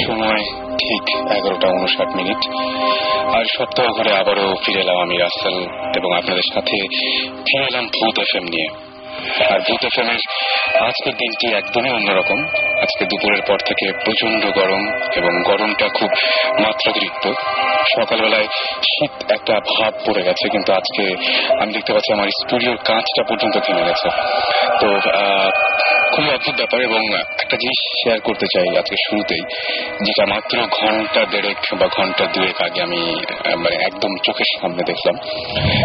সময় ঠিক 11:59 আর সপ্তাহ ঘুরে আবারও ফিরে এলাম আমি রাসেল এবং আপনাদের সাথে ফিরে এলাম ভূত এফএম নিয়ে। আর ভূত এফএম এর আজকের দিনটি একদমই অন্যরকম। আজকে দুপুরের পর থেকে প্রচন্ড গরম এবং গরমটা খুব মাত্রাতিরিক্ত। সকালবেলায় শীত একটা ভাব পড়ে গেছে, কিন্তু আজকে আমি দেখতে পাচ্ছি আমার স্টুডিওর কাঁচটা পর্যন্ত ভেঙে গেছে। তো খুবই অদ্ভুত ব্যাপার এবং একটা জিনিস শেয়ার করতে চাই আজকে শুরুতেই, যেটা মাত্র ঘন্টা দেড়েক বা ঘন্টা দুয়েক আগে আমি মানে একদম চোখের সামনে দেখলাম।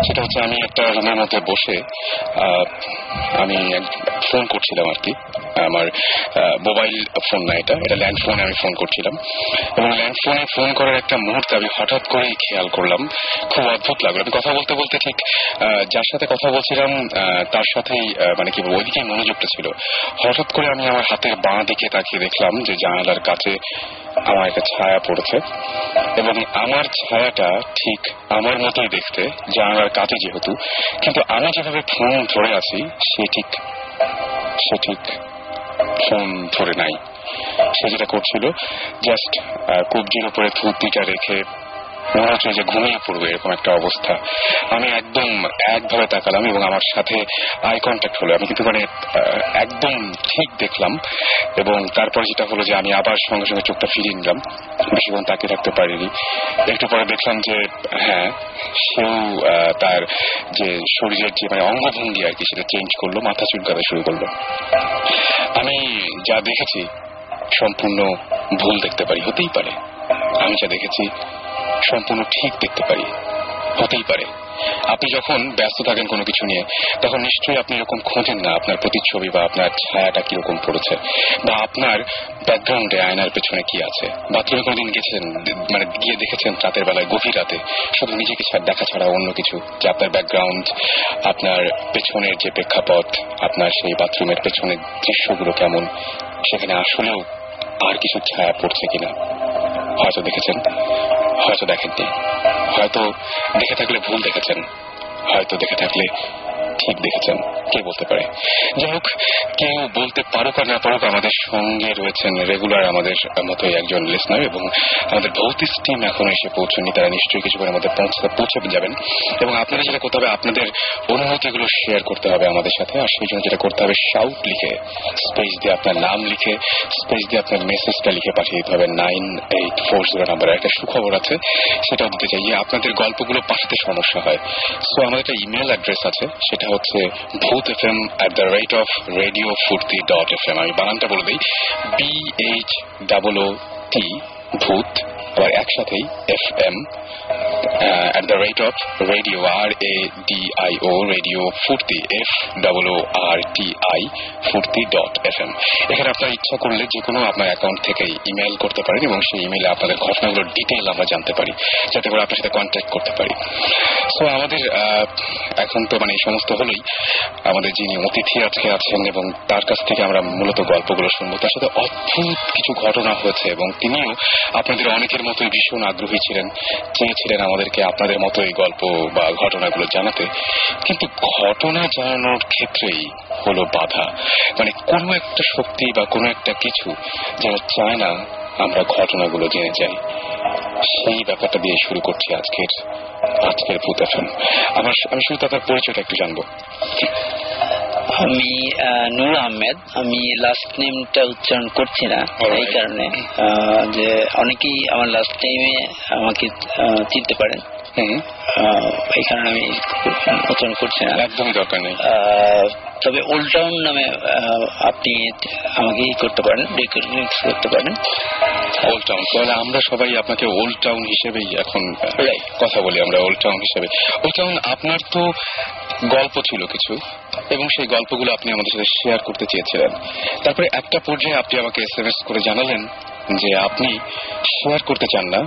সেটা হচ্ছে আমি একটা রুমের মধ্যে বসে আমি ফোন করছিলাম আর কি। আমার মোবাইল ফোন না, এটা ল্যান্ড ফোনে আমি ফোন করছিলাম এবং ল্যান্ড ফোনে ফোন করার একটা মুহূর্তে আমি হঠাৎ করেই খেয়াল করলাম, খুব অদ্ভুত লাগলো। আমি কথা বলতে বলতে ঠিক যার সাথে কথা বলছিলাম তার সাথেই মানে কি বলবো, ওইদিকে মনোযোগটা ছিল। হঠাৎ করে আমি আমার হাতের বাঁ দিকে তাকিয়ে দেখলাম যে জানালার কাছে আমার একটা ছায়া পড়েছে এবং আমার ছায়াটা ঠিক আমার মতোই দেখতে, জানালার কাছে যেহেতু, কিন্তু আমি যেভাবে ফোন ধরে আছি সে ঠিক ফোন ধরে নাই। সে যেটা করছিল জাস্ট কবজির উপরে থুতনিটা রেখে মনে হচ্ছে যে ঘুমিয়ে পড়বে, এরকম একটা অবস্থা। আমি একদম একভাবে তাকালাম এবং আমার সাথে আই কন্ট্যাক্ট হলো। আমি কিন্তু মানে একদম ঠিক দেখলাম এবং তারপর যেটা হলো যে আমি আবার সঙ্গে সঙ্গে চোখটা ফিরিয়ে নিলাম, বেশিক্ষণ তাকিয়ে থাকতে পারিনি। একটু পরে দেখলাম যে হ্যাঁ, সেও তার যে শরীরের যে মানে অঙ্গভঙ্গি আর কি সেটা চেঞ্জ করলো, মাথা চুলকাতে শুরু করলো। আমি যা দেখেছি সম্পূর্ণ ভুল দেখতে পারি, হতেই পারে। আমি যা দেখেছি সম্পূর্ণ ঠিক দেখতে পারি, হতেই পারে। আপনি যখন ব্যস্ত থাকেন কোনো কিছু নিয়ে, তখন নিশ্চয়ই আপনি এরকম খোঁজেন না আপনার প্রতিচ্ছবি বা আপনার ছায়াটা কিরকম পড়েছে, বা আপনার ব্যাকগ্রাউন্ডে আয়নার পেছনে কি আছে। বাথরুমে কোনোদিন গেছেন, মানে গিয়ে দেখেছেন রাতের বেলায়, গভীর রাতে, শুধু নিজেকে দেখা ছাড়া অন্য কিছু, যে আপনার ব্যাকগ্রাউন্ড, আপনার পেছনের যে প্রেক্ষাপট, আপনার সেই বাথরুমের পেছনের দৃশ্যগুলো কেমন, সেখানে আসলেও আর কিছু ছায়া পড়ছে কিনা। হয়তো দেখেছেন, হয়তো দেখেননি, হয়তো দেখে থাকলে ভুল দেখেছেন, হয়তো দেখে থাকলে ঠিক দেখেছেন, কে বলতে পারে। যাই হোক, কেউ বলতে পারুক আর না পারুক, আমাদের সঙ্গে রয়েছেন রেগুলার আমাদের মতোই একজন লিসনার এবং আমাদের ভৌতিক টিম এখনো এসে পৌঁছনি। তারা নিশ্চয়ই কিছুক্ষণের মধ্যে পৌঁছে যাবেন এবং আপনারা যেটা করতে হবে, আপনাদের অনুভূতিগুলো শেয়ার করতে হবে আমাদের সাথে। আর সেই জন্য যেটা করতে হবে, শাউট লিখে, স্পেস দিয়ে আপনার নাম লিখে, স্পেস দিয়ে আপনার মেসেজটা লিখে পাঠিয়ে দিতে হবে 9840 নাম্বারে। একটা সুখবর আছে, সেটাও দিতে চাই যে আপনাদের গল্পগুলো পাঠাতে সমস্যা হয়। সো আমাদের একটা ইমেল অ্যাড্রেস আছে, সেটা হচ্ছে bhutfm@radiofurti.fm। আমি বানানটা বলে দিই, BHOOT ভূত, আবার একসাথেই FM @radio RADIO রেডিও ফুর্তি FOORTI ফুর্তি.fm। এখানে আপনার ইচ্ছা করলে যে কোনো আপনার অ্যাকাউন্ট থেকে ইমেল করতে পারেন এবং সেই ইমেলে আপনাদের ঘটনাগুলোর ডিটেইল আমরা জানতে পারি, যাতে করে আপনার সাথে কন্ট্যাক্ট করতে পারি। সো আমাদের এখন তো মানে এই সমস্ত হলোই, আমাদের যিনি অতিথি আজকে আছেন এবং তার কাছ থেকে আমরা মূলত গল্পগুলো শুনবো। তার সাথে অদ্ভুত কিছু ঘটনা হয়েছে এবং তিনিও আপনাদের অনেকের মতোই ভীষণ আগ্রহী ছিলেন, চেয়েছিলেন আমাদেরকে আপনাদের মতো এই গল্প বা ঘটনাগুলো জানাতে। কিন্তু ঘটনা জানানোর ক্ষেত্রেই হলো বাধা, মানে কোনো একটা শক্তি বা কোনো একটা কিছু যেন চায় না আমরা ঘটনাগুলো জেনে যাই। সেই ব্যাপারটা দিয়ে শুরু করছি আজকের ভূত এফএম। আমি শুরুতে আপনার পরিচয়টা একটু জানবো। আমি নূর আহমেদ। আমি লাস্ট নেমটা উচ্চারণ করছি না এই কারণে যে অনেকেই আমার লাস্ট নেমে আমাকে চিনতে পারেন, এই কারণে আমি উচ্চারণ করছি না, একদমই দরকার নেই। তবে ওল্ড টাউন নামে আপনি আমাকে করতে পারেন, রিকগনাইজ করতে পারেন। ওল্ড টাউন, তাহলে আমরা সবাই আপনাকে ওল্ড টাউন হিসেবেই এখন কথা বলি, আমরা ওল্ড টাউন হিসেবে। ওল্ড টাউন, আপনার তো গল্প ছিল কিছু, এবং সেই গল্পগুলো আপনি আমাদের সাথে শেয়ার করতে চেয়েছিলেন। তারপরে একটা পর্যায়ে আপনি আমাকে SMS করে জানালেন যে আপনি শেয়ার করতে চান না,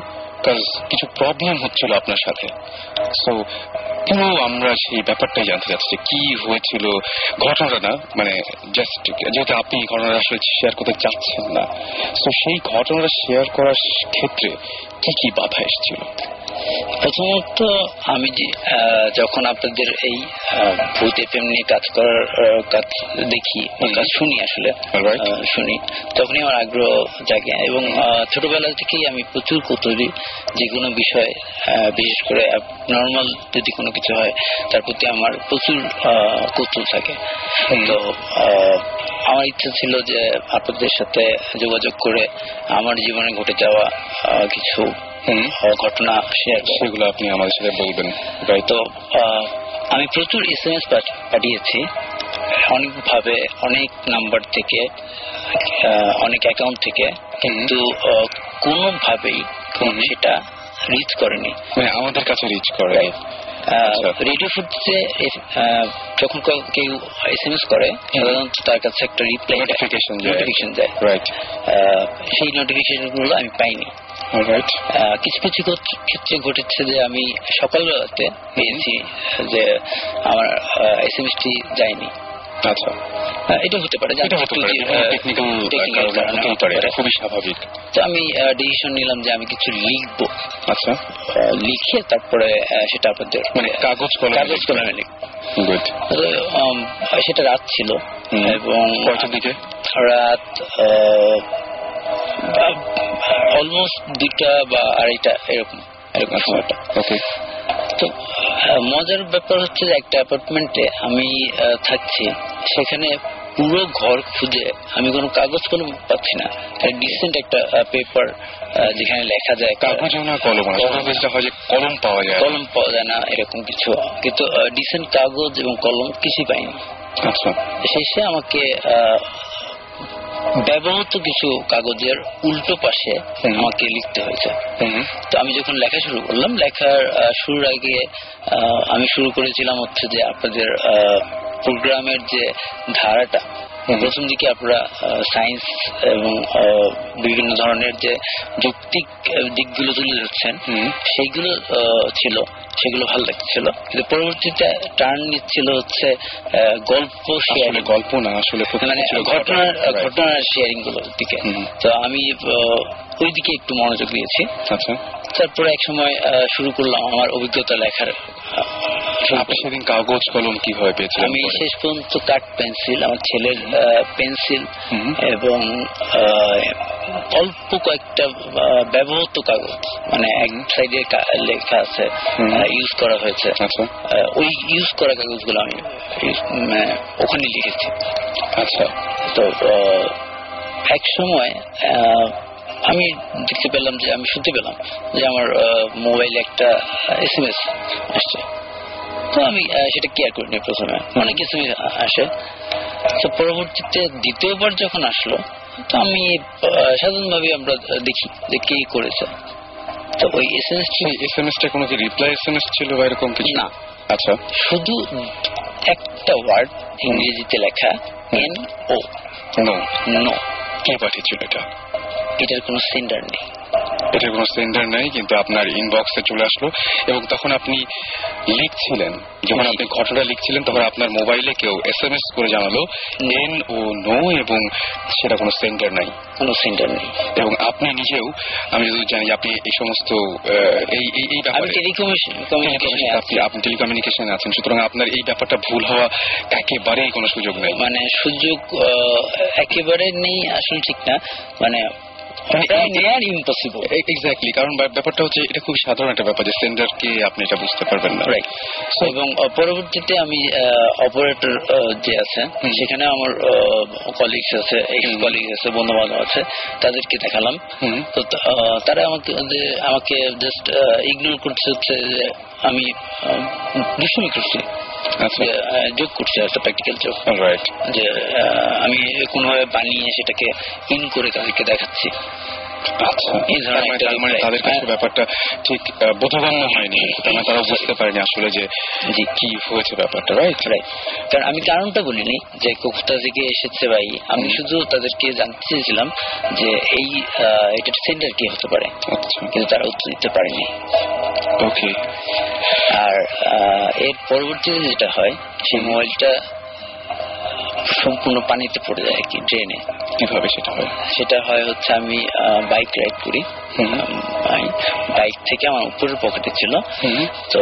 কারণ কিছু প্রবলেম হচ্ছিল আপনার সাথে। সো পুরো আমরা সেই ব্যাপারটাই জানতে চাচ্ছি, কি হয়েছিল ঘটনাটা, না মানে জাস্ট যেহেতু আপনি ঘটনাটা আসলে শেয়ার করতে চাচ্ছেন না, তো সেই ঘটনাটা শেয়ার করার ক্ষেত্রে কি কি বাধা এসেছিল? প্রথমত আমি যখন আপনাদের এই ভূত এফএম নিয়ে কাজ করার কাজ দেখি, কাজ শুনি, আসলে শুনি, তখনই আমার আগ্রহ জাগে। এবং ছোটবেলা থেকেই আমি প্রচুর কৌতূহলী, যে কোনো বিষয়, বিশেষ করে নর্মাল যদি কোনো কিছু হয় তার প্রতি আমার প্রচুর কৌতূহল থাকে। তো আমার ইচ্ছা ছিল যে আপনাদের সাথে যোগাযোগ করে আমার জীবনে ঘটে যাওয়া কিছু ঘটনা শেয়ার, সেগুলো আপনি আমাদের সাথে বলবেন। তো আমি প্রচুর SMS পাঠিয়েছি, অনেকভাবে, অনেক নাম্বার থেকে, অনেক অ্যাকাউন্ট থেকে, কিন্তু কোনোভাবেই সেটা রিচ করেনি, মানে আমাদের কাছে রিচ করে। রেডিও ফুটেজে যখন কেউ SMS করে সাধারণত তার কাছে একটা রিপ্লাই নোটিফিকেশন যায়, সেই নোটিফিকেশন গুলো আমি পাইনি। কিছু কিছু ক্ষেত্রে ঘটেছে যে আমি সকালবেলাতে পেয়েছি যে আমার SMS-টি যায়নি। আচ্ছা, এটা হতে পারে, খুবই স্বাভাবিক। তো আমি ডিসিশন নিলাম যে আমি কিছু লিখবো। আচ্ছা, লিখে তারপরে সেটা আপনাদের মানে কাগজ কলমে লিখবো। সেটা রাত ছিল, এবং দিকে রাত অলমোস্ট 2টা বা 2:30 এরকম সময়টা। তো মজার ব্যাপার হচ্ছে যে একটা অ্যাপার্টমেন্টে আমি থাকছি, সেখানে পুরো ঘর খুঁজে আমি কোনো কাগজ কলম পাচ্ছি না। ডিসেন্ট একটা পেপার যেখানে লেখা যায়, কাগজ না কলম, কলম পাওয়া যায় না এরকম কিছু, কিন্তু ডিসেন্ট কাগজ এবং কলম কিছুই পাইনি। আচ্ছা, শেষে আমাকে ব্যবহৃত কিছু কাগজের উল্টো পাশে আমাকে লিখতে হয়েছে। তো আমি যখন লেখা শুরু করলাম, লেখার শুরুর আগে আমি শুরু করেছিলাম হচ্ছে যে আপনাদের প্রোগ্রামের যে ধারাটা, প্রথম দিকে আপনারা সায়েন্স এবং বিভিন্ন ধরনের যে যৌক্তিক দিকগুলো তুলে ধরছেন, সেইগুলো ছিল, সেগুলো ভালো লাগছিল। কিন্তু পরবর্তীতে টার্ন নিচ্ছিল হচ্ছে গল্প শেয়ারিং, গল্প না আসলে মানে ঘটনার শেয়ারিং গুলোর দিকে। তো আমি ওই দিকে একটু মনোযোগ দিয়েছি। আচ্ছা, তারপরে এক সময় শুরু করলাম আমার অভিজ্ঞতা লেখার। আপনি সেদিন কাগজ কলম কিভাবে পেয়েছিলেন? আমি শেষ পর্যন্ত কাঠ পেন্সিল, আমার ছেলের পেন্সিল এবং অল্প কয়েকটা ব্যবহৃত কাগজ, মানে এক সাইডে লেখা আছে ইউজ করা হয়েছে, ওই ইউজ করা কাগজগুলো আমি ওখানে লিখেছি। আচ্ছা, তো এক সময় আমি দেখতে পেলাম যে, আমি শুনতে পেলাম যে আমার মোবাইলে একটা SMS আসছে। তো আমি সেটা কেয়ার করিনি প্রথমে, অনেক কিছু আসে। তো পরবর্তীতে দ্বিতীয়বার যখন আসলো, তো আমি সাধারণভাবে আমরা দেখি যে কি করেছে। তো ওই SMS-টা কোনো কি রিপ্লাই SMS ছিল বা এরকম কিছু? না। আচ্ছা, শুধু একটা ওয়ার্ড ইংরেজিতে লেখা NO। নো। কে পাঠিয়েছিল এটা? এটার কোনো সেন্ডার নেই। এটার কোনো সেন্ডার নেই, কিন্তু আপনার ইনবক্সে চলে আসলো। এবং তখন আপনি লিখছিলেন, যখন আপনি ঘটনা লিখছিলেন, তখন আপনার মোবাইলে কেউ SMS করে জানালো NO, এবং সেটা কোনো সেন্ডার নাই, কোনো সেন্ডার নেই। এবং আপনি নিজেও, আমি যদি জানি আপনি এই সমস্ত এই ব্যাপারে আপনি টেলিকমিউনিকেশনে আছেন, সুতরাং আপনার এই ব্যাপারটা ভুল হওয়া একেবারেই কোনো সুযোগ নেই। মানে সুযোগ একেবারে নেই আসলে, ঠিক না, মানে ইম্পসিবল। এক্স্যাক্টলি, কারণ ব্যাপারটা হচ্ছে এটা খুব সাধারণ একটা ব্যাপার যে সেন্ডারকে আপনি এটা বুঝতে পারবেন না। এবং পরবর্তীতে আমি অপারেটর যে আছে, সেখানে আমার কলিগস আছে, এক্স কলিগস আছে, বন্ধু বান্ধব আছে, তাদেরকে দেখালাম। তো তারা আমাকে জাস্ট ইগনোর করছে, হচ্ছে যে আমি দুষ্টুমি করছি, যোগ করছি, একটা প্র্যাকটিক্যাল যোগ, যে আমি কোনোভাবে বানিয়ে সেটাকে ইন করে তাদেরকে দেখাচ্ছি। আচ্ছা, এই ধরনের একটা মানে তাদের কাছে ব্যাপারটা ঠিক বোধগম্য হয়নি, তারা বুঝতে পারেনি আসলে যে কি হয়েছে ব্যাপারটা। Right right. কারণ আমি কারণটা বলিনি যে কোথা থেকে এসেছে ভাই, আমি শুধু তাদেরকে জানতে চেয়েছিলাম যে এটা সেন্টার কি হতে পারে, কিন্তু তারা উত্তর দিতে পারেনি। ওকে। আর এর পরবর্তীতে যেটা হয়, সেই মোবাইলটা সম্পূর্ণ পানিতে পড়ে যায় আর কি, ড্রেনে। কিভাবে সেটা হয়? সেটা হয় হচ্ছে আমি বাইক রাইড করি, বাইক থেকে আমার উপরের পকেটে ছিল, তো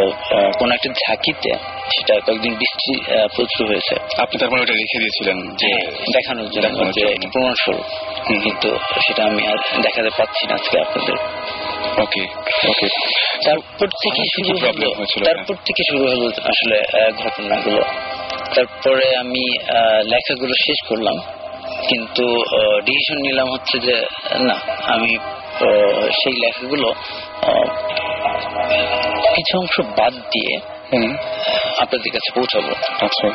কোন একটা ঝাঁকিতে সেটা কয়েকদিন বৃষ্টি প্রচুর হয়েছে। আপনি তার মানে ওটা রেখে দিয়েছিলেন যে দেখানোর জন্য, যে প্রমাণস্বরূপ, কিন্তু সেটা আমি আর দেখাতে পাচ্ছি না আজকে আপনাদের। ওকে ওকে। তারপর থেকে শুরু হলো আসলে ঘটনাগুলো। তারপরে আমি লেখাগুলো শেষ করলাম, কিন্তু ডিসিশন নিলাম হচ্ছে যে না, আমি সেই লেখাগুলো কিছু অংশ বাদ দিয়ে আপনাদের কাছে পৌঁছাবো। আচ্ছা,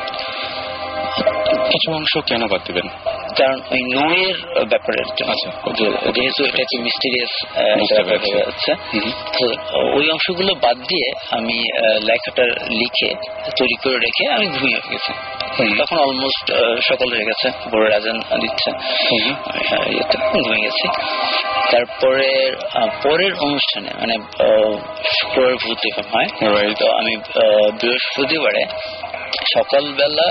কিছু অংশ কেন বাদ দিবেন? কারণ ওই নোয়ের ব্যাপারের জন্য, যেহেতু এটা একটি মিস্টিরিয়াস ব্যাপার হয়ে যাচ্ছে, তো ওই অংশগুলো বাদ দিয়ে আমি লেখাটা লিখে তৈরি করে রেখে আমি ঘুমিয়ে গেছি। তখন অলমোস্ট সকাল হয়ে গেছে, ভোরের আজান দিচ্ছে, ঘুমিয়ে গেছি। তারপরে পরের অনুষ্ঠানে মানে শুক্রবার ভূত এরকম হয়, তো আমি বৃহস্পতিবারে সকালবেলা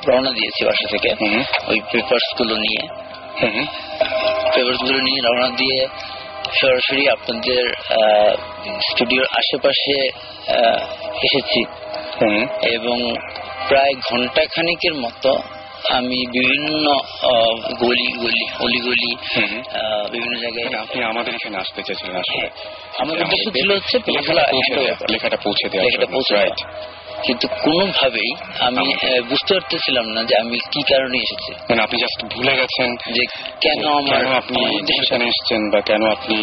রওনা দিয়েছি বাসা থেকে, ওই পেপারস গুলো নিয়ে রওনা দিয়ে সরাসরি আপনাদের স্টুডিওর আশেপাশে এসেছি, এবং প্রায় ঘন্টা খানিকের মতো আমি বিভিন্ন অলিগলি বিভিন্ন জায়গায়। আপনি আমাদের এখানে আসতে চেয়েছিলেন? আসলে আমাদের উদ্দেশ্য ছিল হচ্ছে লেখাটা পৌঁছে দেওয়া, কিন্তু কোনোভাবেই আমি বুঝতে পারতেছিলাম না যে আমি কি কারণে এসেছি। মানে আপনি জাস্ট ভুলে গেছেন যে কেন আপনি এখানে এসেছেন, বা কেন আপনি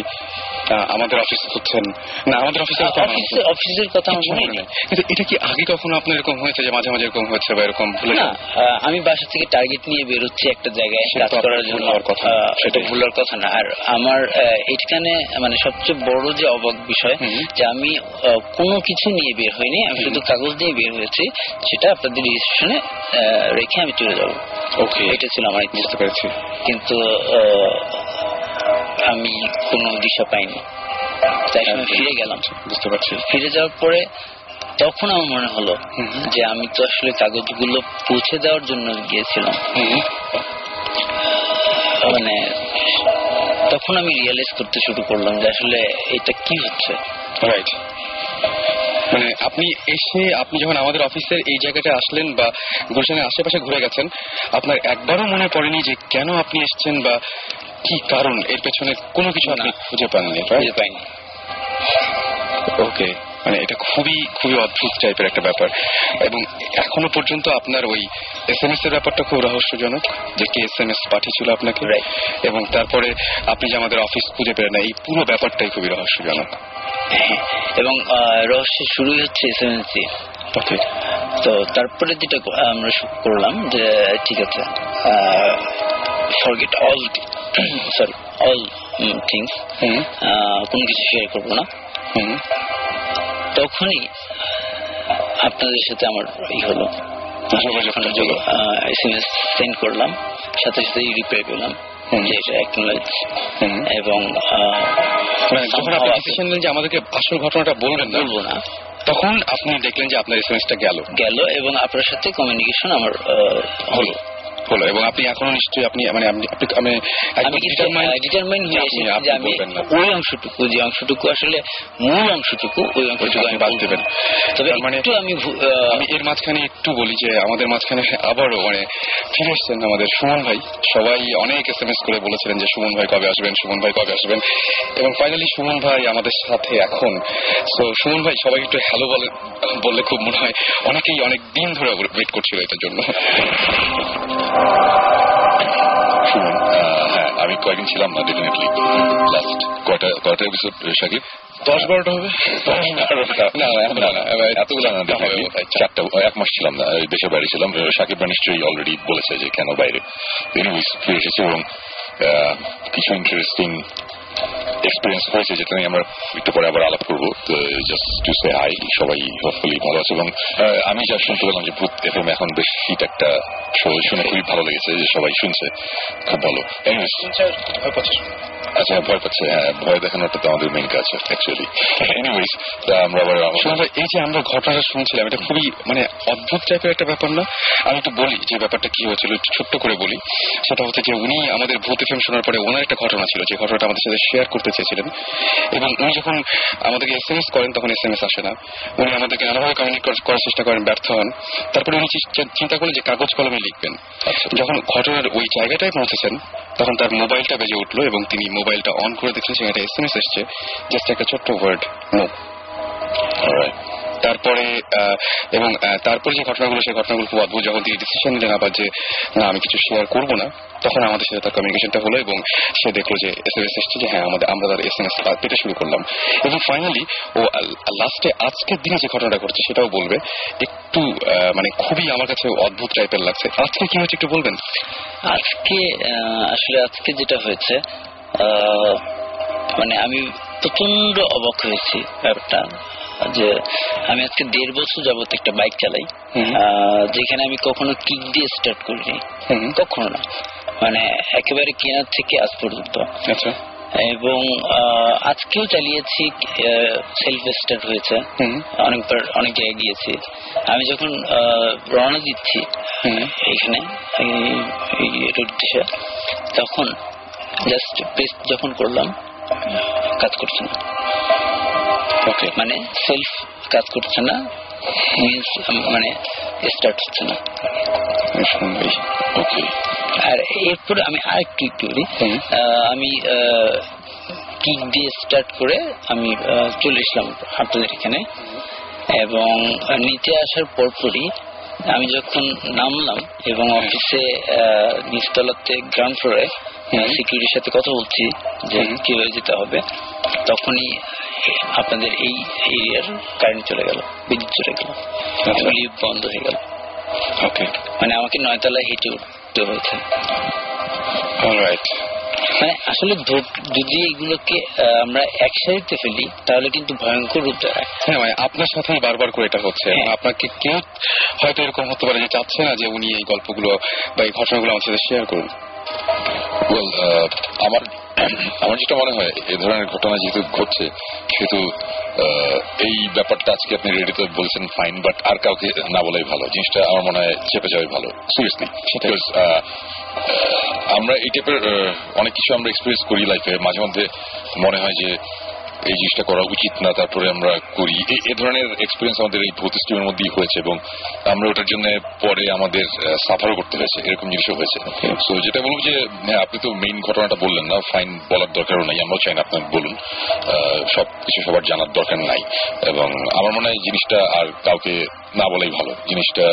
আমাদের অফিস করছেন। না, আমাদের অফিসের কথা মনে নেই, কিন্তু এটা কি আগে কখনো আপনার এরকম হয়েছে যে মাঝে মাঝে এরকম হচ্ছে বা এরকম ভুলে? না, আমি বাসা থেকে টার্গেট নিয়ে বেরোচ্ছি একটা জায়গায় কাজ করার জন্য, সেটা ভুলার কথা না। আর আমার এখানে মানে সবচেয়ে বড় যে অবাক বিষয়, যে আমি কোনো কিছু নিয়ে বের হইনি, আমি শুধু কাগজ দিয়ে বের হয়েছি, সেটা আপনাদের রেজিস্ট্রেশনে রেখে আমি চলে যাবো। ওকে, এটা ছিল আমার। বুঝতে পেরেছি। কিন্তু আমি কোনো দিশা পাইনি, তাই আমি ফিরে গেলাম। বুঝতে পারছি। ফিরে যাওয়ার পরে তখন আমার মনে হলো যে আমি তো আসলে কাগজগুলো পৌঁছে দেওয়ার জন্য গিয়েছিলাম। মানে তখন আমি রিয়েলাইজ করতে শুরু করলাম যে আসলে এটা কি হচ্ছে। রাইট। মানে আপনি যখন আমাদের অফিসের এই জায়গাটা আসলেন বা গুলশানের আশেপাশে ঘুরে গেছেন, আপনার একবারও মনে পড়েনি যে কেন আপনি এসেছেন বা কি কারণ, এর পেছনে কোনো কিছু আপনি খুঁজে পাননি? ওকে, মানে এটা খুবই খুবই অদ্ভুত টাইপের একটা ব্যাপার। এবং এখনো পর্যন্ত আপনার ওই SMS এর ব্যাপারটা খুব রহস্যজনক, যে কে SMS পাঠিয়েছিল আপনাকে, এবং তারপরে আপনি যে আমাদের অফিস খুঁজে পেলেন না, এই পুরো ব্যাপারটাই খুবই রহস্যজনক। এবং রহস্য শুরু হচ্ছে SMS দিয়ে। ওকে, তো তারপরে যেটা আমরা করলাম যে ঠিক আছে, ফরগেট অল থিংস, কোনো কিছু শেয়ার করবো না। তখনই আপনাদের সাথে আমার হলো, SMS সেন্ড করলাম, সাথে সাথে রিপ্লাই পেলাম যে এটা অ্যাকনোলেজ। এবং যে আমাদেরকে আসল ঘটনাটা বলবো না, তখন আপনি দেখলেন যে আপনার SMS-টা গেল, এবং আপনার সাথে কমিউনিকেশন আমার হলো। এবং আপনি এখনো নিশ্চয়ই আপনি ডিটারমাইন্ড হয়ে এসেছি যে আমি ওই অংশটুকু, যে অংশটুকু আসলে মূল অংশটুকু, ওই অংশটুকু আমি বাদ দেবেন। তবে মানে আমি এর মাঝখানে একটু বলি যে আমাদের মাঝখানে আবারও মানে ফিরে এসছেন আমাদের সুমন ভাই। সবাই অনেক SMS করে বলেছিলেন যে সুমন ভাই কবে আসবেন, সুমন ভাই কবে আসবেন, এবং ফাইনালি সুমন ভাই আমাদের সাথে এখন। তো সুমন ভাই, সবাই একটু হ্যালো বললে খুব মনে হয় অনেকেই অনেক দিন ধরে ওয়েট করছিল এটার জন্য। হ্যাঁ, আমি কয়েকদিন ছিলাম না, ডেফিনেটলি। লাস্ট কয়টা এপিসোড শাকিব? 10-12টা হবে। এতগুলো না, 4টা। 1 মাস ছিলাম না, দেশের বাইরে ছিলাম। শাকিবরা নিশ্চয়ই অলরেডি বলেছে যে কেন বাইরে। এনিওয়েজ ফিরে এসেছি, এবং কিছু ইন্টারেস্টিং এক্সপিরিয়েন্স হয়েছে, যেটা নিয়ে আমরা একটু পরে আবার আলাপ করবো। জাস্ট টু সে হাই, সবাই হোপফুলি ভালো আছে। এবং আমি যা শুনতে পেলাম যে ভূত এফএম এখন বেশ হিট একটা শো, শুনে খুবই ভালো লেগেছে যে সবাই শুনছে, খুব ভালো। আচ্ছা, ভয় পাচ্ছে, হ্যাঁ, ভয় দেখানোটা তো আমাদের মেইন কাজ অ্যাকচুয়ালি। এনিওয়েজ, আমরা আবার এই যে আমরা ঘটনাটা শুনছিলাম, এটা খুবই মানে অদ্ভুত টাইপের একটা ব্যাপার না? আমি একটু বলি যে ব্যাপারটা কি হয়েছিল, একটু ছোট্ট করে বলি। সেটা হচ্ছে যে উনি আমাদের ভূত এফএম শোনার পরে ওনার একটা ঘটনা ছিল, যে ঘটনাটা আমাদের সাথে শেয়ার করতে চেয়েছিলেন, এবং উনি যখন আমাদেরকে SMS করেন তখন SMS আসে না। উনি আমাদেরকে নানাভাবে কমিউনিকেট করার চেষ্টা করেন, ব্যর্থ হন। তারপরে উনি চিন্তা করলেন যে কাগজ কলমে লিখবেন। যখন ঘটনার ওই জায়গাটায় পৌঁছেছেন তখন তার মোবাইলটা বেজে উঠলো এবং তিনি মোবাইলটা অন করে দেখলেন সেখানে একটা SMS এসছে, জাস্ট একটা ছোট্ট ওয়ার্ড, নো। তারপরে এবং তারপরে যে ঘটনাগুলো, সেই ঘটনাগুলো খুব অদ্ভুত। যখন তিনি ডিসিশন নিলেন আবার যে না, আমি কিছু শেয়ার করবো না, তখন আমাদের সাথে তার কমিউনিকেশনটা হলো এবং সে দেখলো যে SMS এসছে, যে হ্যাঁ আমরা তার SMS পেতে শুরু করলাম। এবং ফাইনালি ও লাস্টে আজকের দিনে যে ঘটনাটা ঘটছে সেটাও বলবে। একটু মানে খুবই আমার কাছে অদ্ভুত টাইপের লাগছে। আজকে কি হয়েছে একটু বলবেন? আজকে যেটা হয়েছে, মানে আমি প্রচন্ড অবাক হয়েছি ব্যাপারটা, যে আমি আজকে 1.5 বছর যাবত একটা বাইক চালাই, যেখানে আমি কখনো কিক দিয়ে স্টার্ট করিনি, কখনো না, মানে একেবারে কেনার থেকে আজ পর্যন্ত। আচ্ছা। এবং আজকেও চালিয়েছি, সেলফ স্টার্ট হয়েছে, অনেকবার অনেক জায়গায় গিয়েছি। আমি যখন রওনা দিচ্ছি এখানে রোড দিশা, তখন জাস্ট প্রেস যখন করলাম, কাজ করছে না। ওকে, মানে সেলফ কাজ করছে না, মিন্স মানে স্টার্ট হচ্ছে না। ওকে, আর এরপরে আমি আরেকটু বলি, আমি কিক দিয়ে স্টার্ট করে আমি চলে এসলাম আপনাদের এখানে, এবং নিচে আসার পরপরই আমি যখন নামলাম এবং অফিসে নিচতলাতে গ্রাউন্ড ফ্লোরে সিকিউরিটির সাথে কথা বলছি যে কিভাবে যেতে হবে, তখনই আপনাদের এই এরিয়ার কারেন্ট চলে গেল, বিদ্যুৎ চলে গেল, লিফট বন্ধ হয়ে গেল। ওকে, মানে আমাকে 9 তলায় হেঁটে উঠতে হয়েছে। অলরাইট, মানে আসলে যদি এগুলোকে আমরা একসাথে ফেলি তাহলে কিন্তু ভয়ঙ্কর রূপ দেয়। হ্যাঁ, মানে আপনার সাথেই বারবার করে এটা হচ্ছে। আপনাকে কেউ হয়তো এরকম হতে পারে যে চাচ্ছে না যে উনি এই গল্পগুলো বা এই ঘটনাগুলো আমার সাথে শেয়ার করুন। আমার যেটা মনে হয়, এ ধরনের ঘটনা যেহেতু ঘটছে, সেহেতু এই ব্যাপারটা আজকে আপনি রেডিতে বলছেন ফাইন, বাট আর কাউকে না বলাই ভালো। জিনিসটা আমার মনে হয় চেপে যাওয়াই ভালো, সিরিয়াসলি। আমরা এই টাইপের অনেক কিছু আমরা এক্সপিরিয়েন্স করি লাইফে, মাঝে মধ্যে মনে হয় যে এই জিনিসটা করা উচিত না, তারপরে আমরা করি। এই ধরনের এক্সপিরিয়েন্স আমাদের এই ভৌত স্ট্রিমের মধ্যেই হয়েছে, এবং আমরা ওটার জন্য পরে আমাদের সাফারও করতে হয়েছে, এরকম জিনিসও হয়েছে। সো যেটা বলবো যে হ্যাঁ, আপনি তো মেইন ঘটনাটা বললেন না, ফাইন বলার দরকারও নাই, আমরাও চাই না আপনার বলুন, সবকিছু সবার জানার দরকার নাই। এবং আমার মনে হয় জিনিসটা আর কাউকে না বলাই ভালো, জিনিসটা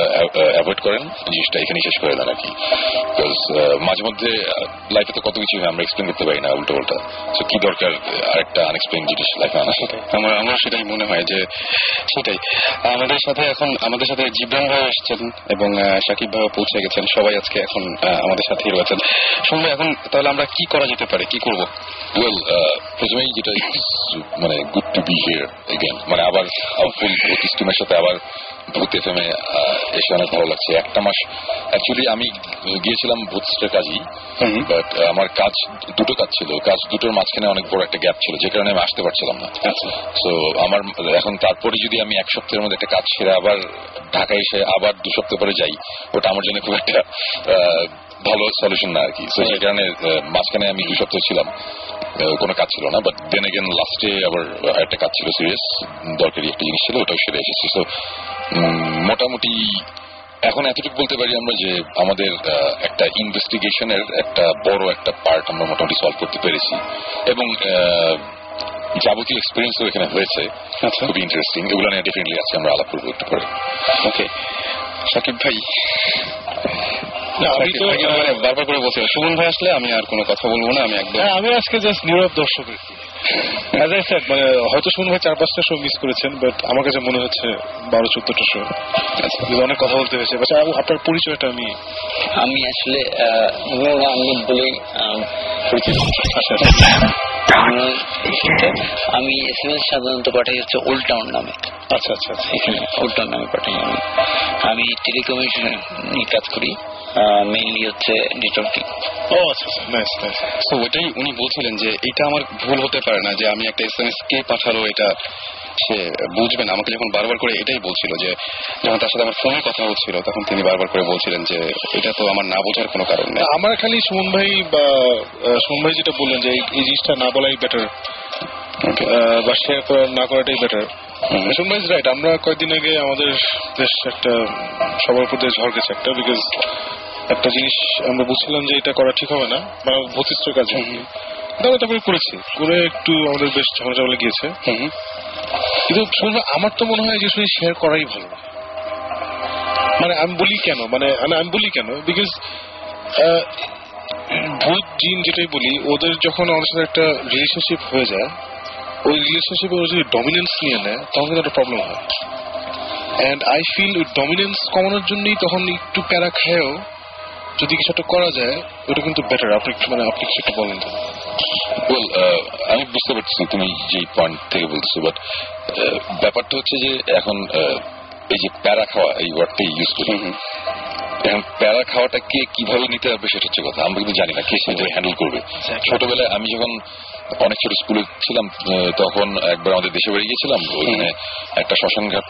অ্যাভয়েড করেন, জিনিসটা এখানেই শেষ করে দেন আর কি। বিকজ মাঝে মধ্যে লাইফে তো কত কিছু আমরা এক্সপ্লেন করতে পারি না উল্টো পাল্টা, সো কি দরকার আরেকটা আনএক্সপ্লেন জিনিস লাইফে আনা। আমার সেটাই মনে হয় যে সেটাই। আমাদের সাথে জিবরান ভাই এসেছেন এবং সাকিব ভাই পৌঁছে গেছেন, সবাই আজকে এখন আমাদের সাথেই রয়েছেন। শুনলে এখন তাহলে আমরা কি করা যেতে পারে, কি করবো? প্রথমেই যেটা মানে good to be here again, মানে আবার ফুল ভূত স্টিমের সাথে আবার ভূত এফএমে এসে অনেক ভালো লাগছে। একটা মাস অ্যাকচুয়ালি আমি গিয়েছিলাম ভূত স্টের কাজই, বাট আমার দুটো কাজ ছিল, কাজ দুটোর মাঝখানে অনেক বড় একটা গ্যাপ ছিল, যে কারণে আমি আসতে পারছিলাম না। সো আমার এখন তারপরে যদি আমি 1 সপ্তাহের মধ্যে একটা কাজ ছেড়ে আবার ঢাকায় এসে আবার 2 সপ্তাহ পরে যাই, ওটা আমার জন্য খুব একটা ভালো সলিউশন না আর কি। সো সেই কারণে মাঝখানে আমি 2 সপ্তাহ ছিলাম, কোনো কাজ ছিল না। বাট দেন এগেন লাস্টে আবার একটা কাজ ছিল, সিরিয়াস দরকারি একটা জিনিস ছিল, ওটাও সেরে এসেছি। সো মোটামুটি এখন এতটুকু বলতে পারি আমরা যে আমাদের একটা ইনভেস্টিগেশনের একটা বড় একটা পার্ট আমরা মোটামুটি সলভ করতে পেরেছি, এবং যাবতীয় এক্সপিরিয়েন্সও এখানে হয়েছে, খুবই ইন্টারেস্টিং। এগুলো নিয়ে ডেফিনেটলি আজকে আমরা আলাপ করবো একটু পরে। ওকে, সাকিব ভাই। বারবার করে বলছি সুমন ভাই আসলে আমি আর কোনো কথা বলবো না, আমি একদম আমি আজকে জাস্ট নীরব দর্শক। As I said, মানে হয়তো সুমন ভাই 4-5টা শো মিস করেছেন, বাট আমার কাছে মনে হচ্ছে 12-14টা শো। অনেক কথা বলতে হয়েছে। আচ্ছা, আপনার পরিচয়টা আমি আসলে নূর আহমেদ বলেই পরিচিত। আমি SMS সাধারণত পাঠাই হচ্ছে ওল্ড টাউন নামে। আচ্ছা আচ্ছা, এখানে ওল্ড টাউন নামে পাঠাই। আমি টেলিকমিউনিকেশন নিয়ে কাজ করি, মেইনলি হচ্ছে নেটওয়ার্কিং। ও আচ্ছা আচ্ছা, নাইস নাইস। তো ওইটাই উনি বলছিলেন যে এটা আমার ভুল হতে পারে না যে আমি একটা SMS কে পাঠালো এটা সে বুঝবে না। আমাকে যখন বারবার করে এটাই বলছিল, যে যখন তার সাথে আমার ফোনে কথা হচ্ছিল তখন তিনি বারবার করে বলছিলেন যে এটা তো আমার না বোঝার কোনো কারণ নেই। আমার খালি সুমন ভাই যেটা বললেন যে এই জিনিসটা না বলাই বেটার, বা শেয়ার না করাটাই বেটার। সুমন ভাই রাইট। আমরা কয়েকদিন আগে আমাদের দেশ একটা সবার উপর দিয়ে ঝড় গেছে একটা, বিকজ একটা জিনিস আমরা বুঝছিলাম যে এটা করা ঠিক হবে না, মানে ভূতিষ্ঠের কাজ। তারপরে করেছি, করে একটু আমাদের বেশ ঝামেলা গিয়েছে। কিন্তু আমার তো মনে হয় যে শেয়ার করাই ভালো। মানে আমি বলি কেন, বিকজ ভূত জিন যেটাই বলি, ওদের যখন আমাদের সাথে একটা রিলেশনশিপ হয়ে যায়, ওই রিলেশনশিপে ওরা যদি ডমিনেন্স নিয়ে নেয় তখন কিন্তু একটা প্রবলেম হয়। অ্যান্ড আই ফিল ওই ডমিনেন্স কমানোর জন্যই তখন একটু প্যারা খেয়েও যদি কিছু একটা করা যায় ওটা কিন্তু বেটার। আপনি কিছু একটা বলেন তো। আমি বুঝতে পারছি তুমি যে পয়েন্ট থেকে বলছো, বাট ব্যাপারটা হচ্ছে যে এখন এই যে প্যারা খাওয়া এই ওয়ার্ডটাই ইউজ করি। এখন প্যারা খাওয়াটা কে কিভাবে নিতে হবে সেটা হচ্ছে কথা। আমরা কিন্তু জানি না কে সেটা হ্যান্ডেল করবে। ছোটবেলায় আমি যখন অনেক ছোট স্কুলে ছিলাম তখন একবার আমাদের দেশে বাড়ি গিয়েছিলাম। ওইখানে একটা শ্মশান ঘাট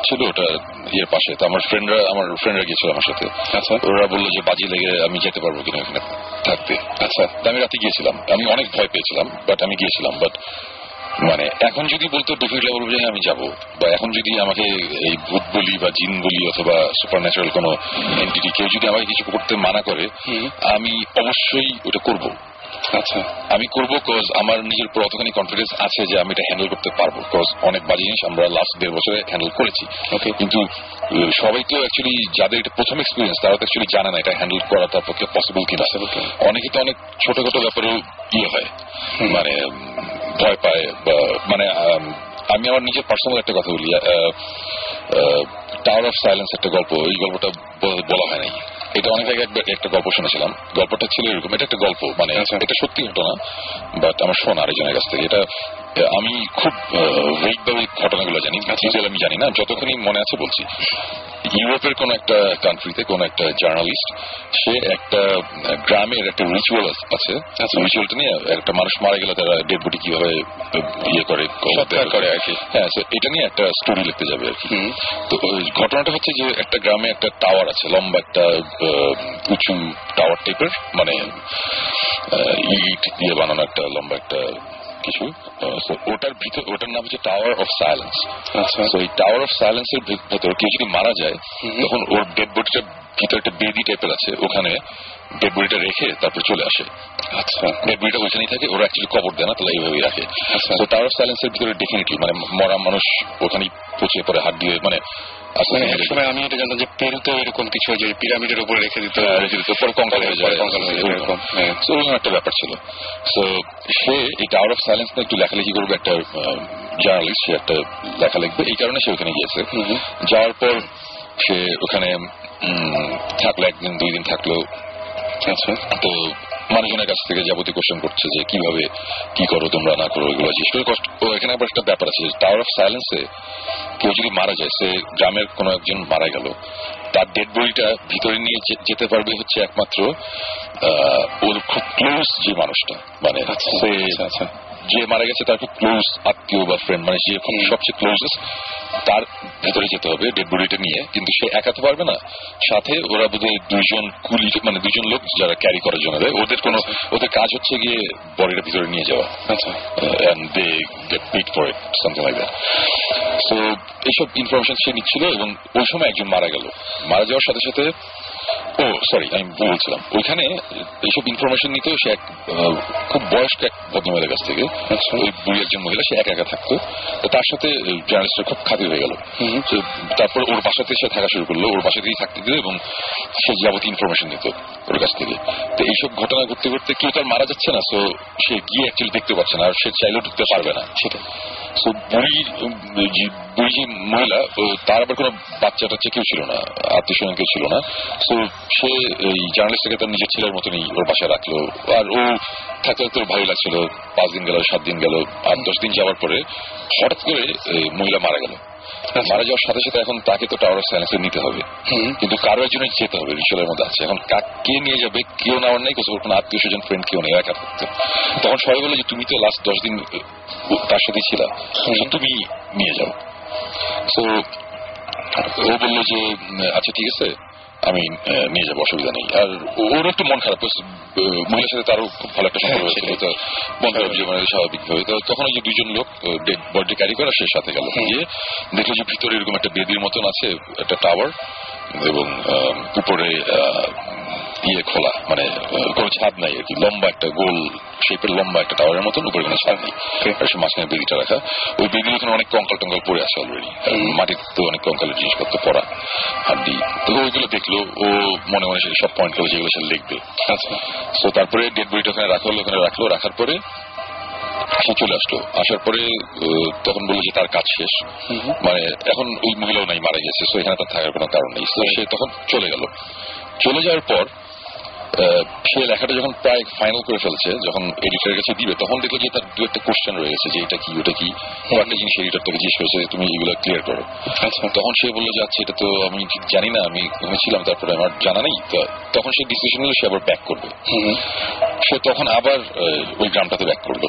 ছিল, ওটা ইয়ের পাশে। তো আমার ফ্রেন্ডরা গিয়েছিল আমার সাথে। আচ্ছা, ওরা বললো যে বাজি লেগে আমি যেতে পারবো কিনা ওখানে থাকতে। আচ্ছা, আমি রাতে গিয়েছিলাম। আমি অনেক ভয় পেয়েছিলাম, বাট আমি গিয়েছিলাম। বাট মানে এখন যদি বলতো ডেফিনেটলি বলবো যে আমি যাবো। বা এখন যদি আমাকে এই ভূত বলি বা জিন বলি অথবা সুপার ন্যাচারাল কোনো এন্টিটি কেউ যদি আমাকে কিছু করতে মানা করে, আমি অবশ্যই ওটা করবো। আচ্ছা, আমি করবো, কজ আমার নিজের উপর অতখানি কনফিডেন্স আছে যে আমি এটা হ্যান্ডেল করতে পারবো। কজ অনেক বাজে জিনিস আমরা লাস্ট 1.5 বছরে হ্যান্ডেল করেছি। কিন্তু সবাই তো অ্যাকচুয়ালি যাদের এটা প্রথম এক্সপিরিয়েন্স তারা তো অ্যাকচুয়ালি জানে না এটা হ্যান্ডেল করা তার পক্ষে পসিবল কিনা। অনেকে তো অনেক ছোটখাটো ব্যাপারেও ইয়ে হয়, মানে ভয় পায়। মানে আমি আমার নিজের পার্সোনাল একটা কথা বলি, টাওয়ার অফ সাইলেন্স একটা গল্প, এই গল্পটা বলা হয় নাই। এটা অনেক আগে একটা গল্প শুনেছিলাম। গল্পটা ছিল এরকম, এটা একটা গল্প, মানে এটা সত্যি ঘটনা, বাট আমার শোনা আরেকজনের কাছ থেকে। এটা আমি খুব ওয়েগভাবে ঘটনাগুলো জানি, আমি জানি না, যতক্ষণই মনে আছে বলছি। ইউরোপের কোন একটা কান্ট্রিতে কোন একটা জার্নালিস্ট, সে একটা গ্রামের একটা রিচুয়াল আছে। রিচুয়ালটা নিয়ে একটা মানুষ মারা গেলে তারা ডেড বডি কিভাবে ইয়ে করে আর কি। হ্যাঁ, এটা নিয়ে একটা স্টোরি লিখতে যাবে আর কি। তো ঘটনাটা হচ্ছে যে একটা গ্রামে একটা টাওয়ার আছে, লম্বা একটা উঁচু টাওয়ার টাইপের, মানে ইট দিয়ে বানানো একটা লম্বা একটা কিছু। ওটার ভিতর, ওটার নাম হচ্ছে টাওয়ার অফ সাইলেন্স। এই টাওয়ার অফ সাইলেন্স এর ভেতর কেউ যদি মারা যায় তখন ওর ডেড বডিটার ভিতরে একটা বেদি টাইপের আছে, ওখানে ডেড বডিটা রেখে তারপর চলে আসে। আচ্ছা, ডেড বডিটা ওইখানেই থাকে, ওরা অ্যাকচুয়ালি কবর দেয় না, তাহলে এইভাবেই রাখে। তো টাওয়ার অফ সাইলেন্স এর ভিতরে ডেফিনেটলি মানে মরা মানুষ ওখানেই পচে পরে হাত দিয়ে, মানে একসময় আমি এটা জানতাম যে পেরুতে এরকম কিছু যে পিরামিডের উপরে রেখে দিত, পরে কঙ্কাল হয়ে যায়, এরকম একটা ব্যাপার ছিল। সো সে এই টাওয়ার অফ সাইলেন্স নিয়ে একটু লেখালেখি করবে, একটা জার্নালিস্ট, সে একটা লেখা লিখবে, এই কারণে সে ওখানে গিয়েছে। যাওয়ার পর সে ওখানে থাকলো, 1 দিন 2 দিন থাকলো। আচ্ছা, তো মানুষজনের কাছ থেকে যাবতীয় কোশ্চেন করছে যে কিভাবে কি করো তোমরা, না করো, এগুলো জিজ্ঞেস করে কষ্ট। এখানে আবার একটা ব্যাপার আছে, টাওয়ার অফ সাইলেন্সে কেউ যদি মারা যায়, সে গ্রামের কোনো একজন মারা গেল, তার ডেড বডিটা ভিতরে নিয়ে যেতে পারবে হচ্ছে একমাত্র ওর খুব ক্লোজ যে মানুষটা, মানে যে মারা গেছে তার খুব ক্লোজ আত্মীয় বা ফ্রেন্ড, মানে যে সবচেয়ে ক্লোজেস্ট, তার ভেতরে যেতে হবে ডেড বডিটা নিয়ে। কিন্তু সে একা তো পারবে না, সাথে ওরা বোধহয় 2 জন কুলি, মানে 2 জন লোক যারা ক্যারি করার জন্য দেয়। ওদের কাজ হচ্ছে গিয়ে বডিটা ভিতরে নিয়ে যাওয়া। আচ্ছা, and they get paid for it, something like that. তো এইসব ইনফরমেশন সে নিচ্ছিল এবং ওই সময় একজন মারা গেল। মারা যাওয়ার সাথে সাথে সরি আমি বলছিলাম ওইখানে এইসব ইনফরমেশন নিত সে এক খুব বয়স্ক এক ভদ্রমহিলার কাছ থেকে। ওই বুড়ি একজন মহিলা, সে একা একা থাকতো, তো তার সাথে জার্নালিস্টরা খুব খাতির হয়ে গেল। তারপর ওর বাসাতে সে থাকা শুরু করলো, ওর বাসাতেই থাকতে দিল এবং সে যাবতীয় ইনফরমেশন নিত ওর কাছ থেকে। তো এইসব ঘটনা ঘটতে ঘটতে কেউ তার মারা যাচ্ছে না, তো সে গিয়ে অ্যাকচুয়ালি দেখতে পাচ্ছে না, আর সে চাইলেও ঢুকতে পারবে না সেটা। তো বুড়ি যে মহিলা, তার আবার কোনো বাচ্চা টাচ্চা কেউ ছিল না, আত্মীয় স্বজন কেউ ছিল না। তো সে এই জার্নালিস্টকে তার নিজের ছেলের মতনই ওর বাসায় রাখলো, আর ও থাকতে থাকতে ওর ভালো লাগছিল। 5 দিন গেল, 7 দিন গেল, 8-10 দিন যাওয়ার পরে হঠাৎ করে মহিলা মারা গেল। মারা যাওয়ার সাথে সাথে এখন তাকে তো টাওয়ার অফ সায়েন্সে নিতে হবে, কিন্তু কারো একজনের যেতে হবে, রিচুয়ালের মধ্যে আছে। এখন কে নিয়ে যাবে, কেউ নেওয়ার নেই, কোনো আত্মীয় স্বজন ফ্রেন্ড কেউ নেই, একা থাকতে। তখন সবাই বলে যে তুমি তো লাস্ট 10 দিন তার সাথেই ছিল, তুমি নিয়ে যাও। তো ও বললো যে আচ্ছা ঠিক আছে আমি নিয়ে যাবো, অসুবিধা নেই। আর ওর একটু মন খারাপ, মহিলার সাথে তারও খুব ভালো একটা সম্পর্ক হয়েছিল, তো মন খারাপ জীবনে স্বাভাবিকভাবে। তো তখন ওই যে 2 জন লোক বডি ক্যারি করা সে সাথে গেল, গিয়ে দেখলো যে ভিতরে এরকম একটা বেদির মতন আছে, একটা টাওয়ার, এবং উপরে খোলা, মানে কোনো ছাদ নাই আর কি, লম্বা একটা গোল শেপের লম্বা একটা টাওয়ারের মতন, উপরে কোনো ছাদ নেই, মাঝখানে বেদিটা রাখা। ওই বেদির ওখানে অনেক কঙ্কাল টঙ্কাল পড়ে আছে অলরেডি, মাটিতে অনেক কঙ্কালের জিনিসপত্র পড়া, হাড্ডি। তো ওইগুলো দেখলো, ও মনে মনে সব পয়েন্ট করলো যেগুলো সে লিখবে। আচ্ছা, তো তারপরে ডেড বডিটা ওখানে রাখলো, ওখানে রাখার পরে সে চলে আসলো। আসার পরে তখন বললো যে তার কাজ শেষ, মানে এখন ওই মহিলাও নাই, মারা গেছে, তো এখানে তার থাকার কোনো কারণ নেই। তো সে তখন চলে গেল। চলে যাওয়ার পর সে লেখাটা যখন প্রায় ফাইনাল করে ফেলছে, যখন এডিটরের কাছে দিবে, তখন দেখলো যে তার 2-একটা কোশ্চেন রয়ে গেছে, যে এটা কি ওটা কি, একটা জিনিস এডিটর তাকে জিজ্ঞেস করেছে তুমি এগুলো ক্লিয়ার করো। তখন সে বললো যে আচ্ছা এটা তো আমি ঠিক জানি না, আমি ওখানে ছিলাম, তারপরে আমার জানা নেই। তখন সে ডিসিশন নিল সে আবার ব্যাক করবে। সে তখন আবার ওই গ্রামটাতে ব্যাক করলো।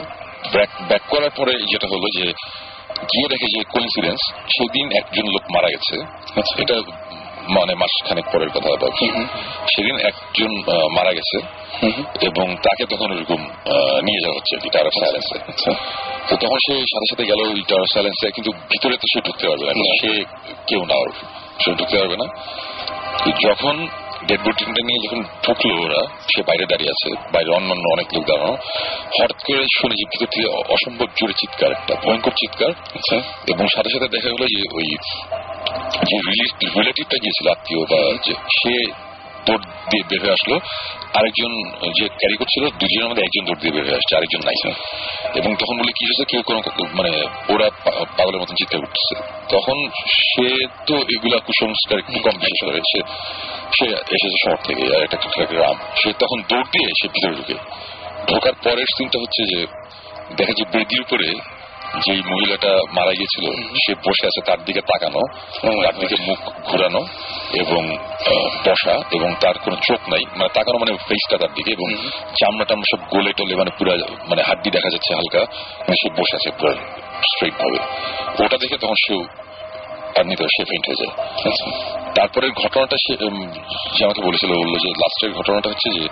ব্যাক করার পরে যেটা হলো যে গিয়ে দেখে যে কোইন্সিডেন্স, সেদিন একজন লোক মারা গেছে। এটা মানে মাসখানেক পরের কথা, সেদিন একজন মারা গেছে এবং তাকে তখন ওরকম নিয়ে যাওয়া হচ্ছে টাওয়ার অফ সাইলেন্সে। তো তখন সে সাথে সাথে গেল ওই টাওয়ার অফ সাইলেন্সে, কিন্তু ভিতরে তো সে ঢুকতে পারবে না, সে কেউ না, সে ঢুকতে পারবে না। যখন ডেড বডিটা নিয়ে যখন ঢুকলো ওরা, সে বাইরে দাঁড়িয়ে আছে, বাইরে অন্যান্য অনেক লোক দাঁড়ানো, হঠাৎ করে শুনে যে ভিতর থেকে অসম্ভব জোরে চিৎকার, একটা ভয়ঙ্কর চিৎকার। এবং সাথে সাথে দেখা গেলো যে ওই যে রিলেটিভটা গিয়েছিল আত্মীয়, বা সে দৌড় দিয়ে বের হয়ে আসলো, আরেকজন যে ক্যারি করছিল, 2 জনের মধ্যে একজন দৌড় দিয়ে বের হয়ে আসছে, আরেকজন নাই। এবং তখন বলে কি হয়েছে, কেউ কোনো মানে ওরা পাগলের মতন চিৎকার করতেছে। তখন সে তো এগুলা কুসংস্কার একটু কম বিশ্বাস করে, সে এসেছে শহর থেকে, আর একটা গ্রাম, সে তখন দৌড় দিয়ে সে ভিতরে ঢোকার পরের সিনটা হচ্ছে যে দেখা যে বেদির উপরে যেই মহিলাটা মারা গিয়েছিল সে বসে আছে, তার দিকে তাকানো, তার দিকে মুখ ঘুরানো এবং বসা, এবং তার কোনো চোখ নাই, মানে তাকানো মানে ফেসটা তার দিকে, এবং চামড়া টামড়া সব গলে টলে, মানে পুরো মানে হাড্ডি দেখা যাচ্ছে হালকা, সে বসে আছে পুরো স্ট্রেট ভাবে। ওটা দেখে তখন সে ফেইন্ট হয়ে যায়। তারপরে ঘটনাটা সে যে আমাকে বললো যে লাস্টের ঘটনাটা হচ্ছে যে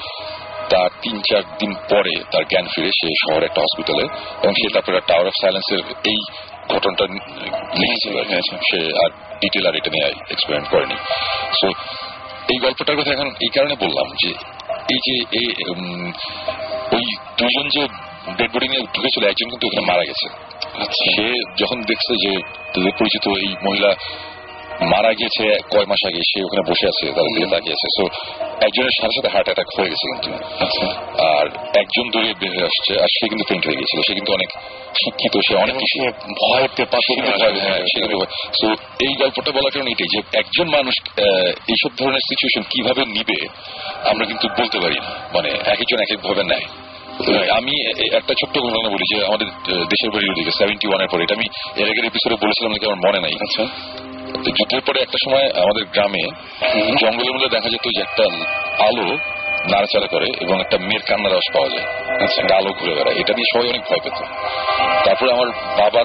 তার 3-4 দিন পরে তার জ্ঞান ফিরে, সে শহরে একটা হসপিটালে, এবং সে তারপরে টাওয়ার অফ সাইলেন্সের এই ঘটনাটা লিখেছিল। সে আর ডিটেল আর এটা নিয়ে এক্সপেরিমেন্ট করেনি। সো এই গল্পটার কথা এখন এই কারণে বললাম যে এই যে ওই 2 জন যে ডেড বডি নিয়ে ঢুকেছিল, একজন কিন্তু ওখানে মারা গেছে। সে যখন দেখছে যে তাদের পরিচিত এই মহিলা মারা গিয়েছে কয় মাস আগে, সে ওখানে বসে আছে, তাদের দিকে তাকিয়ে আছে। সো একজনের সাথে সাথে হার্ট অ্যাটাক হয়ে গেছে কিন্তু, আর একজন দূরে বের হয়ে আসছে, আর সে কিন্তু পেইন্ট হয়ে গেছিল। সে কিন্তু অনেক শিক্ষিত, সে অনেক কিছু ভয়তে পাশে। সো এই গল্পটা বলার কারণ এটাই যে একজন মানুষ এইসব ধরনের সিচুয়েশন কিভাবে নিবে আমরা কিন্তু বলতে পারি না, মানে এক একজন এক এক ভাবে নেয়। আমি একটা ছোট্ট ঘটনা বলি যে আমাদের দেশের বাড়ির ওদিকে 71-এর পরে, এটা আমি এর আগের এপিসোডে বলেছিলাম নাকি আমার মনে নাই। আচ্ছা, যুদ্ধের পরে একটা সময় আমাদের গ্রামে জঙ্গলের মধ্যে দেখা যেত যে একটা আলো নাড়াচাড়া করে এবং একটা মেয়ের কান্নার আওয়াজ পাওয়া যায়, একটা আলো ঘুরে বেড়ায়। এটা নিয়ে সবাই অনেক ভয় পেত। তারপরে আমার বাবা,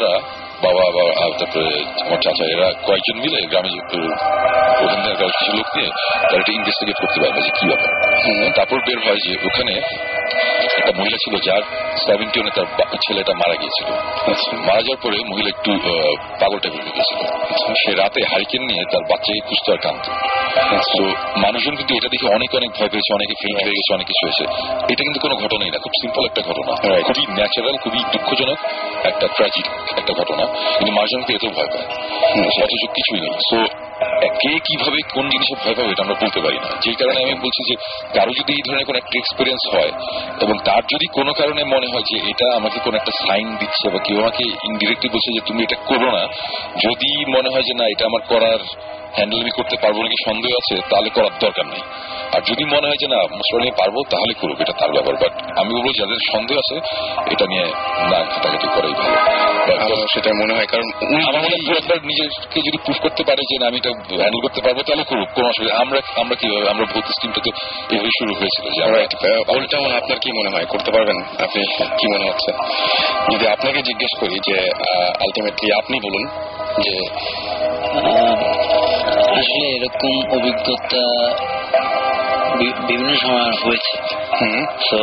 তারপরে আমার চাচা, এরা কয়েকজন মিলে গ্রামে ওখানে কিছু লোক নিয়ে তারা এটা ইনভেস্টিগেট করতে পারবে যে কি ব্যাপার। তারপর বের হয় যে ওখানে একটা মহিলা ছিল যার 70 তার ছেলেটা মারা গিয়েছিল। মারা যাওয়ার পরে মহিলা একটু পাগল টাইপের হয়ে গেছিল। সে রাতে হারিকেন নিয়ে তার বাচ্চাকে খুঁজতে আর কাঁদত। তো মানুষজন কিন্তু এটা দেখে অনেক অনেক ভয় পেয়েছে, অনেকে ফেইন্ট হয়ে গেছে, অনেক কিছু হয়েছে। এটা কিন্তু কোনো ঘটনাই না, খুব সিম্পল একটা ঘটনা, খুবই ন্যাচারাল, খুবই দুঃখজনক একটা ট্র্যাজিক একটা ঘটনা, কিন্তু মানুষজন কিন্তু এতেও ভয় পায়, অথচ কিছুই নেই। সো কে কিভাবে কোন জিনিসে ভয় পাবে এটা আমরা বলতে পারি না। যেই কারণে আমি বলছি যে কারো যদি এই ধরনের কোন একটা এক্সপিরিয়েন্স হয় এবং তার যদি কোনো কারণে মনে হয় যে এটা আমাকে কোন একটা সাইন দিচ্ছে বা কেউ আমাকে ইনডিরেক্টলি বলছে যে তুমি এটা করো না, যদি মনে হয় যে না এটা আমার করার হ্যান্ডেল আমি করতে পারবো নাকি সন্দেহ আছে, তাহলে করার দরকার নেই। আর যদি মনে হয় যে না মুসলিম পারবো তাহলে করুক, এটা তার ব্যাপার। বাট আমি বলবো যাদের সন্দেহ আছে এটা নিয়ে না ঘাটাঘাটি করাই ভালো। সেটা মনে হয়, কারণ আমার মনে হয় একবার নিজেকে যদি প্রুফ করতে পারে যে আমি এটা হ্যান্ডেল করতে পারবো তাহলে করুক, কোনো অসুবিধা। আমরা কিভাবে আমরা ভৌত স্কিমটা তো এভাবে শুরু হয়েছিল যে উল্টা আপনার কি মনে হয় করতে পারবেন? আপনি কি মনে হচ্ছে যদি আপনাকে জিজ্ঞেস করি যে আলটিমেটলি আপনি বলুন যে আসলে এরকম অভিজ্ঞতা বিভিন্ন সময় হয়েছে, তো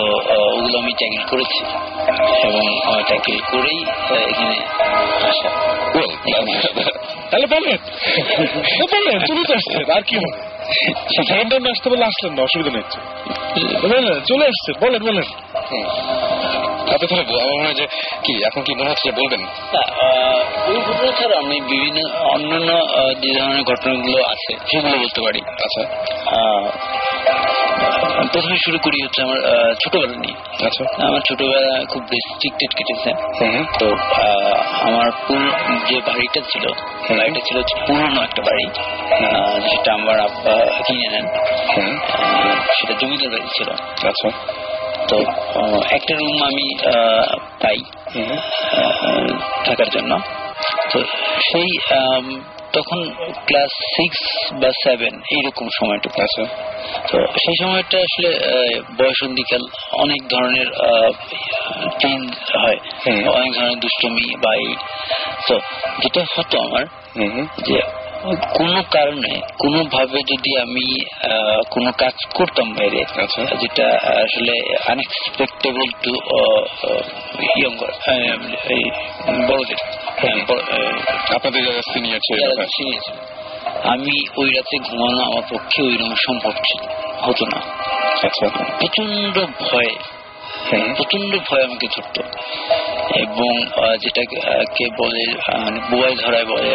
ওগুলো আমি ট্যাকেল করেছি এবং ট্যাকেল করেই এখানে আসা। তাহলে বলেন চলে তো আসছেন, আর কি হবে? সেকেন্ড টাইম আসতে বলে আসলেন না, অসুবিধা নেই, চলে আসছে, বলেন। আপনি তাহলে আমার মনে হয় যে কি এখন কি মনে হচ্ছে যে বলবেন? ওই ঘটনা ছাড়া আমি বিভিন্ন অন্যান্য যে ধরনের ঘটনাগুলো আছে সেগুলো বলতে পারি। আচ্ছা, প্রথমে শুরু করি হচ্ছে আমার ছোটবেলা নিয়ে। আচ্ছা, আমার ছোটবেলা খুব রেস্ট্রিক্টেড কেটেছে। তো আমার যে বাড়িটা ছিল পুরনো একটা বাড়ি, যেটা আমার আব্বা কিনে নেন, সেটা জমিদার বাড়ি ছিল। আচ্ছা, তো একটা রুম আমি পাই থাকার জন্য। তো সেই তখন ক্লাস 6 বা 7 এইরকম সময়টুকু। আচ্ছা, তো সেই সময়টা আসলে বয়সন্ধিকাল, অনেক ধরনের চেঞ্জ হয়, অনেক ধরনের দুষ্টমি বা তো যেটা হতো আমার যে কোনো কারণে কোনোভাবে যদি আমি কোনো কাজ করতাম বাইরে, যেটা আসলে আনএক্সপেক্টেবল টু ইয়ঙ্গার বড়দের, আপনাদের যারা সিনিয়র ছিল, আমি ওই রাতে ঘুমানো আমার পক্ষে ওই রকম সম্ভব হতো না। আচ্ছা, প্রচন্ড ভয় আমাকে ধরতো এবং যেটাকে বলে বুয়াই ধরায় বলে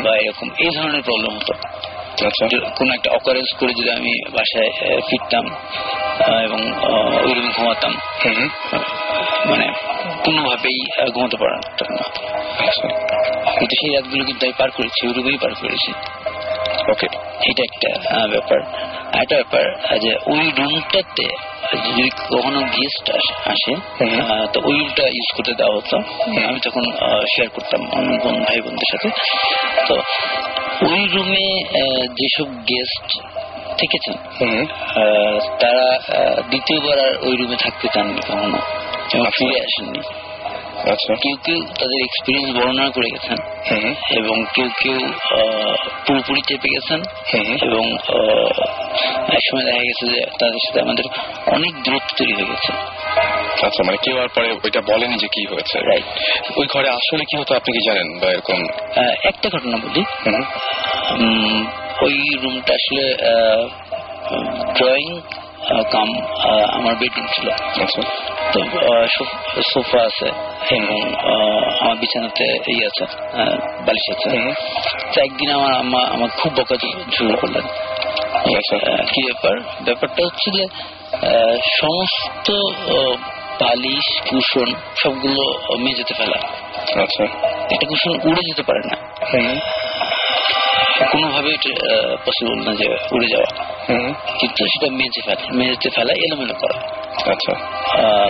বা এরকম এই ধরনের প্রবলেম হতো। কোন একটা অকারেন্স করে যদি আমি বাসায় ফিরতাম এবং ওইরকম ঘুমাতাম, মানে কোনোভাবেই ঘুমাতে পারতাম না। কিন্তু সেই রাতগুলো কিন্তু আমি পার করেছি, ওইরকমই পার করেছি। ওকে, এটা একটা ব্যাপার। আরেকটা ব্যাপার যে ওই রুমটাতে যদি কখনো গেস্ট আসে তো ওই রুমটা ইউজ করতে দেওয়া হতো। আমি তখন শেয়ার করতাম অন্য ভাই বোনদের সাথে। তো ওই রুমে যেসব গেস্ট থেকেছেন তারা দ্বিতীয়বার আর ওই রুমে থাকতে চাননি কখনো এবং ফিরে আসেননি। কেউ কেউ তাদের এক্সপিরিয়েন্স বর্ণনা করে গেছেন এবং কেউ কেউ পুরোপুরি চেপে গেছেন এবং একসময় দেখা গেছে যে তাদের সাথে আমাদের অনেক দূরত্ব তৈরি হয়ে গেছে। আচ্ছা, মানে কেউ আর পরে ওইটা বলেনি যে কি হয়েছে। রাইট। ওই ঘরে আসলে কি হতো আপনি কি জানেন বা এরকম? একটা ঘটনা বলি। ওই রুমটা আসলে ড্রয়িং কাম আমার বেডরুম ছিল। তো সোফা আছে এবং আমার বিছানাতে আছে, বালিশ আছে। তো একদিন আমার আম্মা আমার খুব বকা শুরু করলেন। কি ব্যাপারটা হচ্ছে যে সমস্ত বালিশ কুশন সবগুলো মেঝেতে ফেলা। আচ্ছা, একটা কুশন উড়ে যেতে পারে না, কোনোভাবে পসিবল না যে উড়ে যাওয়া, কিন্তু সেটা মেঝেতে ফেলা এলোমেলো করা। আচ্ছা,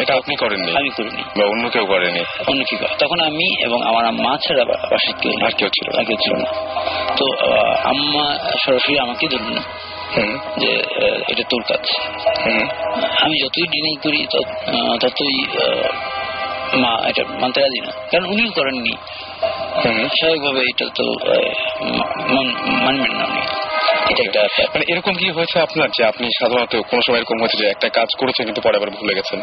এটা আপনি করেননি? আমি করিনি বা অন্য কেউ করেনি? অন্য কেউ। তখন আমি এবং আমার মা ছাড়া বাসায় কেউ আর কেউ ছিল না। তো আম্মা সরাসরি আমাকে ধরুন যে এটা তোর কাজ। আমি যতই ডিনাই করি ততই মা এটা মানতে রাজি না, কারণ উনিও করেননি। স্বাভাবিকভাবে এটা তো মানবেন না উনি। এটা একটা মানে এরকম কি হয়েছে আপনার যে আপনি সাধারণত কোনো সময় এরকম হয়েছে যে একটা কাজ করেছেন কিন্তু পরে আবার ভুলে গেছেন?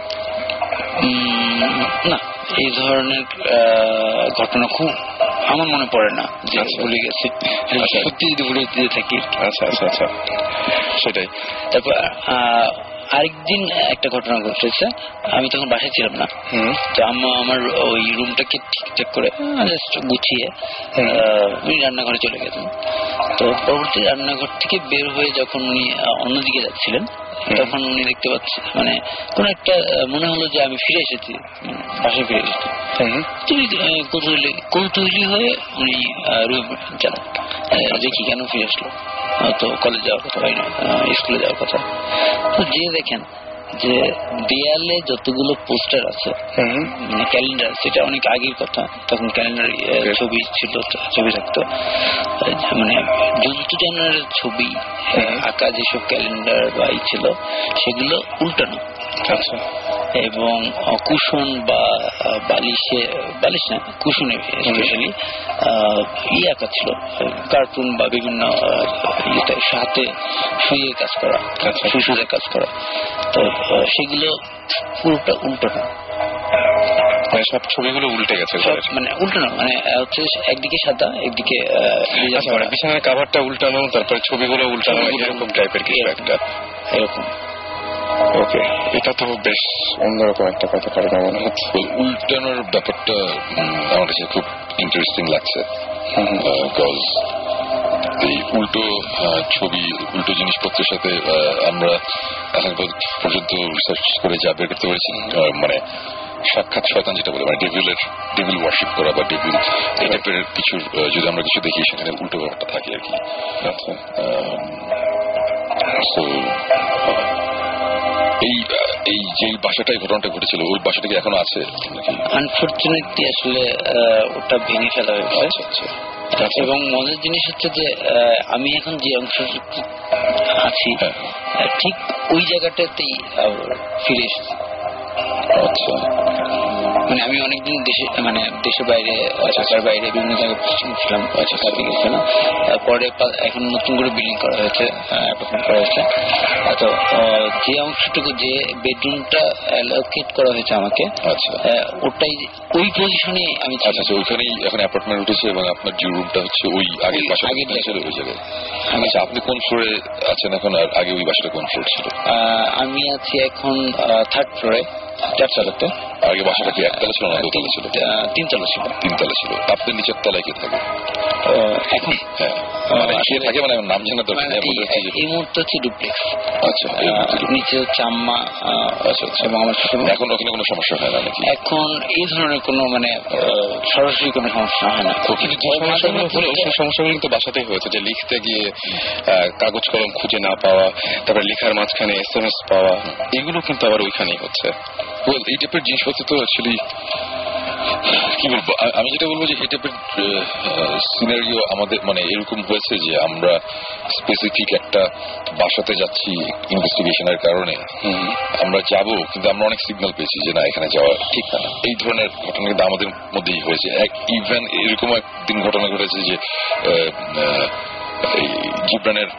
না, এই ধরনের ঘটনা খুব আমার মনে পড়ে না যে ভুলে গেছি। সত্যি যদি ভুলে দিয়ে থাকি। আচ্ছা আচ্ছা আচ্ছা, সেটাই। তারপর আরেকদিন একটা ঘটনা ঘটেছে, আমি তখন বাসায় ছিলাম না, তো আমার ওই রুমটাকে ঠিকঠাক করে গুছিয়ে রান্নাঘরে চলে গেছেন। তো পরবর্তী রান্নাঘর থেকে বের হয়ে যখন উনি অন্যদিকে যাচ্ছিলেন, তখন উনি দেখতে পাচ্ছি মানে কোন একটা মনে হলো যে আমি ফিরে এসেছি, বাসায় ফিরে এসেছি। কৌতূহলী হয়ে উনি রুমে যান, দেখি কেন ফিরে আসলো, তো কলেজ যাওয়ার কথা হয় না, স্কুলে যাওয়ার কথা। তো যে দেখেন যে দেয়ালে যতগুলো পোস্টার আছে, মানে ক্যালেন্ডার, সেটা অনেক আগের কথা, তখন ক্যালেন্ডার ছবি ছিল, ছবি থাকতো, মানে জন্তু জানোয়ারের ছবি আঁকা যেসব ক্যালেন্ডার বা ছিল সেগুলো উল্টানো। আচ্ছা। এবং কুশন বা বালিশ না, কুশনে স্পেশালি আঁকা ছিল, কার্টুন বা বিভিন্ন হাতে শুয়ে কাজ করা, শুয়ে কাজ করা। তো সেগুলো পুরোটা উল্টানো, সব ছবিগুলো উল্টে গেছে, মানে উল্টানো, মানে হচ্ছে একদিকে সাদা একদিকে বিছানার কাভারটা উল্টানো, তারপরে ছবিগুলো উল্টানো, এরকম টাইপের কিছু একটা, এরকম। ওকে, এটা তো বেশ অন্যরকম একটা কথা, কারণ মনে হচ্ছে উল্টানোর ব্যাপারটা আমার কাছে খুব ইন্টারেস্টিং লাগছে। এই উল্টো ছবি, উল্টো জিনিসপত্রের সাথে আমরা এখন পর্যন্ত রিসার্চ করে যা বের করতে পেরেছি, মানে সাক্ষাৎ শয়তান যেটা বলে, মানে ডেভিল ওয়ার্শিপ করা বা ডেভিল এই টাইপের কিছু যদি আমরা কিছু দেখি, সেখানে উল্টো ব্যাপারটা থাকে আর কি। এই যে বাসাটাই ঘটনাটা ঘটেছিল, ওই বাসাটা কি এখনো আছে? আনফরচুনেটলি আসলে ওটা ভেঙে ফেলা হয়েছে। এবং মজার জিনিস হচ্ছে যে আমি এখন যে অংশ আছি ঠিক ওই জায়গাটাতেই ফিরে এসেছি। আচ্ছা, মানে আমি অনেকদিন দেশের বাইরে, ঢাকার বাইরে বিভিন্ন জায়গায় ছিলাম, কাজে গেছিলাম। পরে এখন নতুন করে বিল্ডিং করা হয়েছে, অ্যাপার্টমেন্ট করা হয়েছে। তো যে অংশটুকু, যে বেডরুমটা অ্যালোকেট করা হয়েছে আমাকে, ওটাই ওই পজিশনে আমি। আচ্ছা, ওইখানেই এখন অ্যাপার্টমেন্ট উঠেছে এবং আপনার যে রুমটা হচ্ছে ওই আগের বাসা, আগের ছিল ওই জায়গায়। আচ্ছা, আপনি কোন ফ্লোরে আছেন এখন, আর আগে ওই বাসাটা কোন ফ্লোর ছিল? আমি আছি এখন 3rd ফ্লোরে, 4তলাতে। আগে বাসাটা কি একতলা ছিল না দোতলা ছিল? 3তলা ছিল। 3তলা ছিল। আপনার নিচের তলায় কে থাকে এখন? কে থাকে মানে নাম জানা দরকার নেই, এই মুহূর্তে হচ্ছে ডুপ্লেক্স। আচ্ছা, নিচে হচ্ছে আম্মা। আচ্ছা, এবং আমার এখন ওখানে কোনো সমস্যা হয় না নাকি? এখন এই ধরনের কোনো মানে সরাসরি কোনো সমস্যা হয় না। কিন্তু যে সমস্যাগুলো হলো, সেই সমস্যাগুলো কিন্তু বাসাতেই হয়েছে, যে লিখতে গিয়ে কাগজ কলম খুঁজে না পাওয়া, তারপরে লেখার মাঝখানে SMS পাওয়া, এগুলো কিন্তু আবার ওইখানেই হচ্ছে। এই টাইপের জিনিসপত্র তো অ্যাকচুয়ালি কি বলবো, আমি যেটা বলবো যে এই টাইপের সিনারিও আমাদের মানে এরকম হয়েছে যে আমরা স্পেসিফিক একটা বাসাতে যাচ্ছি ইনভেস্টিগেশনের কারণে, আমরা যাব কিন্তু আমরা অনেক সিগন্যাল পেয়েছি যে না, এখানে যাওয়া ঠিক না। এই ধরনের ঘটনা কিন্তু আমাদের মধ্যেই হয়েছে। ইভেন এরকম একদিন ঘটনা ঘটেছে যে জিব্রানের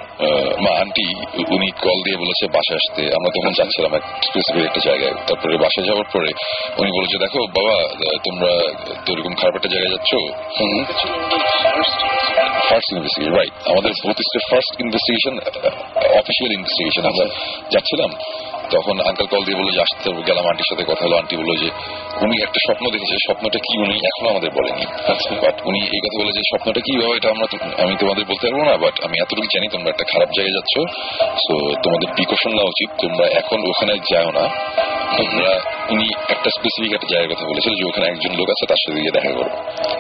মা আন্টি, উনি কল দিয়ে বলেছে বাসায় আসতে। আমরা তখন যাচ্ছিলাম এক স্পেসিফিক একটা জায়গায়। তারপরে বাসায় যাওয়ার পরে উনি বলেছে, দেখো বাবা, তোমরা তো এরকম খারাপ একটা জায়গায় যাচ্ছ। ফার্স্ট ইনভেস্টিগেশন, রাইট, আমাদের ভৌতিস্টের ফার্স্ট ইনভেস্টিগেশন, অফিসিয়াল ইনভেস্টিগেশন। আমরা যাচ্ছিলাম, তখন আঙ্কেল কল দিয়ে বললো যে আসতে গেলাম, আন্টির সাথে কথা হলো। আন্টি বললো যে উনি একটা স্বপ্ন দেখেছে, স্বপ্নটা কি উনি এখনো আমাদের বলেনি। বাট উনি এই কথা বলে যে স্বপ্নটা কি বাবা, এটা আমি তোমাদের বলতে পারবো না, বাট আমি এতটুকু জানি তোমরা একটা খারাপ জায়গায় যাচ্ছ, সো তোমাদের প্রিকশন নেওয়া উচিত, তোমরা এখন ওখানে যাও না। তোমরা, উনি একটা স্পেসিফিক একটা জায়গার কথা বলেছিল যে ওখানে একজন লোক আছে, তার সাথে গিয়ে দেখা করো।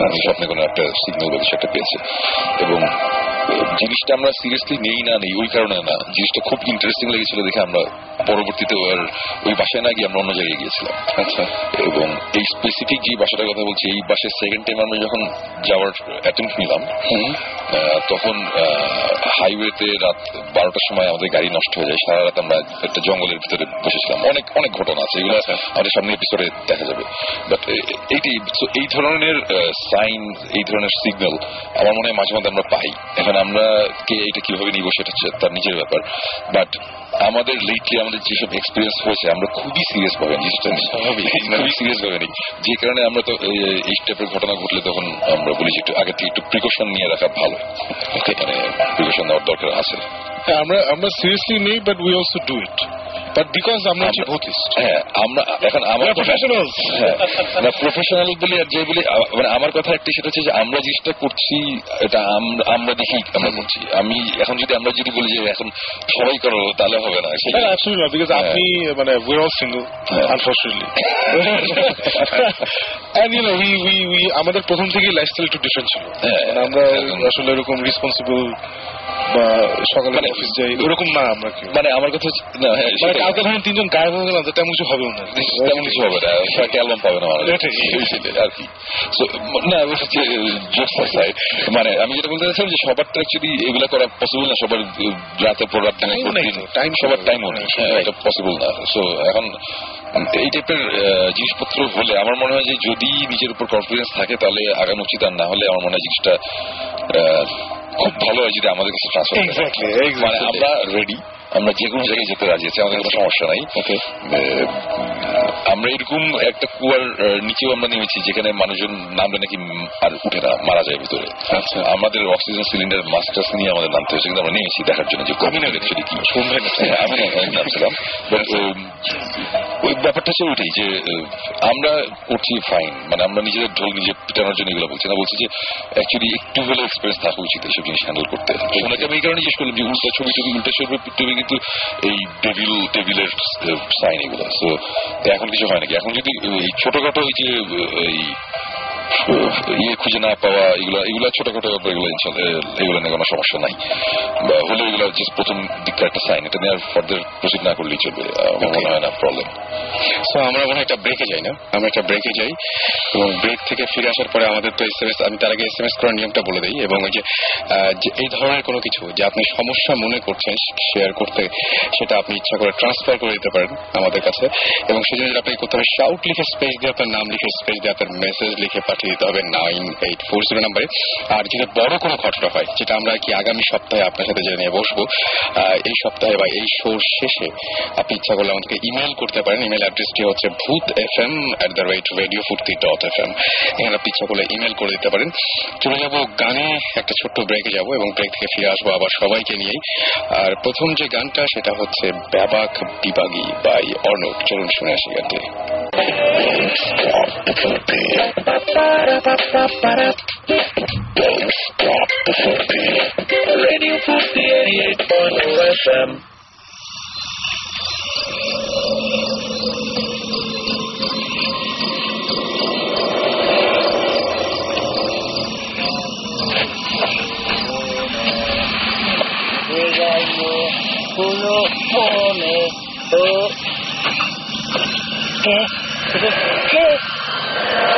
আমি স্বপ্নে কোনো একটা সিগন্যাল বা কিছু একটা পেয়েছে। এবং জিনিসটা আমরা সিরিয়াসলি নেই ওই কারণে না, জিনিসটা খুব ইন্টারেস্টিং লেগেছিল দেখে আমরা পরবর্তীতে ওই বাসায় না গিয়ে আমরা অন্য জায়গায় গিয়েছিলাম। আচ্ছা, এবং এই স্পেসিফিক যে বাসাটার কথা বলছি, এই বাসায় সেকেন্ড টাইম আমরা যখন যাওয়ার অ্যাটেম্প্ট নিলাম, তখন হাইওয়েতে রাত 12টার সময় আমাদের গাড়ি নষ্ট হয়ে যায়, সারা রাত আমরা একটা জঙ্গলের ভিতরে বসেছিলাম। অনেক অনেক ঘটনা আছে, এগুলো আমাদের সামনে এপিসোডে দেখা যাবে। বাট এই ধরনের সাইন, এই ধরনের সিগন্যাল আমার মনে হয় মাঝে মাঝে আমরা পাই। এখন আমরা কে এটা কিভাবে নিব সেটা তার নিজের ব্যাপার। বাট আমাদের লেটলি আমাদের যেসব এক্সপিরিয়েন্স হয়েছে আমরা খুবই সিরিয়াস ভাবে জিনিসটা স্বাভাবিক, খুবই সিরিয়াস ভাবে নিই, যে কারণে আমরা তো এই টাইপের ঘটনা ঘটলে তখন আমরা বলি যে একটু আগে থেকে একটু প্রিকশন নিয়ে রাখা ভালো, মানে প্রিকশন নেওয়ার দরকার আছে। আমরা সিরিয়াসলি নেই, but we also do it, but because আমরা ভৌতিস্ট। হ্যাঁ, আমরা এখন আমরা প্রফেশনাল, না প্রফেশনাল বলি আর যে বলি, মানে আমার কথা একটা সেটা হচ্ছে যে আমরা জিনিসটা করছি এটা আমরা দেখি আমরা করছি। আমি এখন যদি আমরা যদি বলি যে এখন সবাই করো তাহলে হবে না, সেটা অ্যাবসলিউটলি নট, বিকজ আপনি মানে we are all single unfortunately, and you know we আমাদের প্রথম থেকেই লাইফস্টাইল একটু ডিফারেন্ট ছিল। আমরা আসলে এরকম রেসপন্সিবল বা সকালে অফিস যাই ওরকম না আমরা। মানে আমার কথা হচ্ছে কালকে ধরেন 3 জন গায়েব হয়ে গেলাম, তেমন কিছু হবে না, তেমন কিছু হবে না, একটা অ্যালবাম পাবে না আর কি। না মানে আমি যেটা বলতে চাচ্ছিলাম যে সবার তো অ্যাকচুয়ালি এগুলা করা পসিবল না, সবার রাতের পর রাত টাইম, সবার টাইমও নেই, এটা পসিবল না। সো এখন এই টাইপের জিনিসপত্র হলে আমার মনে হয় যে যদি নিজের উপর কনফিডেন্স থাকে তাহলে আগানো উচিত, আর না হলে আমার মনে হয় জিনিসটা খুব ভালো হয় যদি আমাদের কাছে ট্রান্সফার। মানে আমরা রেডি, আমরা যে কোনো জায়গায় যেতে রাজি আছি, আমাদের কোনো সমস্যা নাই। আমরা এরকম একটা কুয়ার নিচেও আমরা নেমেছি যেখানে মানুষজন নামলে নাকি আর উঠে না, মারা যায় ভিতরে। আমাদের অক্সিজেন সিলিন্ডার মাস্টার্স নিয়ে আমাদের নামতে হয়েছে, কিন্তু আমরা নেমেছি দেখার জন্য যে কমিউনিটি অ্যাকচুয়ালি কি। আমি নামছিলাম, ওই ব্যাপারটা হচ্ছে ওইটাই যে আমরা করছি ফাইন, মানে আমরা নিজেদের ঢোল নিজে পিটানোর জন্য এগুলো বলছি না, বলছি যে অ্যাকচুয়ালি একটু হলে এক্সপিরিয়েন্স থাকা উচিত এইসব জিনিস হ্যান্ডেল করতে। ওনাকে আমি এই কারণে জিজ্ঞেস করলাম যে উল্টা ছবি কিন্তু এই টেবিলের সাইন এগুলো। সো এখন কিছু হয় নাকি? এখন যদি এই ছোটখাটো ওই যে ইয়ে খুঁজে না পাওয়া এগুলা ছোটখাটো এগুলো নিয়ে কোনো সমস্যা নাই, বা হলে এগুলো জাস্ট প্রথম দিককার একটা সাইন, এটা নিয়ে আর ফার্দার প্রসিড না করলেই চলবে, মনে হয় না প্রবলেম। সো আমরা মনে হয় একটা ব্রেকে যাই না, আমরা একটা ব্রেকে যাই এবং ব্রেক থেকে ফিরে আসার পরে আমাদের তো SMS, আমি তার আগে SMS করার নিয়মটা বলে দিই। এবং ওই যে এই ধরনের কোনো কিছু যে আপনি সমস্যা মনে করছেন শেয়ার করতে, সেটা আপনি ইচ্ছা করে ট্রান্সফার করে দিতে পারেন আমাদের কাছে। এবং সেই জন্য আপনাকে করতে হবে শাউট লিখে স্পেস দিয়ে আপনার নাম লিখে স্পেস দিয়ে আপনার মেসেজ লিখে পাঠিয়ে দিতে হবে 9840 নাম্বারে। আর যেটা বড় কোনো ঘটনা হয়, যেটা আমরা কি আগামী সপ্তাহে আপনার সাথে জেনে নিয়ে বসবো, এই সপ্তাহে বা এই শোর শেষে আপনি ইচ্ছা করলে আমাদেরকে ইমেল করতে পারেন। ইমেল অ্যাড্রেসটি হচ্ছে bhutfm@radiofurti.fm। এখানে আপনি ইচ্ছা করলে ইমেল করে দিতে পারেন। চলে যাবো গানে, একটা ছোট্ট ব্রেকে যাবো এবং ব্রেক থেকে ফিরে আসবো আবার সবাইকে নিয়েই। আর প্রথম যে গানটা সেটা হচ্ছে ব্যাবাক বিবাগী বাই অর্ণব। চলুন শুনে আসি গানটি। Radio Furti 88.0 FM.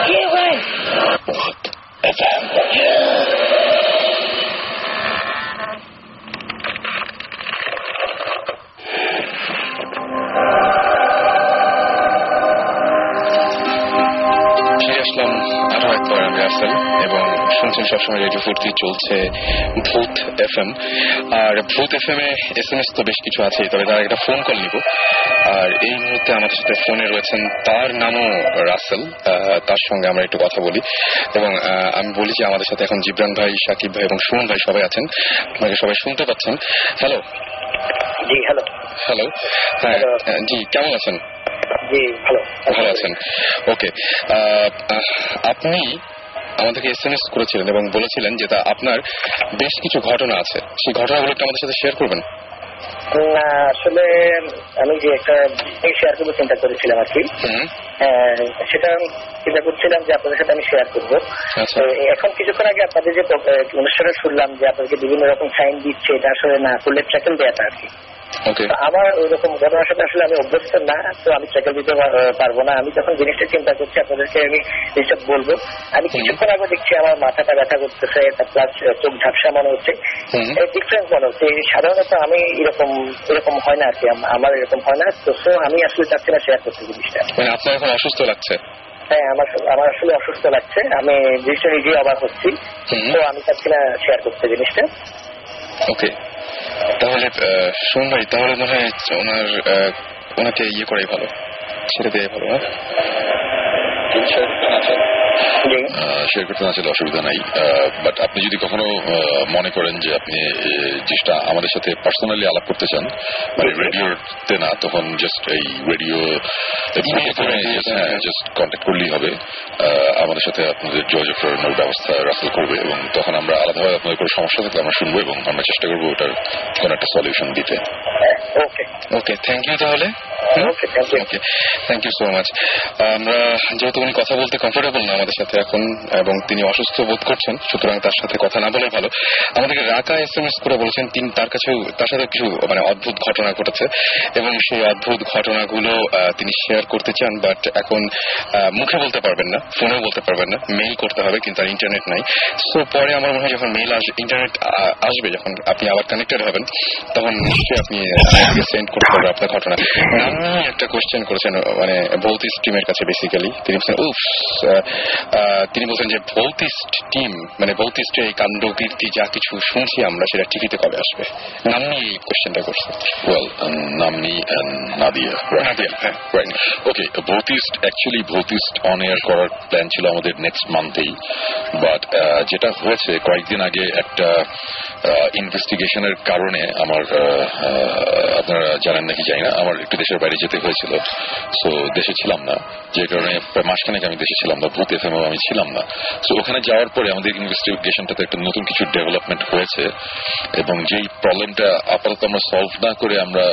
¿Qué, güey? FM. আরো একবার আমি রাসেল এবং শুনছেন সবসময় রেডিও ফুর্তি, চলছে ভূত FM। আর ভূত FM এ SMS তো বেশ কিছু আছে, তবে তার একটা ফোন কল নিব। আর এই মুহূর্তে আমাদের সাথে ফোনে রয়েছেন, তার নামও রাসেল, তার সঙ্গে আমরা একটু কথা বলি। এবং আমি বলি যে আমাদের সাথে এখন জিবরান ভাই, সাকিব ভাই এবং সুমন ভাই সবাই আছেন, আপনাকে সবাই শুনতে পাচ্ছেন। হ্যালো। জি হ্যালো। হ্যালো, হ্যাঁ জি, কেমন আছেন? জি ভালো। ভালো আছেন, ওকে। আপনি আমাদেরকে SMS করেছিলেন এবং বলেছিলেন যে তা আপনার বেশ কিছু ঘটনা আছে, সেই ঘটনাগুলো একটু আমাদের সাথে শেয়ার করবেন। না আসলে আমি যে একটা শেয়ার করবো চিন্তা করেছিলাম আর কি, সেটা চিন্তা করছিলাম যে আপনাদের সাথে আমি শেয়ার করবো। এখন কিছুক্ষণ আগে আপনাদের যে অনুষ্ঠানে শুনলাম যে আপনাদেরকে বিভিন্ন রকম সাইন দিচ্ছে, এটা আসলে না করলে ট্র্যাকিং দেয়াটা আর কি। আমার ওইরকম ঘটনার সাথে আসলে আমি অভ্যস্ত না, তো আমি ট্যাকেল দিতে পারবো না। আমি যখন জিনিসটা চিন্তা করছি আপনাদেরকে আমি জিনিসটা বলবো। আমি কিছুক্ষণ আগে দেখছি আমার মাথাটা ব্যথা করতেছে, প্লাস চোখ ঝাপসা মনে হচ্ছে, ডিফারেন্স মনে হচ্ছে। সাধারণত আমি এরকম হয় না আর কি, আমার এরকম হয় না। তো আমি আসলে চাচ্ছি না শেয়ার করতে জিনিসটা। আপনার এখন অসুস্থ লাগছে? হ্যাঁ, আমার আসলে অসুস্থ লাগছে, আমি জিনিসটা নিজেই অবাক হচ্ছি, তো আমি চাচ্ছি না শেয়ার করতে জিনিসটা। ওকে, তাহলে শুনুন ভাই, তাহলে মনে হয় ওনাকে ইয়ে করাই ভালো, ছেড়ে দেওয়াই ভালো। শেয়ার করতে না চাইলে অসুবিধা নাই, বাট আপনি যদি কখনো মনে করেন যে আপনি জিনিসটা আমাদের সাথে পার্সোনালি আলাপ করতে চান, মানে রেডিওতে না, তখন জাস্ট এই রেডিও জাস্ট কন্ট্যাক্ট করলেই হবে। আমাদের সাথে আপনাদের যোগাযোগ করানোর ব্যবস্থা রাসেল করবে, এবং তখন আমরা আলাদাভাবে আপনাদের কোনো সমস্যা থাকলে আমরা শুনবো এবং আমরা চেষ্টা করবো ওটার কোন একটা সলিউশন দিতে। ওকে, থ্যাংক ইউ। তাহলে থ্যাংক ইউ সো মাচ। আমরা যেহেতু উনি কথা বলতে কমফোর্টেবল না আমাদের সাথে এখন, এবং তিনি অসুস্থ বোধ করছেন, সুতরাং তার সাথে কথা না বলে ভালো। আমাদেরকে রাকা SMS করে বলেছেন তার সাথে কিছু মানে অদ্ভুত ঘটনা ঘটেছে, এবং সেই অদ্ভুত ঘটনাগুলো তিনি শেয়ার করতে চান, বাট এখন মুখে বলতে পারবেন না, ফোনেও বলতে পারবেন না, মেইল করতে হবে, কিন্তু আর ইন্টারনেট নাই। সো পরে আমার মনে হয় যখন মেইল ইন্টারনেট আসবে, যখন আপনি আবার কানেক্টেড হবেন, তখন নিশ্চয়ই আপনি সেন্ড করতে পারবেন আপনার ঘটনা। আপনি একটা কোয়েশ্চেন করেছেন মানে ভৌতিস্ট টিমের কাছে, বেসিক্যালি তিনি বলছেন যে ভৌতিস্ট টিম মানে ভৌতিস্টের এই কাণ্ড কীর্তি যা কিছু শুনছি আমরা, সেটা টিভিতে কবে আসবে? নামনি এই কোয়েশ্চেনটা করছে। নামনি নাদিয়া, রাইট। ওকে, ভৌতিস্ট অন এয়ার করার প্ল্যান ছিল আমাদের নেক্সট মান্থেই, বাট যেটা হয়েছে কয়েকদিন আগে একটা ইনভেস্টিগেশনের কারণে আমার, আপনারা জানেন নাকি জানি না, আমার একটু দেশের বাইরে যেতে হয়েছিল। সো দেশে ছিলাম না, যে কারণে মাসখানেক আমি দেশে ছিলাম না, ভূত এফএম আমি ছিলাম না। সো ওখানে যাওয়ার পরে আমাদের ইনভেস্টিগেশনটাতে একটা নতুন কিছু ডেভেলপমেন্ট হয়েছে, এবং যেই প্রবলেমটা আপাতত আমরা সলভ না করে আমরা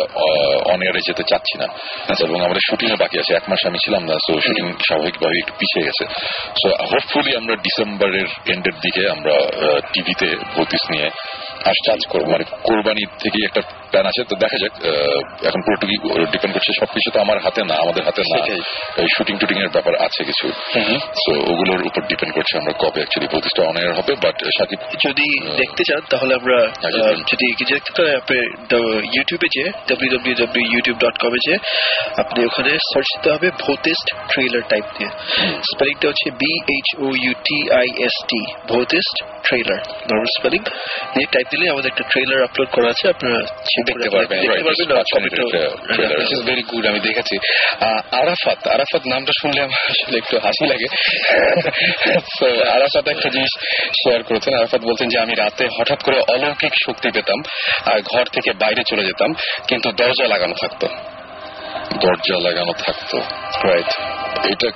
অন এয়ারে যেতে চাচ্ছি না, এবং আমাদের শুটিংও বাকি আছে। 1 মাস আমি ছিলাম না, সো শুটিং স্বাভাবিকভাবে একটু পিছিয়ে গেছে। সো হোপফুলি আমরা ডিসেম্বরের এন্ডের দিকে আমরা টিভিতে ভূতিস নিয়ে কাজ করবো, মানে কোরবানির থেকে একটা প্ল্যান আছে। তো দেখা যাক, এখন পুরোটুকু ডিপেন্ড করছে, সবকিছু তো আমার হাতে না, আমাদের হাতে না, শুটিং টুটিং এর ব্যাপার আছে কিছু, সো ওগুলোর উপর ডিপেন্ড করছে আমরা কবে অ্যাকচুয়ালি ভূতিসটা অন এয়ার হবে। বাট সাকিব যদি দেখতে চান তাহলে আমরা যদি দেখতে চান আপনি ইউটিউবে যে www.youtube.com যে আপনি ওখানে সার্চ দিতে হবে ভূতিস্ট ট্রেলার টাইপ দিয়ে, স্পেলিংটা হচ্ছে BHOUTIST, ভূতিস্ট ট্রেলার নর্মাল স্পেলিং দিয়ে টাইপ দিলে আমাদের একটা ট্রেলার আপলোড করা আছে, আপনারা দেখতে পারবেন। ভেরি গুড, আমি দেখেছি। আরাফাত নামটা শুনলে আমার আসলে একটু হাসি লাগে। আরাফাত একটা জিনিস শেয়ার করেছেন। আরাফাত বলছেন যে আমি রাতে হঠাৎ করে অলৌকিক শক্তি পেতাম আর ঘর থেকে বাইরে চলে যেতাম, কিন্তু দরজা লাগানো থাকতো। রাইট, এটা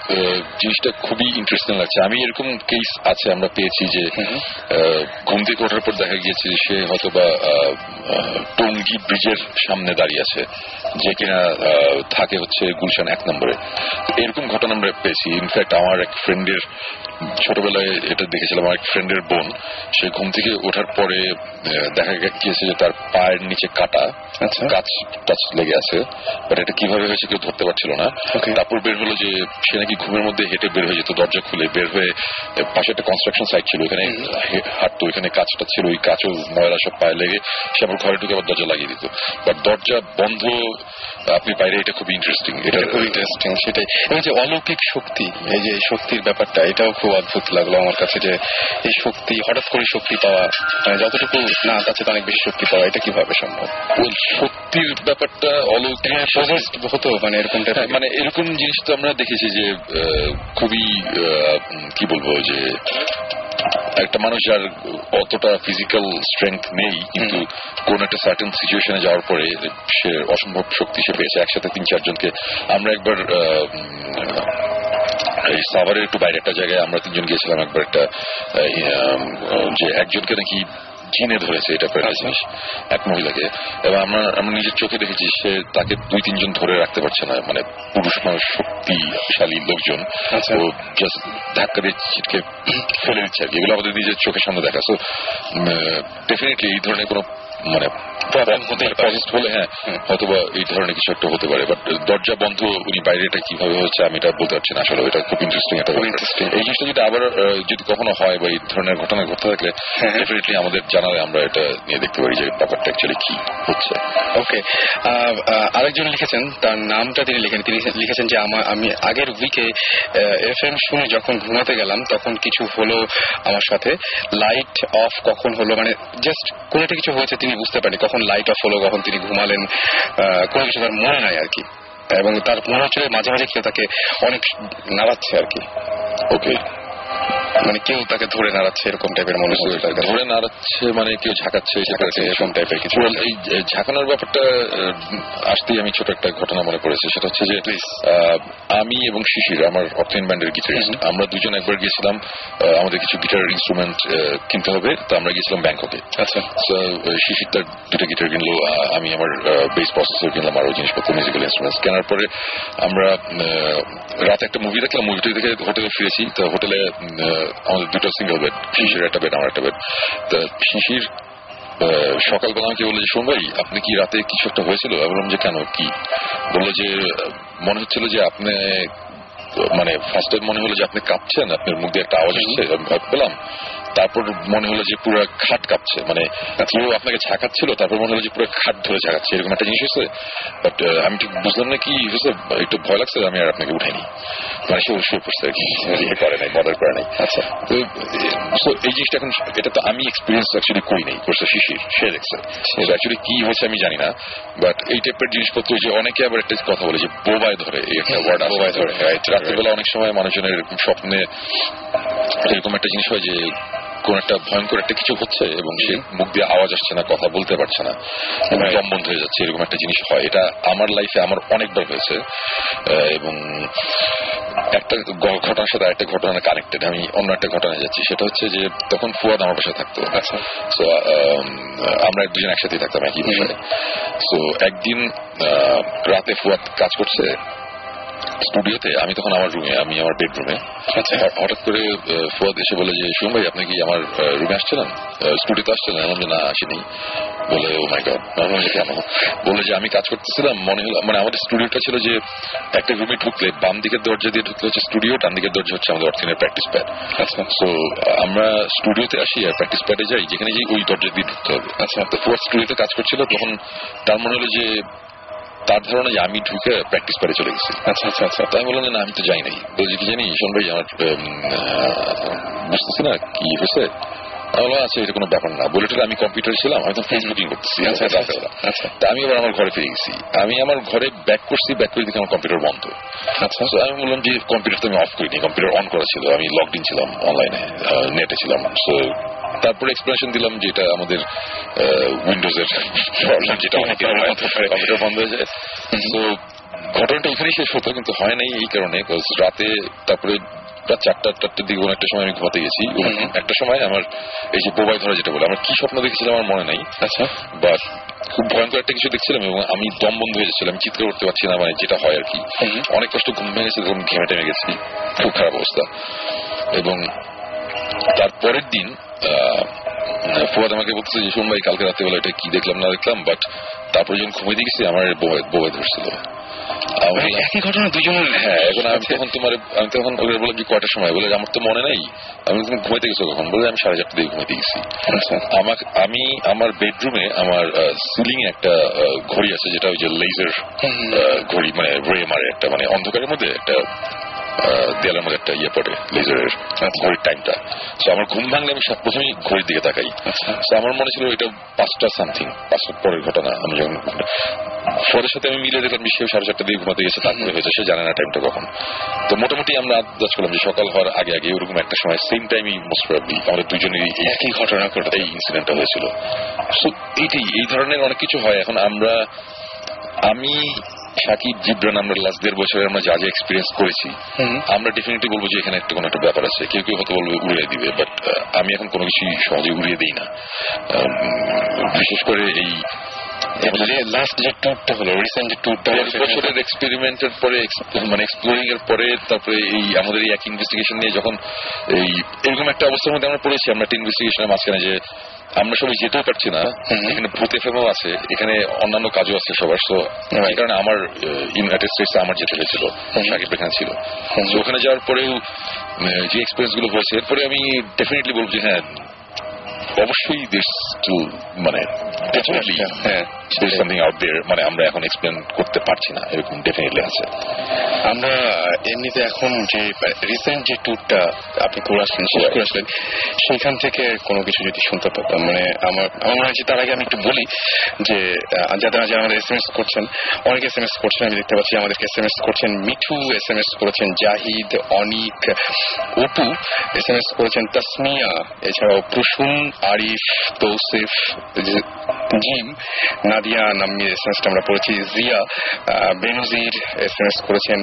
জিনিসটা খুবই ইন্টারেস্টিং লাগছে। আমি এরকম কেস আছে আমরা পেয়েছি যে ঘুম থেকে ওঠার পর দেখা গিয়েছে সে হয়তো বা টঙ্গী ব্রিজের সামনে দাঁড়িয়ে আছে, যে কিনা থাকে হচ্ছে গুলশান 1 নম্বরে। এরকম ঘটনা আমরা পেয়েছি। ইনফ্যাক্ট আমার এক ফ্রেন্ডের, ছোটবেলায় এটা দেখেছিলাম, আমার এক ফ্রেন্ডের বোন, সে ঘুম থেকে ওঠার পরে দেখা গিয়েছে যে তার পায়ের নিচে কাটা, কাচ লেগে আছে, বাট এটা কিভাবে হয়েছে কেউ ধরতে পারছিল না। তারপর বের হলো যে সে নাকি ঘুমের মধ্যে হেঁটে বের হয়ে যেত, দরজা খুলে বের হয়ে, পাশে একটা কনস্ট্রাকশন সাইট ছিল, ওখানে হাঁটতো, ওইখানে কাজটা ছিল, ওই কাঁচও ময়লা সব পায়ে লেগে সে আবার ঘরে ঢুকে আবার দরজা লাগিয়ে দিত, বাট দরজা বন্ধ আপনি বাইরে। এটা খুব ইন্টারেস্টিং, সেটাই। এবং যে অলৌকিক শক্তি, এই যে শক্তির ব্যাপারটা, এটাও খুব অদ্ভুত লাগলো আমার কাছে, যে এই শক্তি হঠাৎ করে শক্তি পাওয়া, মানে যতটুকু না তার চেয়ে অনেক বেশি শক্তি পাওয়া, এটা কিভাবে সম্ভব? শক্তির ব্যাপারটা অলৌকিক হতো, মানে এরকম মানে এরকম জিনিস তো আমরা দেখেছি যে খুবই কি বলবো, যে একটা মানুষ যার অতটা ফিজিক্যাল স্ট্রেংথ নেই, কিন্তু কোন একটা সার্টেন সিচুয়েশনে যাওয়ার পরে সে অসম্ভব শক্তি সে পেয়েছে। একসাথে 3-4 জনকে আমরা একবার এই সাভারের একটু বাইরে একটা জায়গায় আমরা 3 জন গিয়েছিলাম একবার, একটা যে একজনকে নাকি জিনে ধরেছে, এটা জিনিস, এক মহিলাকে, এবং আমরা নিজের চোখে দেখেছি সে তাকে 2-3 জন ধরে রাখতে পারছে না, মানে পুরুষ মানুষ, শক্তিশালী লোকজন, ও জাস্ট ধাক্কা দিয়ে ছিটকে ফেলে দিচ্ছে আর কি। এগুলো আমাদের নিজের চোখের সামনে দেখা। সো ডেফিনেটলি এই ধরনের কোনো মানে প্রসেস হলে হ্যাঁ অথবা এই ধরনের কিছু একটা হতে পারে, বাট দরজা বন্ধ উনি বাইরে এটা কিভাবে হচ্ছে আমি এটা বলতে পারছি না আসলে। এটা খুব ইন্টারেস্টিং একটা এই জিনিসটা যদি আবার যদি কখনো হয় বা এই ধরনের ঘটনা ঘটতে থাকলে ডেফিনেটলি আমাদের জানালে আমরা এটা নিয়ে দেখতে পারি যে ব্যাপারটা অ্যাকচুয়ালি কি হচ্ছে। ওকে, আরেকজন লিখেছেন, তার নামটা তিনি লিখেছেন যে আমি আগের উইকে এফএম শুনে যখন ঘুমাতে গেলাম তখন কিছু হলো আমার সাথে, লাইট অফ কখন হলো, মানে জাস্ট কোন একটা কিছু হয়েছে তিনি বুঝতে পারেনি, কখন লাইট অফ হলো, কখন তিনি ঘুমালেন, কোনো কিছু তার মনে নাই আর কি, এবং তার মনে হচ্ছে মাঝে মাঝে কেউ তাকে অনেক নাড়াচ্ছে আর কি। ওকে, মানে কেউ তাকে ধরে নাড়াচ্ছে এরকম টাইপের মনে হচ্ছে, ধরে নাড়াচ্ছে মানে কেউ ঝাঁকাচ্ছে এরকম টাইপের কিছু। এই ঝাঁকানোর ব্যাপারটা আসতেই আমি ছোট একটা ঘটনা মনে পড়েছে, সেটা হচ্ছে যে আমি এবং শিশির আমার অর্থহীন ব্যান্ডের গিটারিস্ট, আমরা দুজন একবার গিয়েছিলাম আমাদের কিছু গিটার ইনস্ট্রুমেন্ট কিনতে হবে, তো আমরা গিয়েছিলাম ব্যাংককে। আচ্ছা, শিশির তার দুটো গিটার কিনলো, আমি আমার বেস প্রসেসর কিনলাম, আরো জিনিসপত্র মিউজিক্যাল ইনস্ট্রুমেন্টস কেনার পরে আমরা রাতে একটা মুভি দেখলাম, মুভিটা দেখে হোটেলে ফিরেছি। তো হোটেলে আমাদের দুটো সিঙ্গেল বেড, শিশির একটা বেড আমার একটা বেড। তো শিশির সকালবেলা আমাকে বললো যে শোন ভাই আপনি কি রাতে কিছু একটা হয়েছিল? আমি বললাম যে কেন কি? বললো যে মনে হচ্ছিল যে আপনি মানে ফার্স্ট টাইম মনে হলো যে আপনি কাঁপছেন, আপনার মুখ দিয়ে একটা আওয়াজ আসছে, আমি ভয় পেলাম। তারপর মনে হলো যে পুরো খাট কাঁপছে, মানে কেউ আপনাকে ঝাঁকাচ্ছিল, তারপর মনে হলো যে পুরো খাট ধরে ঝাঁকাচ্ছে, এরকম একটা জিনিস হয়েছে। বাট আমি ঠিক বুঝলাম না কি হয়েছে, একটু ভয় লাগছে, আমি আর আপনাকে উঠাইনি, মানে সে শুয়ে পড়ছে আর কি, ইয়ে করে নাই, বর্ডার করে নাই। আচ্ছা, তো এই জিনিসটা এখন এটা তো আমি এক্সপিরিয়েন্স অ্যাকচুয়ালি করি নাই, করছে শিশির, সে দেখছে। অ্যাকচুয়ালি কি হয়েছে আমি জানি না, বাট এই টাইপের জিনিসপত্র যে অনেকে আবার একটা কথা বলে যে বোবায় ধরে, এই একটা ওয়ার্ড বোবায় ধরে। রাত্রিবেলা অনেক সময় মানুষজনের এরকম স্বপ্নে এরকম একটা জিনিস হয় যে কোন একটা ভয়ঙ্কর একটা কিছু হচ্ছে এবং সে মুখ দিয়ে আওয়াজ আসছে না, কথা বলতে পারছে না, দম বন্ধ হয়ে যাচ্ছে, এরকম একটা জিনিস হয়। এটা আমার লাইফে আমার অনেকবার হয়েছে এবং একটা ঘটনার সাথে একটা ঘটনা কানেক্টেড। আমি অন্য একটা ঘটনায় যাচ্ছি, সেটা হচ্ছে যে তখন ফুয়াদ আমার বাসায় থাকতো। আচ্ছা, তো আমরা দুজন একসাথে থাকতাম একই বিষয়ে। তো একদিন রাতে ফুয়াদ কাজ করছে স্টুডিওতে, আমি তখন আমার রুমে, আমি আমার বেডরুমে। আচ্ছা, হঠাৎ করে ফুয়াদ এসে বলে যে শুন ভাই আপনি কি আমার রুমে আসছিলেন, স্টুডিওতে আসছিলেন? আমি বললাম না আসিনি। বলে ও মাই গড, আমি বললাম কেন? বলে যে আমি কাজ করতেছিলাম, মনে হলো মানে আমাদের স্টুডিওটা ছিল যে একটা রুমে ঢুকলে বাম দিকের দরজা দিয়ে ঢুকলে হচ্ছে স্টুডিও, ডান দিকের দরজা হচ্ছে আমাদের অর্থিনের প্র্যাকটিস প্যাড। আচ্ছা, তো আমরা স্টুডিওতে আসি আর প্র্যাকটিস প্যাডে যাই, যেখানে যাই ওই দরজা দিয়ে ঢুকতে হবে। আচ্ছা, তো ফুয়াদ স্টুডিওতে কাজ করছিল, তখন তার মনে হলো যে তার ধারণা যে আমি ঢুকে প্র্যাকটিস করে চলে গেছি। আচ্ছা আচ্ছা আচ্ছা, তাই বললাম না আমি তো যাই নাই। বলছি কি জানি শোন ভাই আমার বুঝতেছি না কি হয়েছে। আচ্ছা এটা কোনো ব্যাপার না, বলে আমি কম্পিউটারে ছিলাম, আমি তো ফেসবুকিং করতেছি। আচ্ছা, তা আমি এবার আমার ঘরে ফিরে গেছি, আমি আমার ঘরে ব্যাক করছি, ব্যাক করে দেখি আমার কম্পিউটার বন্ধ। আচ্ছা, আমি বললাম যে কম্পিউটার তো আমি অফ করিনি, কম্পিউটার অন করা ছিল, আমি লগড ইন ছিলাম অনলাইনে, নেটে ছিলাম। সো তারপরে এক্সপ্লেনেশন দিলাম যে এটা আমাদের উইন্ডোজের প্রবলেম, যেটা কম্পিউটার বন্ধ হয়ে যায়। তো ঘটনাটা এখানেই শেষ হতো, কিন্তু হয় নাই এই কারণে রাতে তারপরে রাত 4টার দিকে কোনো একটা সময় আমি ঘুমাতে গেছি। একটা সময় আমার এই যে বোবাই ধরা যেটা বলে, আমার কি স্বপ্ন দেখেছিলাম আমার মনে নাই। আচ্ছা, বাট খুব ভয়ঙ্কর একটা কিছু দেখছিলাম এবং আমি দম বন্ধ হয়ে যাচ্ছিলাম, আমি চিৎকার করতে পারছি না, মানে যেটা হয় আর কি। অনেক কষ্ট ঘুম ভেঙে গেছে, তখন ঘেমে টেমে গেছি, খুব খারাপ অবস্থা। এবং তারপরের দিন ফুয়াদ আমাকে বলতেছে যে শোন ভাই কালকে রাতে বেলা এটা কি দেখলাম না দেখলাম, বাট তারপরে যখন ঘুমিয়ে দিয়ে গেছি আমার বোবাই ধরছিল। একই ঘটনা দুজনের? হ্যাঁ, এখন আমি তখন বললাম যে কয়টার সময়? বলে আমার তো মনে নাই। আমি তুমি ঘুমাইতে গেছো কখন? বলে আমি 4:30 দিকে ঘুমাইতে গেছি। আমি আমার বেডরুমে আমার সিলিং এ একটা ঘড়ি আছে, যেটা ওই যে লেজার ঘড়ি, মানে রে মারে একটা, মানে অন্ধকারের মধ্যে একটা দেয়ালের মধ্যে একটা ইয়ে পড়ে লেজারের ঘড়ির টাইমটা। তো আমার ঘুম ভাঙলে আমি প্রথমেই ঘড়ির দিকে তাকাই। তো আমার মনে ছিল এটা 5টা সামথিং, 5টার পরের ঘটনা। আমি যখন ফরের সাথে আমি মিলে দেখলাম সেও 4:30 দিকে ঘুমাতে গেছে, তারপরে হয়েছে, সে জানে না টাইমটা কখন। তো মোটামুটি আমরা আন্দাজ করলাম যে সকাল হওয়ার আগে আগে ওরকম একটা সময় সেম টাইমই মোস্ট প্রবাবলি আমাদের দুজনেরই একই ঘটনা ঘটে, এই ইনসিডেন্টটা হয়েছিল। সো এই ধরনের অনেক কিছু হয়। এখন আমি শাকিব, জিবরান, আমরা লাস্ট 1.5 বছরে আমরা যা যা এক্সপিরিয়েন্স করেছি, আমরা ডেফিনেটলি বলবো যে এখানে একটা কোনো একটা ব্যাপার আছে। কেউ কেউ হয়তো বলবে উড়িয়ে দিবে, বাট আমি এখন কোনো কিছু সহজে উড়িয়ে দিই না। বিশেষ করে এই লাস্ট যে ট্যুরটা হলো, রিসেন্ট যে ট্যুরটা হলো, বছরের এক্সপেরিমেন্টের পরে, মানে এক্সপ্লোরিং এর পরে, তারপরে এই আমাদের এই এক ইনভেস্টিগেশন নিয়ে যখন এই এরকম একটা অবস্থার মধ্যে আমরা পড়েছি, আমরা একটা ইনভেস্টিগেশনের মাঝখানে যে আমরা সবাই যেতেও পারছি না, এখানে ভূত এফএমও আছে, এখানে অন্যান্য কাজও আছে সবার, তো এই কারণে আমার ইউনাইটেড স্টেটসে আমার যেতে হয়েছিল, সাকিব এখানে ছিল। তো ওখানে যাওয়ার পরেও যে এক্সপিরিয়েন্স গুলো হয়েছে, এরপরে আমি ডেফিনেটলি বলবো যে হ্যাঁ অবশ্যই দেশ মানে সামথিং আউট দেয়ার, মানে আমরা এখন এক্সপ্লেন করতে পারছি না, এরকম ডেফিনেটলি আছে। আমরা এমনিতে এখন যে রিসেন্ট যে ট্যুরটা আপনি করে আসলেন, শেষ করে আসলেন, সেখান থেকে কোনো কিছু যদি শুনতে পারতাম, মানে আমার মনে হচ্ছে তার আগে আমি একটু বলি যে যারা আমাদের SMS করছেন, অনেক SMS করছেন, আমি দেখতে পাচ্ছি আমাদেরকে SMS করছেন, মিঠু SMS করেছেন, জাহিদ, অনিক, অপু SMS করেছেন, তাসমিয়া, এছাড়াও প্রসূন, আরিফ, তৌসিফ, জিম, নাদিয়া নাম্মির SMS আমরা পড়েছি, জিয়া, বেনজির SMS করেছেন,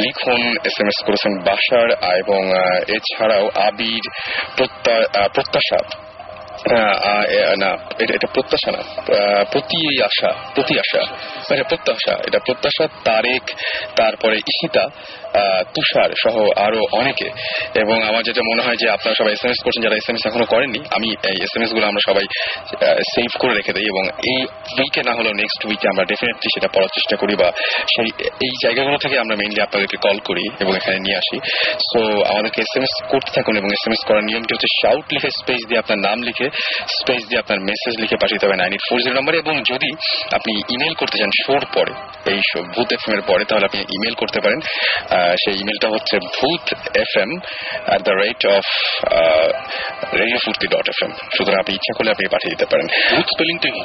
লিখন SMS করেছেন, বাশার, এবং এছাড়াও আবির, প্রত্যাশা, না এটা প্রত্যাশা না, প্রত্যাশা, এটা প্রত্যাশা, তারেক, তারপরে ঈশিতা, তুষার সহ আরো অনেকে। এবং আমার যেটা মনে হয় যে আপনারা সবাই SMS করছেন, যারা SMS এখনো করেননি, আমি এই SMS গুলো আমরা সবাই সেভ করে রেখে দিই, এবং এই উইকে না হলেও নেক্সট উইকে আমরা ডেফিনেটলি সেটা পড়ার চেষ্টা করি, বা সেই এই জায়গাগুলো থেকে আমরা মেইনলি আপনাদেরকে কল করি এবং এখানে নিয়ে আসি। সো আমাদেরকে SMS করতে থাকুন, এবং SMS করার নিয়মটি হচ্ছে শাউট লিখে স্পেস দিয়ে আপনার নাম লিখে স্পেস দিয়ে আপনার মেসেজ লিখে পাঠিয়ে হবে 9840 নম্বরে। এবং যদি আপনি ইমেল করতে চান শোর পরে, এই ভূত FM এর পরে, তাহলে আপনি ইমেল করতে পারেন। সেই ইমেলটা হচ্ছে bhutfm@radiofurti.fm। সুতরাং আপনি ইচ্ছা করলে আপনি পাঠিয়ে দিতে পারেন। ভূত স্পেলিংটা কি?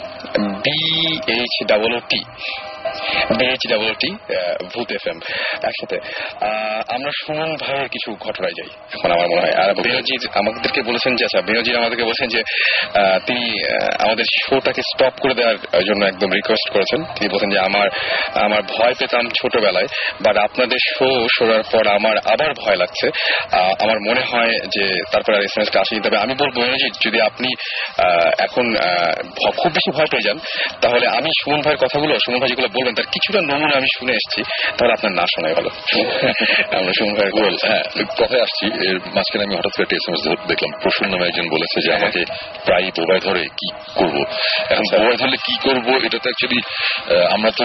BHOOT, ভূত FM একসাথে। আমরা সুমন ভাইয়ের কিছু ঘটনায় যাই এখন আমার মনে হয়। আর বেনজির আমাদেরকে বলেছেন যে, আচ্ছা বেনজির আমাদেরকে বলেছেন যে তিনি আমাদের শোটাকে স্টপ করে দেওয়ার জন্য একদম রিকোয়েস্ট করেছেন। তিনি বলেছেন যে আমার ভয় পেতাম ছোটবেলায়, বাট আপনাদের শো শোনার পর আমার আবার ভয় লাগছে। আমার মনে হয় যে তারপরে আর SMS-টা আসেনি। তবে আমি বলবো বেনজির, যদি আপনি এখন খুব বেশি ভয় পেয়ে যান, তাহলে আমি সুমন ভাইয়ের কথাগুলো, সুমন ভাই যেগুলো বলবেন তার কিছুটা নমুনা আমি শুনে এসেছি, তাহলে আপনার না শোনাই ভালো। আমরা সুমন ভাইয়ের কথায় আসছি, এর মাঝখানে আমি হঠাৎ করে SMS দেখলাম, প্রসূন নামে একজন বলেছে যে আমাকে প্রায় বোবায় ধরে, কি করব এখন, বোবায় ধরলে কি করব, এটা তো অ্যাকচুয়ালি আমরা তো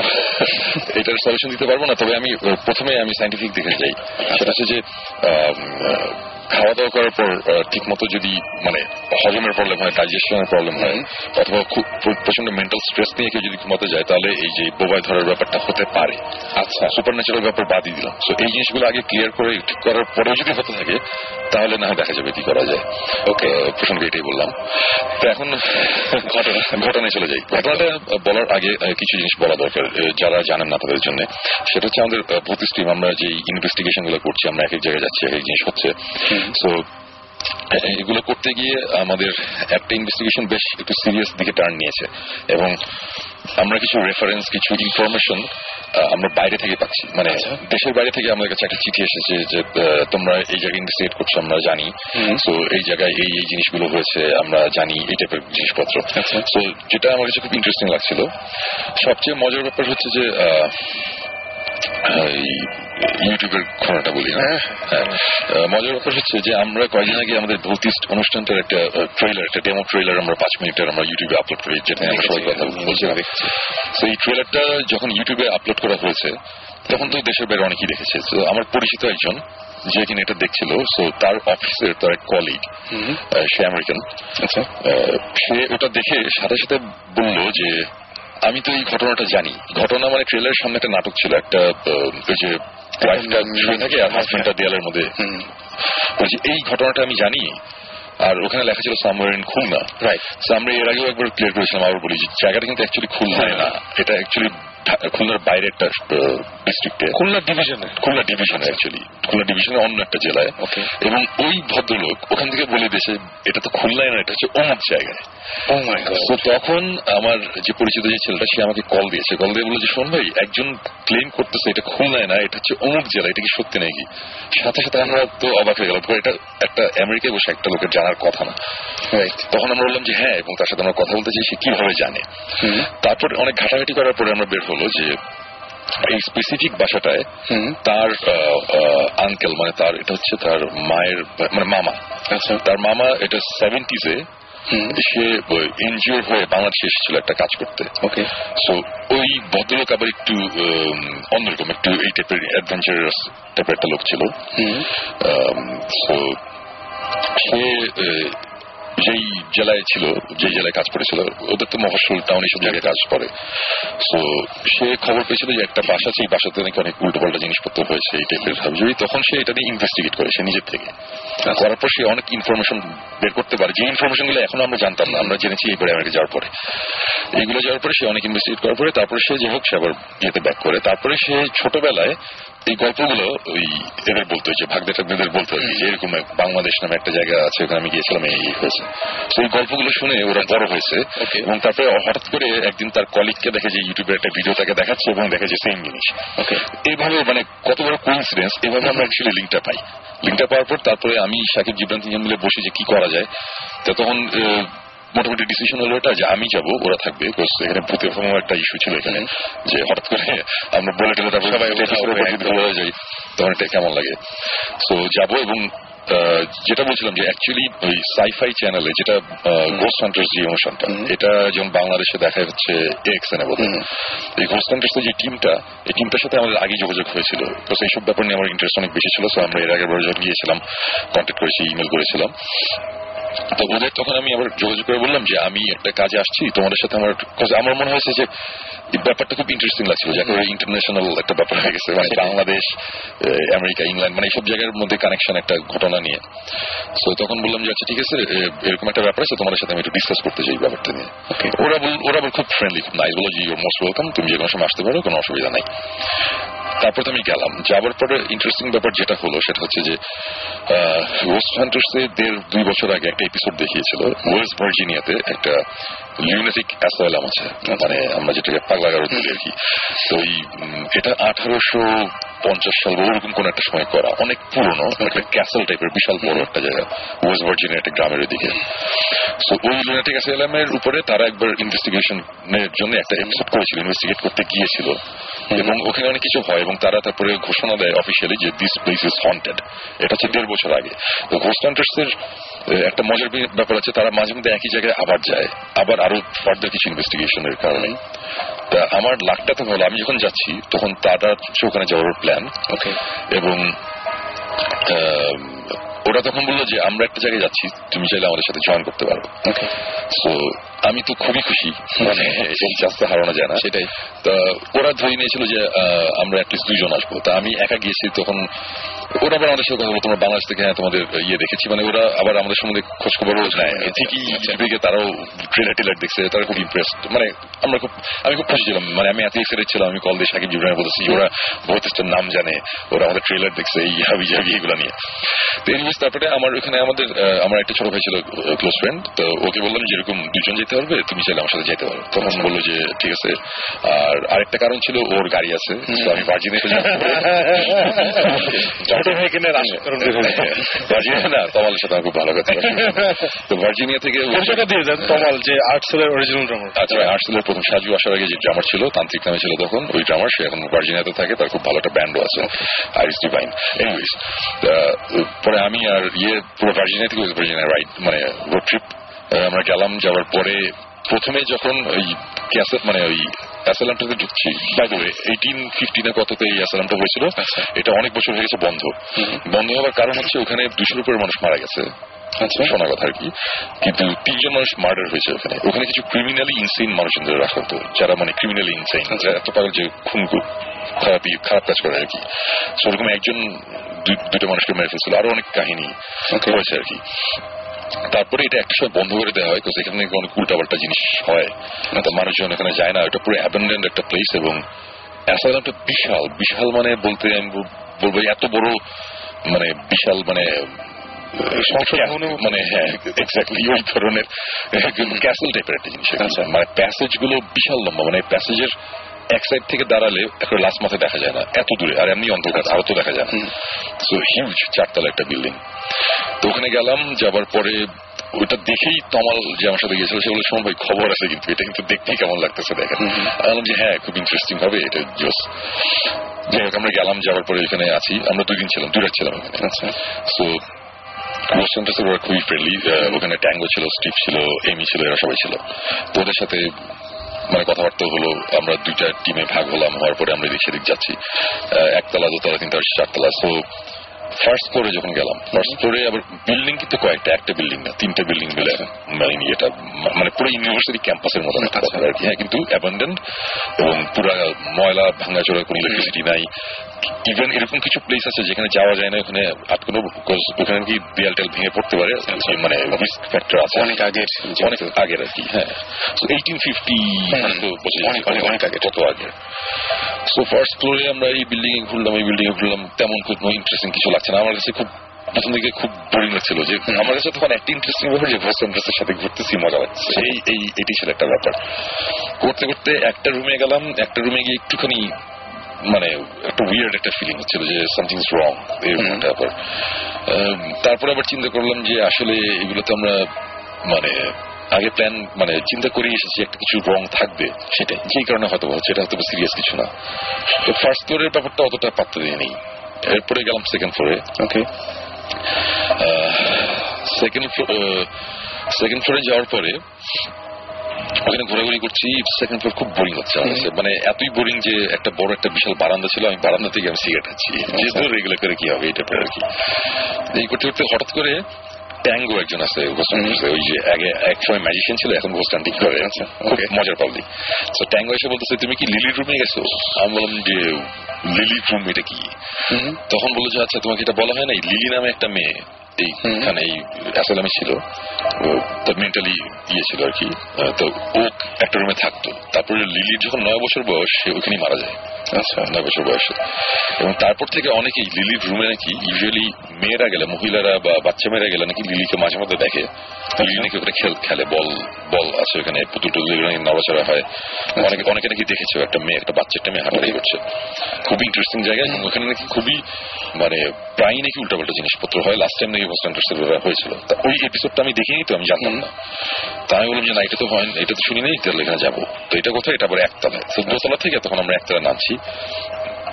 এটার সলিউশন দিতে পারবো না। তবে আমি প্রথমে সায়েন্টিফিক দিকে যাই, সেটা হচ্ছে যে খাওয়া দাওয়া করার পর ঠিক মতো যদি মানে হজমের প্রবলেম হয়, ডাইজেশনের প্রবলেম হয়, অথবা খুব প্রচন্ড মেন্টাল স্ট্রেস নিয়ে কেউ যদি ঘুমাতে যায়, তাহলে এই যে বোবায় ধরার ব্যাপারটা হতে পারে। আচ্ছা, সুপার ন্যাচারাল ব্যাপার বাদই দিলাম। সো এই জিনিসগুলো আগে ক্লিয়ার করে ঠিক করার পরেও যদি হতে থাকে, তাহলে না দেখা যাবে কি করা যায়। ওকে, প্রসঙ্গে এটাই বললাম। তো এখন ঘটনায় চলে যাই। ঘটনাটা বলার আগে কিছু জিনিস বলা দরকার যারা জানেন না তাদের জন্য। সেটা হচ্ছে আমাদের ভূত স্ট্রিম, আমরা যে ইনভেস্টিগেশন গুলো করছি, আমরা এক এক জায়গায় যাচ্ছি, এক এক জিনিস হচ্ছে। সো এগুলো করতে গিয়ে আমাদের একটা ইনভেস্টিগেশন বেশ একটু সিরিয়াস দিকে টার্ন নিয়েছে, এবং আমরা কিছু রেফারেন্স, কিছু ইনফরমেশন আমরা বাইরে থেকে পাচ্ছি, মানে দেশের বাইরে থেকে আমাদের কাছে একটা চিঠি এসেছে যে তোমরা এই জায়গায় ইনভেস্টিগেট করছো, আমরা জানি, তো এই জায়গায় এই এই জিনিসগুলো হয়েছে, আমরা জানি, এই টাইপের জিনিসপত্র। তো যেটা আমার কাছে খুব ইন্টারেস্টিং লাগছিল। সবচেয়ে মজার ব্যাপার হচ্ছে যে ইউটিউবের ঘটনাটা বলি। মজার ব্যাপার হচ্ছে যে আমরা কয়েকদিন আগে আমাদের ভৌতিস্ট অনুষ্ঠানটার একটা ট্রেলার, একটা ডেমো ট্রেলার আমরা 5 মিনিটের আমরা ইউটিউবে আপলোড করি, যেটা আমরা সবাই কথা বলছি। তো এই ট্রেলারটা যখন ইউটিউবে আপলোড করা হয়েছে, তখন তো দেশের বাইরে অনেকেই দেখেছে। তো আমার পরিচিত একজন যে কিনা এটা দেখছিল, সো তার অফিসের তার এক কলিগ, সে আমেরিকান, সে ওটা দেখে সাথে সাথে বলল যে আমি তো এই ঘটনাটা জানি। ঘটনা মানে ট্রেলারের সামনে একটা নাটক ছিল, একটা ওই যে ওয়াইফটা শুয়ে থাকে আর হাজবেন্ডটা দেয়ালের মধ্যে, বলছি এই ঘটনাটা আমি জানি। আর ওখানে লেখা ছিল সামওয়্যার ইন খুলনা, রাইট? আমরা এর আগেও একবার ক্লিয়ার করেছিলাম, আবার বলি যে জায়গাটা কিন্তু অ্যাকচুয়ালি খুলনায় না, এটা অ্যাকচুয়ালি খুলনার বাইরে একটা ডিস্ট্রিক্টে, খুলনা ডিভিশনে অ্যাকচুয়ালি খুলনা ডিভিশনে অন্য একটা জেলায়। এবং ওই ভদ্রলোক ওখান থেকে বলে দিয়েছে এটা তো খুলনায় না, এটা হচ্ছে অমুক জায়গায়। তো তখন আমার যে পরিচিত যে ছেলেটা সে আমাকে কল দিয়ে বলে যে শোন ভাই একজন ক্লেম করতেছে এটা খুলনায় না, এটা হচ্ছে অমুক জেলা, এটা কি সত্যি নাকি? সাথে সাথে আমরা তো অবাক হয়ে গেল, এটা একটা আমেরিকায় বসে একটা লোকের জানার কথা না। তখন আমরা বললাম যে হ্যাঁ, এবং তার সাথে আমরা কথা বলতে চাই সে কিভাবে জানে। তারপর অনেক ঘাটাঘাটি করার পরে আমরা বের হলো যে এই স্পেসিফিক বাসাটায় তার আঙ্কেল, মানে তার এটা হচ্ছে তার মায়ের মানে মামা, তার মামা এটা 70s সে এনজিও হয়ে বাংলাদেশে এসেছিল একটা কাজ করতে। সো ওই ভদ্রলোক আবার একটু অন্যরকম, একটু এই টাইপের অ্যাডভেঞ্চারাস টাইপের একটা লোক ছিল। সো সে যেই জেলায় ছিল, যে জেলায় কাজ করেছিল, ওদের তো মফস্বল টাউন এইসব জায়গায় কাজ করে। তো সে খবর পেয়েছিল যে একটা বাসা আছে, এই বাসাতে নাকি অনেক উল্টো পাল্টা জিনিসপত্র হয়েছে এই টাইপের হাবি। তখন সে এটা নিয়ে ইনভেস্টিগেট করে সে নিজের থেকে, করার পর সে অনেক ইনফরমেশন বের করতে পারে, যে ইনফরমেশন গুলো এখনো আমরা জানতাম না, আমরা জেনেছি এইবারে আমেরিকা যাওয়ার পরে। এইগুলো যাওয়ার পরে সে অনেক ইনভেস্টিগেট করার পরে তারপরে সে যে হোক সে আবার ইয়েতে ব্যাক করে। তারপরে সে ছোটবেলায় এই গল্পগুলো ওই এদের বলতো, যে ভাগদা টাগদাদের বলতো যে এরকম বাংলাদেশ নামে একটা জায়গা আছে, ওখানে আমি গিয়েছিলাম, এই হয়েছে। সেই গল্পগুলো শুনে ওরা বড় হয়েছে। এবং তারপরে হঠাৎ করে একদিন তার কলিগকে দেখে যে ইউটিউবে একটা ভিডিও তাকে দেখাচ্ছে এবং দেখে যে সেম জিনিস। এইভাবে মানে কত বড় কোইন্সিডেন্স, এভাবে আমরা অ্যাকচুয়ালি লিঙ্কটা পাই। লিঙ্কটা পাওয়ার পর তারপরে আমি সাকিব জিবরান তিনজন মিলে বসে যে কি করা যায়। তো তখন মোটামুটি ডিসিশন হলো এটা যে আমি যাবো, ওরা থাকবে। এখানে ভূতের কোনো একটা ইস্যু ছিল এখানে, যে হঠাৎ করে আমরা বলে গেলে তারপরে সবাই হয়ে যাই, তখন এটা কেমন লাগে। তো যাবো। এবং যেটা বলছিলাম যে অ্যাকচুয়ালি ওই সাইফাই চ্যানেলে যেটা গোস্ট হান্টার্স যে অনুষ্ঠানটা, এটা যেমন বাংলাদেশে দেখা হচ্ছে এক্সএনে বোধ হয়, এই গোস্ট হান্টার্স যে টিমটা, এই টিমটার সাথে আমাদের আগে যোগাযোগ হয়েছিল। তো এইসব ব্যাপার নিয়ে আমার ইন্টারেস্ট অনেক বেশি ছিল। তো আমরা এর আগের বার যখন গিয়েছিলাম কন্ট্যাক্ট করেছি, ইমেল করেছিলাম। তো ওদের তখন আমি আবার যোগাযোগ করে বললাম যে আমি একটা কাজে আসছি তোমাদের সাথে, আমার মনে হয়েছে যে ব্যাপারটা খুব ইন্টারেস্টিং লাগছিল, যে ইন্টারন্যাশনাল একটা ব্যাপার হয়ে গেছে, মানে বাংলাদেশ, আমেরিকা, ইংল্যান্ড, মানে এইসব জায়গার মধ্যে কানেকশন একটা ঘটনা নিয়ে। তো তখন বললাম যে আচ্ছা ঠিক আছে, এরকম একটা ব্যাপার আছে, তোমাদের সাথে আমি একটু ডিসকাস করতে চাই ব্যাপারটা নিয়ে। ওরা খুব ফ্রেন্ডলি, খুব নাইস, বলো যে ইউর মোস্ট ওয়েলকাম, তুমি যে কোনো সময় আসতে পারো, কোনো অসুবিধা নাই। তারপর আমি গেলাম। যাবার পরে ইন্টারেস্টিং ব্যাপার যেটা হলো সেটা হচ্ছে যে গোস্ট হান্টার্সে 1.5-2 বছর আগে একটা এপিসোড দেখিয়েছিল ওয়েস্ট ভার্জিনিয়াতে একটা লিউনেটিক অ্যাসাইলাম আছে, মানে আমরা যেটাকে পাগলাগারদ বলি আর কি। তো এটা 1850 সাল বা ওরকম কোন একটা সময় করা, অনেক পুরনো একটা ক্যাসেল টাইপের বিশাল বড় একটা জায়গা ওয়েস্ট ভার্জিনিয়া একটা গ্রামের ওইদিকে। তো ওই লিউনেটিক অ্যাসাইলামের উপরে তারা একবার ইনভেস্টিগেশনের জন্য একটা এপিসোড করেছিল, ইনভেস্টিগেট করতে গিয়েছিল। এবং ওখানে অনেক কিছু হয় এবং তারা তারপরে ঘোষণা দেয় অফিসিয়ালি যে দিস প্লেস ইজ হন্টেড। এটা হচ্ছে 1.5 বছর আগে। তো গোস্ট হান্টার্স এর একটা মজার ব্যাপার আছে, তারা মাঝে মধ্যে একই জায়গায় আবার যায়, আবার আরো ফার্দার কিছু ইনভেস্টিগেশনের কারণে। তা আমার লাকটা তো হলো, আমি যখন যাচ্ছি তখন তারা ওখানে যাওয়ার প্ল্যান। এবং ওরা তখন বললো যে আমরা একটা জায়গায় যাচ্ছি, তুমি চাইলে আমাদের সাথে জয়েন করতে পারো। তো আমি তো খুবই খুশি, মানে এই চান্সটা হারানো যায় না। সেটাই। তা ওরা ধরে নিয়েছিল যে আমরা অ্যাটলিস্ট 2 জন আসবো। তা আমি একা গিয়েছি। তখন ওরা আবার আমাদের সাথে কথা বলো, তোমরা বাংলাদেশ থেকে তোমাদের দেখেছি, মানে ওরা আবার আমাদের সম্বন্ধে খোঁজ খবর নেয় ঠিকই। দিকে তারাও ট্রেলার টেলার দেখছে, তারা খুব ইমপ্রেসড। মানে আমি খুব খুশি ছিলাম, মানে আমি এত এক্সাইটেড ছিলাম। আমি কল দিয়ে সাকিব জিবরান বলেছি, ওরা ভোটেস্টের নাম জানে, ওরা আমাদের ট্রেলার দেখছে এই হাবি জাবি এগুলো নিয়ে। তো এনিওয়েজ তারপরে আমার ওখানে আমার একটা ছোট ভাই ছিল ক্লোজ ফ্রেন্ড, তো ওকে বললাম যে এরকম 2 জন যেতে পারবে, তুমি চাইলে আমার সাথে যেতে পারো। তখন বললো যে ঠিক আছে। আর আরেকটা কারণ ছিল ওর গাড়ি আছে, তো আমি ভার্জিনিয়াতে ভার্জিনিয়া না, তমালের সাথে আমার খুব ভালো কথা। তো ভার্জিনিয়া থেকে তমাল যে আর্টসেলের অরিজিনাল ড্রামার। আচ্ছা, আর্টসেলের প্রথম সাজু আসার আগে যে ড্রামার ছিল, তান্ত্রিক নামে ছিল তখন, ওই ড্রামার সে এখন ভার্জিনিয়াতে থাকে, তার খুব ভালো একটা ব্যান্ডও আছে, আইরিস ডিভাইন। এনিওয়েজ পরে আমি আর পুরো ভার্জিনিয়া থেকে ওয়েস্ট ভার্জিনিয়া রাইড, মানে রোড ট্রিপ আমরা গেলাম। যাওয়ার পরে প্রথমে যখন ওই মানে ওই অ্যাসাইলামটাতে ঢুকছি, বাই দ্য ওয়ে 1850 কততে এই অ্যাসাইলামটা হয়েছিল, এটা অনেক বছর হয়ে গেছে বন্ধ হওয়ার কারণ হচ্ছে ওখানে 200-র উপরে মানুষ মারা গেছে, শোনা কথা আর কি। কিন্তু 3 জন মানুষ মার্ডার হয়েছে ওখানে কিছু ক্রিমিনালি ইনসেইন মানুষজন রাখা হতো, যারা মানে ক্রিমিনালি ইনসেইন, যারা এত পাগল যে খুন খারাপ কাজ করে আর কি। সেরকম একজন 2টা মানুষকে মেরে ফেলছিল, আরো অনেক কাহিনী হয়েছে আর কি। তারপরে এটা একটা সময় বন্ধ করে দেওয়া হয়, কারণ এখানে অনেক উল্টাপাল্টা জিনিস হয়, মানুষজন এখানে যায় না, এটা পুরো অ্যাবান্ডেন্ড একটা প্লেস। এবং অ্যাসাইলামটা বিশাল বিশাল, মানে বলতে আমি বলবো এত বড়, মানে বিশাল, মানে মানে হ্যাঁ এক্স্যাক্টলি ওই ধরনের ক্যাসেল টাইপের একটা জিনিস। মানে প্যাসেজ গুলো বিশাল লম্বা, মানে প্যাসেজের এক সাইড থেকে দাঁড়ালে একটা লাস্ট মাথায় দেখা যায় না, এত দূরে, আর এমনি অন্ধকার আরো তো দেখা যায় না। সো হিউজ 4 তলা একটা বিল্ডিং। তো ওখানে গেলাম, যাবার পরে ওইটা দেখেই তমাল যে আমার সাথে গেছিল সেগুলো সময় ভাই খবর আছে, কিন্তু এটা কিন্তু দেখতেই কেমন লাগতেছে দেখেন। বললাম যে হ্যাঁ খুব ইন্টারেস্টিং হবে এটা, জোস। যাই হোক আমরা গেলাম, যাওয়ার পরে এখানে আছি আমরা 2 দিন ছিলাম, 2 রাত ছিলাম এখানে। সো ওরা খুবই ফ্রেন্ডলি, ওখানে ট্যাঙ্গো ছিল, স্টিভ ছিল, এমি ছিল, এরা সবাই ছিল। তো ওদের সাথে মানে কথাবার্তা হলো, আমরা 2টা টিমে ভাগ হলাম, হওয়ার পরে আমরা এদিক সেদিক যাচ্ছি, 1 তলা 2 তলা 3 তলা 4 তলা। সো ফার্স্ট ফ্লোরে যখন গেলাম, ফার্স্ট ফ্লোরে আবার বিল্ডিং কিন্তু কয়েকটা, একটা বিল্ডিং না 3টে বিল্ডিং মিলে, মানে এটা মানে পুরো ইউনিভার্সিটি ক্যাম্পাসের মতো একটা কথা আর কি। হ্যাঁ, কিন্তু অ্যাবান্ডেন্ট এবং পুরা ময়লা ভাঙাচোরা, কোনো ইলেকট্রিসিটি নাই। ইভেন এরকম কিছু প্লেস আছে যেখানে যাওয়া যায় না, ওখানে আটকানো, ওখানে কি দেয়াল টেল ভেঙে পড়তে পারে, মানে রিস্ক ফ্যাক্টর আছে অনেক আগের আর কি। হ্যাঁ, 1850 অনেক আগে, কত আগে। সো ফার্স্ট ফ্লোরে আমরা এই বিল্ডিং এ ঘুরলাম, এই বিল্ডিং এ ঘুরলাম, তেমন কোনো ইন্টারেস্টিং কিছু লাগছে না আমার কাছে। খুব প্রথম দিকে খুব বোরিং লাগছিল, যে আমার কাছে তখন একটা ইন্টারেস্টিং ব্যাপার যে ভোস্টান্ডার্সের সাথে ঘুরতেছি, মজা লাগছে, এটি ছিল একটা ব্যাপার। করতে করতে একটা রুমে গেলাম, একটা রুমে গিয়ে একটুখানি মানে একটা উইয়ার্ড একটা ফিলিং হচ্ছিল যে সামথিং ইজ রং এরকম একটা ব্যাপার। তারপরে আবার চিন্তা করলাম যে আসলে এগুলো তো আমরা মানে আগে প্ল্যান মানে চিন্তা করে এসেছি একটা কিছু রং থাকবে, সেটাই যেই কারণে হয়তো হচ্ছে, এটা হয়তো সিরিয়াস কিছু না। তো ফার্স্ট ফ্লোরের ব্যাপারটা অতটা পাত্তা দিয়ে নেই। এরপরে গেলাম সেকেন্ড ফ্লোরে। ওকে, সেকেন্ড ফ্লোরে যাওয়ার পরে ওখানে ঘোরাঘুরি করছি, সেকেন্ড ফ্লোর খুব বোরিং হচ্ছে আমার কাছে, মানে এতই বোরিং যে একটা বড় একটা বিশাল বারান্দা ছিল, আমি বারান্দা থেকে আমি সিগারেট খাচ্ছি, যেহেতু রেগুলার করে কি হবে এটা আর কি। এই করতে করতে হঠাৎ করে ট্যাঙ্গো একজন আছে, ওই যে আগে এক সময় ম্যাজিশিয়ান ছিল, এখন ঘোষ টান্টিং করে, খুব মজার পাবলিক। তো ট্যাঙ্গো এসে বলতেছে তুমি কি লিলির রুমে গেছো? আমি বললাম যে লিলির রুম এটা কি? তখন বললো যে আচ্ছা তোমাকে এটা বলা হয় না, লিলি নামে একটা মেয়ে এইখানে এই অ্যাসাইলামে ছিল, তার মেন্টালি ইয়ে ছিল আর কি। তো ও একটা রুমে থাকতো, তারপরে লিলির যখন 9 বছর বয়স সে ওখানেই মারা যায়। আচ্ছা, 9 বছর বয়সে। এবং তারপর থেকে অনেকেই লিলির রুমে নাকি ইউজুয়ালি মেয়েরা গেলে, মহিলারা বা বাচ্চা মেয়েরা গেলে নাকি লিলিকে মাঝে মধ্যে দেখে, লিলি নাকি ওখানে খেলে, বল আছে ওখানে, পুতুল টুতুল নড়াচড়া হয়, অনেকে নাকি দেখেছে একটা মেয়ে, একটা বাচ্চা একটা মেয়ে হাঁটাহাঁটি করছে। খুবই ইন্টারেস্টিং জায়গা, এবং ওখানে নাকি খুবই মানে প্রায় নাকি উল্টাপাল্টা জিনিসপত্র হয়। লাস্ট টাইম নাকি হয়েছিল, ওই এপিসোডটা আমি দেখিনি, তো আমি জানতাম না। তা আমি বললাম যে না এটা তো হয়, এটা তো শুনি নাই, তাহলে এখানে যাবো। তো এটা কোথায়? এটা আবার 1 তলায়। 2 তলা থেকে তখন আমরা 1 তলায় নামছি,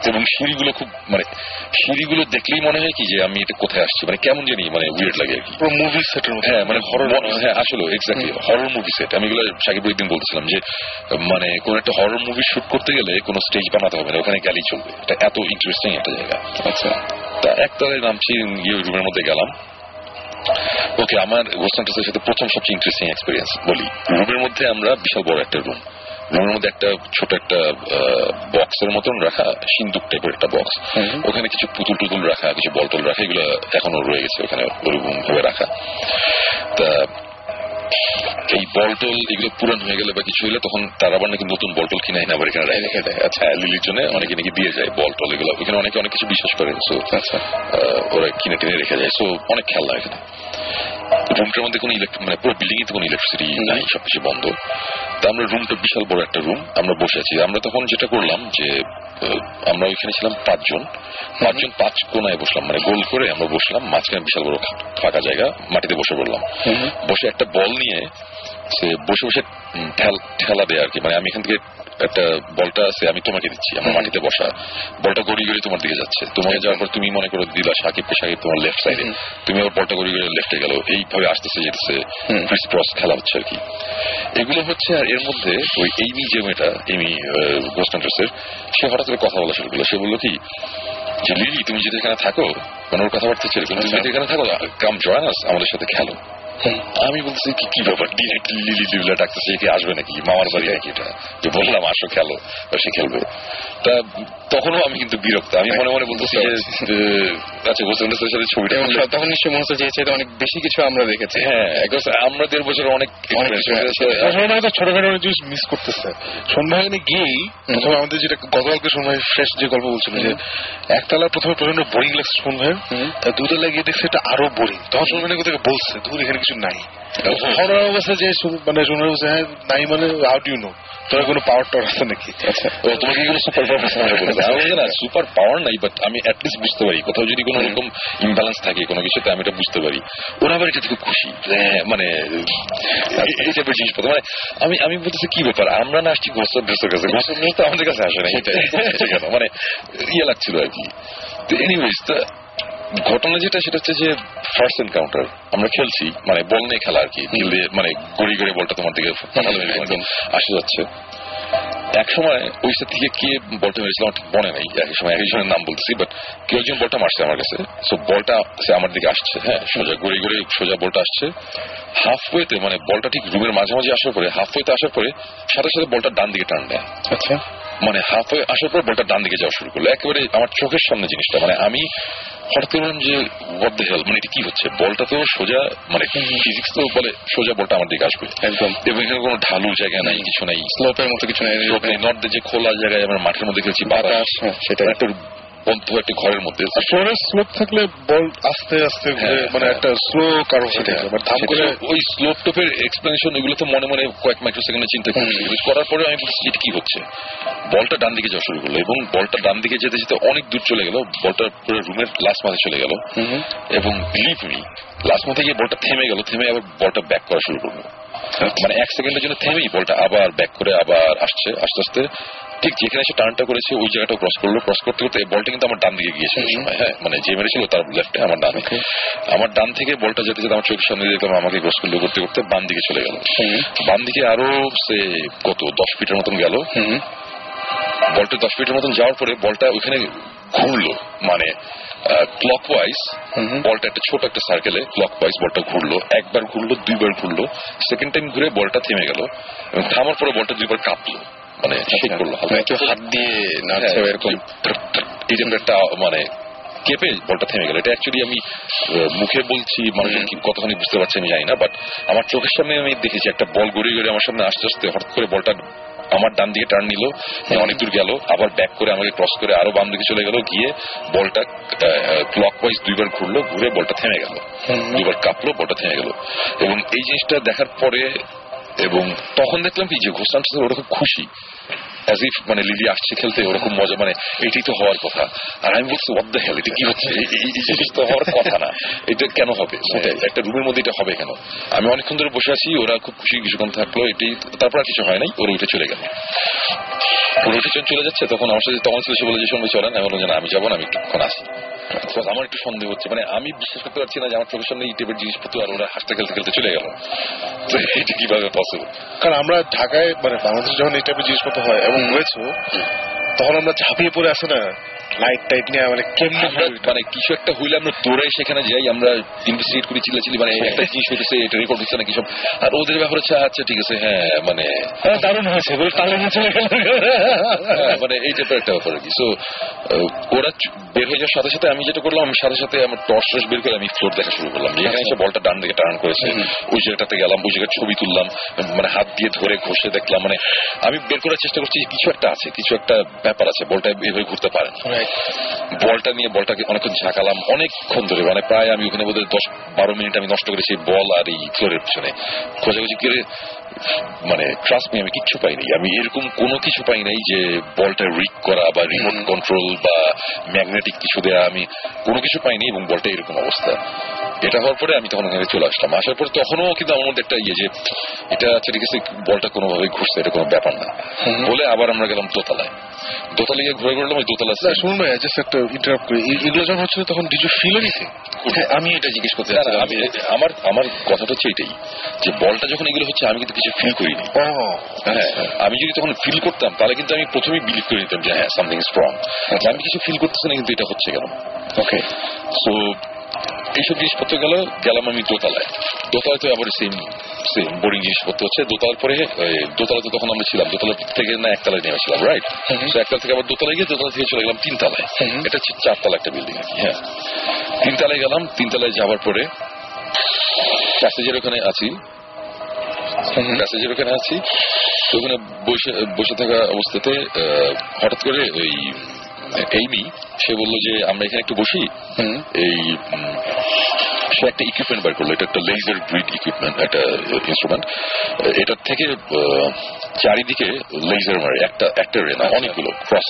এবং সিঁড়িগুলো খুব মানে সিঁড়িগুলো দেখলেই মনে হয় কি যে আমি এটা কোথায় আসছি, মানে কেমন জানি মানে উইয়ার্ড লাগে আর কি, মুভি সেটের মতো। হ্যাঁ, মানে হরর, হ্যাঁ আসলে এক্স্যাক্টলি হরর মুভি সেট। আমি এগুলো সাকিব একদিন বলতেছিলাম যে মানে কোন একটা হরর মুভি শুট করতে গেলে কোনো স্টেজ বানাতে হবে না, ওখানে গেলেই চলবে, এটা এত ইন্টারেস্টিং একটা জায়গা। আচ্ছা, তা 1 তলায় নামছি, গিয়ে রুমের মধ্যে গেলাম। ওকে, আমার গোস্টান্টাসের সাথে প্রথম সবচেয়ে ইন্টারেস্টিং এক্সপিরিয়েন্স বলি। রুমের মধ্যে আমরা বিশাল বড় একটা রুমের মধ্যে একটা ছোট একটা বক্সের মতন রাখা, সিন্দুক টাইপের একটা বক্স, ওখানে কিছু পুতুল টুতুল রাখা, কিছু বলটল রাখা, এগুলো এখনো রয়ে গেছে ওখানে ওরকম ভাবে রাখা। তা এই বলটল এগুলো পুরান হয়ে গেলে বা কিছু হলে তখন তারা আবার নাকি নতুন বলটল কিনে আবার এখানে রেখে দেয়। আচ্ছা, লিলির জন্য অনেকে নাকি দিয়ে যায় বলটল, এগুলো ওখানে অনেকে অনেক কিছু বিশ্বাস করে, আচ্ছা ওরা কিনে টেনে রেখে যায়। সো অনেক খেলনা এখানে। রুমটার মধ্যে কোনো মানে পুরো বিল্ডিং এ কোনো ইলেকট্রিসিটি নাই, সবকিছু বন্ধ। তা আমরা রুমটা বিশাল বড় একটা রুম, আমরা বসে আছি। আমরা তখন যেটা করলাম যে আমরা ওইখানে ছিলাম 5 জন 5 কোনায় বসলাম, মানে গোল করে আমরা বসলাম, মাঝখানে বিশাল বড় ফাঁকা জায়গা, মাটিতে বসে পড়লাম। বসে একটা বল নিয়ে সে বসে বসে ঠেলা দেয় আর কি, মানে আমি এখান থেকে একটা বলটা আছে, আমি তোমাকে দিচ্ছি, আমার মাটিতে বসা, বলটা গড়ি গড়ি তোমার দিকে যাচ্ছে, তোমাকে যাওয়ার পর তুমি মনে করো দিলা সাকিবকে, সাকিব তোমার লেফট সাইডে, তুমি আবার বলটা গড়ি গড়ি লেফটে গেল, এইভাবে আসতেছে যেতেছে ক্রিস ক্রস খেলা হচ্ছে আর কি। এগুলো হচ্ছে। আর এর মধ্যে ওই এমি যে মেয়েটা, এমি গোস্টান্টাসের, সে হঠাৎ করে কথা বলা শুরু করলো। সে বললো কি যে লিলি তুমি যদি এখানে থাকো, মানে ওর কথাবার্তা ছিল, তুমি যদি এখানে থাকো, কাম জয়েন আস, আমাদের সাথে খেলো। আমি বলছি কি ব্যাপার ডিরেক্টলি লিলি লিলা ডাকতেছে, কি আসবে নাকি মামার বাড়ি নাকি এটা, যে বললাম আসো খেলো, সে খেলবে। তা তখনও আমি কিন্তু বিরক্ত, আমি মনে মনে বলতেছি যে আচ্ছা হোসেনের সাথে ছবিটা তখন নিশ্চয়ই মনে হচ্ছে যে অনেক বেশি কিছু আমরা দেখেছি। হ্যাঁ আমরা 1.5 বছর অনেক ছোটখাটো অনেক জিনিস মিস করতেছে। সোনভাইনে গিয়েই প্রথমে আমাদের যেটা গতকালকে সোনভাই ফ্রেশ যে গল্প বলছিল যে একতলা প্রথমে প্রচন্ড বোরিং লাগছে সোনভাই, তা দুতলা গিয়ে দেখছে এটা আরো বোরিং। তখন সোনভাই কোথায় বলছে দূর এখানে কিছু নাই, হরার অবস্থা যে মানে সোনভাই বলছে হ্যাঁ নাই মানে হাউ ডু ইউ নো তোরা কোনো পাওয়ার টাওয়ার আছে নাকি? তোমাকে এগুলো সুপার পাওয়ার না, সুপার পাওয়ার নাই, বাট আমি অ্যাটলিস্ট বুঝতে পারি কোথাও যদি কোনো রকম ইমব্যালেন্স থাকে কোনো কিছুতে, আমি এটা বুঝতে পারি। ওরা আবার এটা থেকে খুশি, মানে এই টাইপের জিনিসপত্র। মানে আমি বলতেছি কি ব্যাপার, আমরা না আসছি ঘোষের ড্রেসের কাছে, ঘোষের ড্রেস তো আমাদের কাছে আসে না, কেন মানে ইয়ে লাগছিল আর কি। তো এনিওয়েজ ঘটনা যেটা সেটা হচ্ছে যে ফার্স্ট এনকাউন্টার আমরা খেলছি, মানে বল নিয়ে খেলা আর কি, মানে গড়ি গড়ে বলটা তোমার দিকে আসে যাচ্ছে। এক সময় ওই সাথে থেকে কে বলটা মেরেছিল আমার ঠিক মনে নেই, এক সময় একজনের নাম বলতেছি, বাট কেউ একজন বলটা মারছে আমার কাছে। সো বলটা সে আমার দিকে আসছে, হ্যাঁ সোজা গড়ি গড়ে সোজা বলটা আসছে। হাফওয়েতে মানে বলটা ঠিক রুমের মাঝামাঝি আসার পরে, হাফওয়েতে আসার পরে সাথে সাথে বলটা ডান দিকে টান দেয়। আচ্ছা, মানে হাফওয়ে আসার পর বলটা ডান দিকে যাওয়া শুরু করলো, একেবারে আমার চোখের সামনে জিনিসটা। মানে আমি হঠাৎ করে বললাম যে হোয়াট দ্য হেল, মানে এটা কি হচ্ছে? বলটা তো সোজা, মানে ফিজিক্স তো বলে সোজা বলটা আমার দিকে আসবে একদম, এবং এখানে কোনো ঢালু জায়গা নাই, কিছু নাই, স্লোপের মতো কিছু নাই, নট যে খোলা জায়গায় আমরা মাঠের মধ্যে খেলছি বাতাস, সেটা একটা বন্ধ একটা ঘরের মধ্যে। স্লোপ থাকলে বল আস্তে আস্তে মানে একটা স্লো কারণ ওই স্লোপ টোপের এক্সপ্লেনেশন এগুলো তো মনে মনে কয়েক মাইক্রো সেকেন্ডে চিন্তা করার পরে আমি বলছি এটা কি হচ্ছে। বলটা ডান দিকে যাওয়া শুরু করলো এবং বলটা ডান দিকে যেতে যেতে অনেক দূর চলে গেল, বলটা পুরো রুমের লাস্ট মাঝে চলে গেল এবং বিলিভ মি লাস্ট মাথে গিয়ে বলটা থেমে গেল, থেমে আবার বলটা ব্যাক করা শুরু করলো। মানে 1 সেকেন্ডের জন্য থেমেই বলটা আবার ব্যাক করে আবার আসছে, আস্তে আস্তে ঠিক যেখানে এসে টার্নটা করেছে ওই জায়গাটা ক্রস করলো। ক্রস করতে করতে বলটা কিন্তু আমার ডান দিকে গিয়েছে ওই সময়, হ্যাঁ মানে যে মেরেছিল তার লেফটে, আমার ডান। আমার ডান থেকে বলটা যেতে যেতে আমার চোখের সামনে দেখলাম আমাকে ক্রস করলো করতে করতে বাম দিকে চলে গেল। বাম দিকে আরো সে কত 10 ফিটের মতন গেল। বলটা 10 ফিটের মতন যাওয়ার পরে বলটা ওইখানে ঘুরলো, মানে ক্লকওয়াইজ বলটা একটা ছোট একটা সার্কেলে ক্লকওয়াইজ বলটা ঘুরলো, একবার ঘুরলো, দুইবার ঘুরলো, সেকেন্ড টাইম ঘুরে বলটা থেমে গেল এবং থামার পরে বলটা দুইবার কাঁপলো, মানে শেক করলো, হাত দিয়ে নাড়ছে এরকম, এই যে একটা মানে কেঁপে বলটা থেমে গেল। এটা অ্যাকচুয়ালি আমি মুখে বলছি, মানুষজন কি কতখানি বুঝতে পারছে আমি জানি না, বাট আমার চোখের সামনে আমি দেখেছি একটা বল গড়িয়ে গড়িয়ে আমার সামনে আস্তে আস্তে হঠাৎ করে বলটা আমার ডান দিকে টার্ন নিল, অনেক দূর গেল, আবার ব্যাক করে আমাকে ক্রস করে আরো বাম দিকে চলে গেল, গিয়ে বলটা ক্লকওয়াইজ দুইবার ঘুরলো, ঘুরে বলটা থেমে গেল, দুইবার কাঁপলো, বলটা থেমে গেল। এবং এই জিনিসটা দেখার পরে এবং তখন দেখলাম কি যে ঘোষান ওরা খুব খুশি, অ্যাজ ইফ মানে লিলি আসছে খেলতে, ওরকম মজা, মানে এটাই তো হওয়ার কথা। আর আমি বলছি হোয়াট দ্য হেল, এটা কি হচ্ছে, এই জিনিস তো হওয়ার কথা না, এটা কেন হবে, একটা রুমের মধ্যে এটা হবে কেন? আমি অনেকক্ষণ ধরে বসে আছি, ওরা খুব খুশি কিছুক্ষণ থাকলো, এটাই, তারপর আর কিছু হয় নাই, ওরা উঠে চলে গেল। ওরা উঠে চলে যাচ্ছে, তখন আমার সাথে তখন ছিল সে বলে যে সঙ্গে চলেন, আমি বললাম যে না আমি যাবো না, আমি একটুক্ষণ আসি। আমার একটু সন্দেহ হচ্ছে, মানে আমি বিশ্বাস করতে পারছি না যে আমার চোখের সামনে এই টাইপের জিনিসপত্র আর ওরা হাসতে খেলতে খেলতে চলে গেল, তো এটা কিভাবে পসিবল? কারণ আমরা ঢাকায় মানে বাংলাদেশে যখন এই টাইপের জিনিসপত্র হয় এবং হয়েছে, তখন আমরা ঝাঁপিয়ে পড়ে আসে না লাইট টাইট নিয়ে, মানে কেমন মানে কিছু একটা হইলে আমরা দৌড়াই সেখানে যাই, আমরা ইনভেস্টিগেট করি, চিল্লাচিল্লি, মানে একটা জিনিস হইতেছে, এটা রেকর্ড হচ্ছে নাকি সব। আর ওদের ব্যাপার হচ্ছে আচ্ছা ঠিক আছে, হ্যাঁ মানে দারুণ হয়েছে মানে এই টাইপের একটা ব্যাপার আর কি। সো ওরা বের হয়ে যাওয়ার সাথে সাথে আমি যেটা করলাম, আমি সাথে সাথে আমার টর্চ বের করে আমি ফ্লোর দেখা শুরু করলাম, যেখানে এসে বলটা ডান দিকে টার্ন করেছে ওই জায়গাটাতে গেলাম, ওই জায়গায় ছবি তুললাম, মানে হাত দিয়ে ধরে ঘষে দেখলাম, মানে আমি বের করার চেষ্টা করছি কিছু একটা আছে, কিছু একটা ব্যাপার আছে, বলটা এভাবে ঘুরতে পারে। বলটা নিয়ে বলটাকে অনেকক্ষণ ঝাঁকালাম, অনেকক্ষণ ধরে, মানে প্রায় আমি ওখানে বোধহয় 10-12 মিনিট আমি নষ্ট করেছি বল আর এই ফ্লোরের পিছনে খোঁজাখুঁজি করে। মানে ট্রাস্ট মি আমি কিচ্ছু পাই নাই, আমি এরকম কোনো কিছু পাই নাই যে বলটা রিক করা বা রিমোট কন্ট্রোল বা ম্যাগনেটিক কিছু দেয়া, আমি কোনো কিছু পাইনি এবং বলটা এরকম অবস্থা। এটা হওয়ার পরে আমি তখন ওখানে চলে আসলাম, আসার পরে তখনও কিন্তু আমার মধ্যে একটা ইয়ে যে এটা আচ্ছা ঠিক আছে বলটা কোনোভাবে ঘুরছে, এটা কোনো ব্যাপার না বলে আবার আমরা গেলাম দোতলায়। দোতলা গিয়ে ঘুরে ঘুরলাম, ওই দোতলা শুনুন ভাই জাস্ট একটা ইন্টারাপ্ট করি, এগুলো যখন হচ্ছিল তখন ডিড ইউ ফিল এনিথিং? আমি এটা জিজ্ঞেস করতে চাই, আমি আমার কথাটা হচ্ছে এটাই যে বলটা যখন এগুলো হচ্ছে আমি কিন্তু কিছু ফিল করিনি। হ্যাঁ, আমি যদি তখন ফিল করতাম তাহলে কিন্তু আমি প্রথমেই বিলিভ করে নিতাম যে হ্যাঁ সামথিং ইজ রং। আমি কিছু ফিল করতেছি না, কিন্তু এটা হচ্ছে কেন? ওকে, সো এইসব জিনিসপত্র গেলাম আমি দোতলায় তো আবার সেম বোরিং জিনিসপত্র হচ্ছে। দোতলার পরে দোতলাতে তখন আমরা ছিলাম, দোতলা থেকে না একতলায় নেমেছিলাম, রাইট? একতলা থেকে আবার দোতলায় গিয়ে দোতলা থেকে চলে গেলাম তিনতলায়। এটা হচ্ছে 4 তলা একটা বিল্ডিং আর কি। হ্যাঁ, তিনতলায় গেলাম। তিনতলায় যাওয়ার পরে প্যাসেজের ওখানে আছি, তো ওখানে বসে থাকা অবস্থাতে হঠাৎ করে ওই এইমি সে বললো যে আমরা এখানে একটু বসি। এই সে একটা ইকুইপমেন্ট বার করলো, এটা একটা লেজার গ্রিড ইকুইপমেন্ট, একটা ইনস্ট্রুমেন্ট। এটার থেকে চারিদিকে লেজার মারে, একটা রে না অনেকগুলো ক্রস।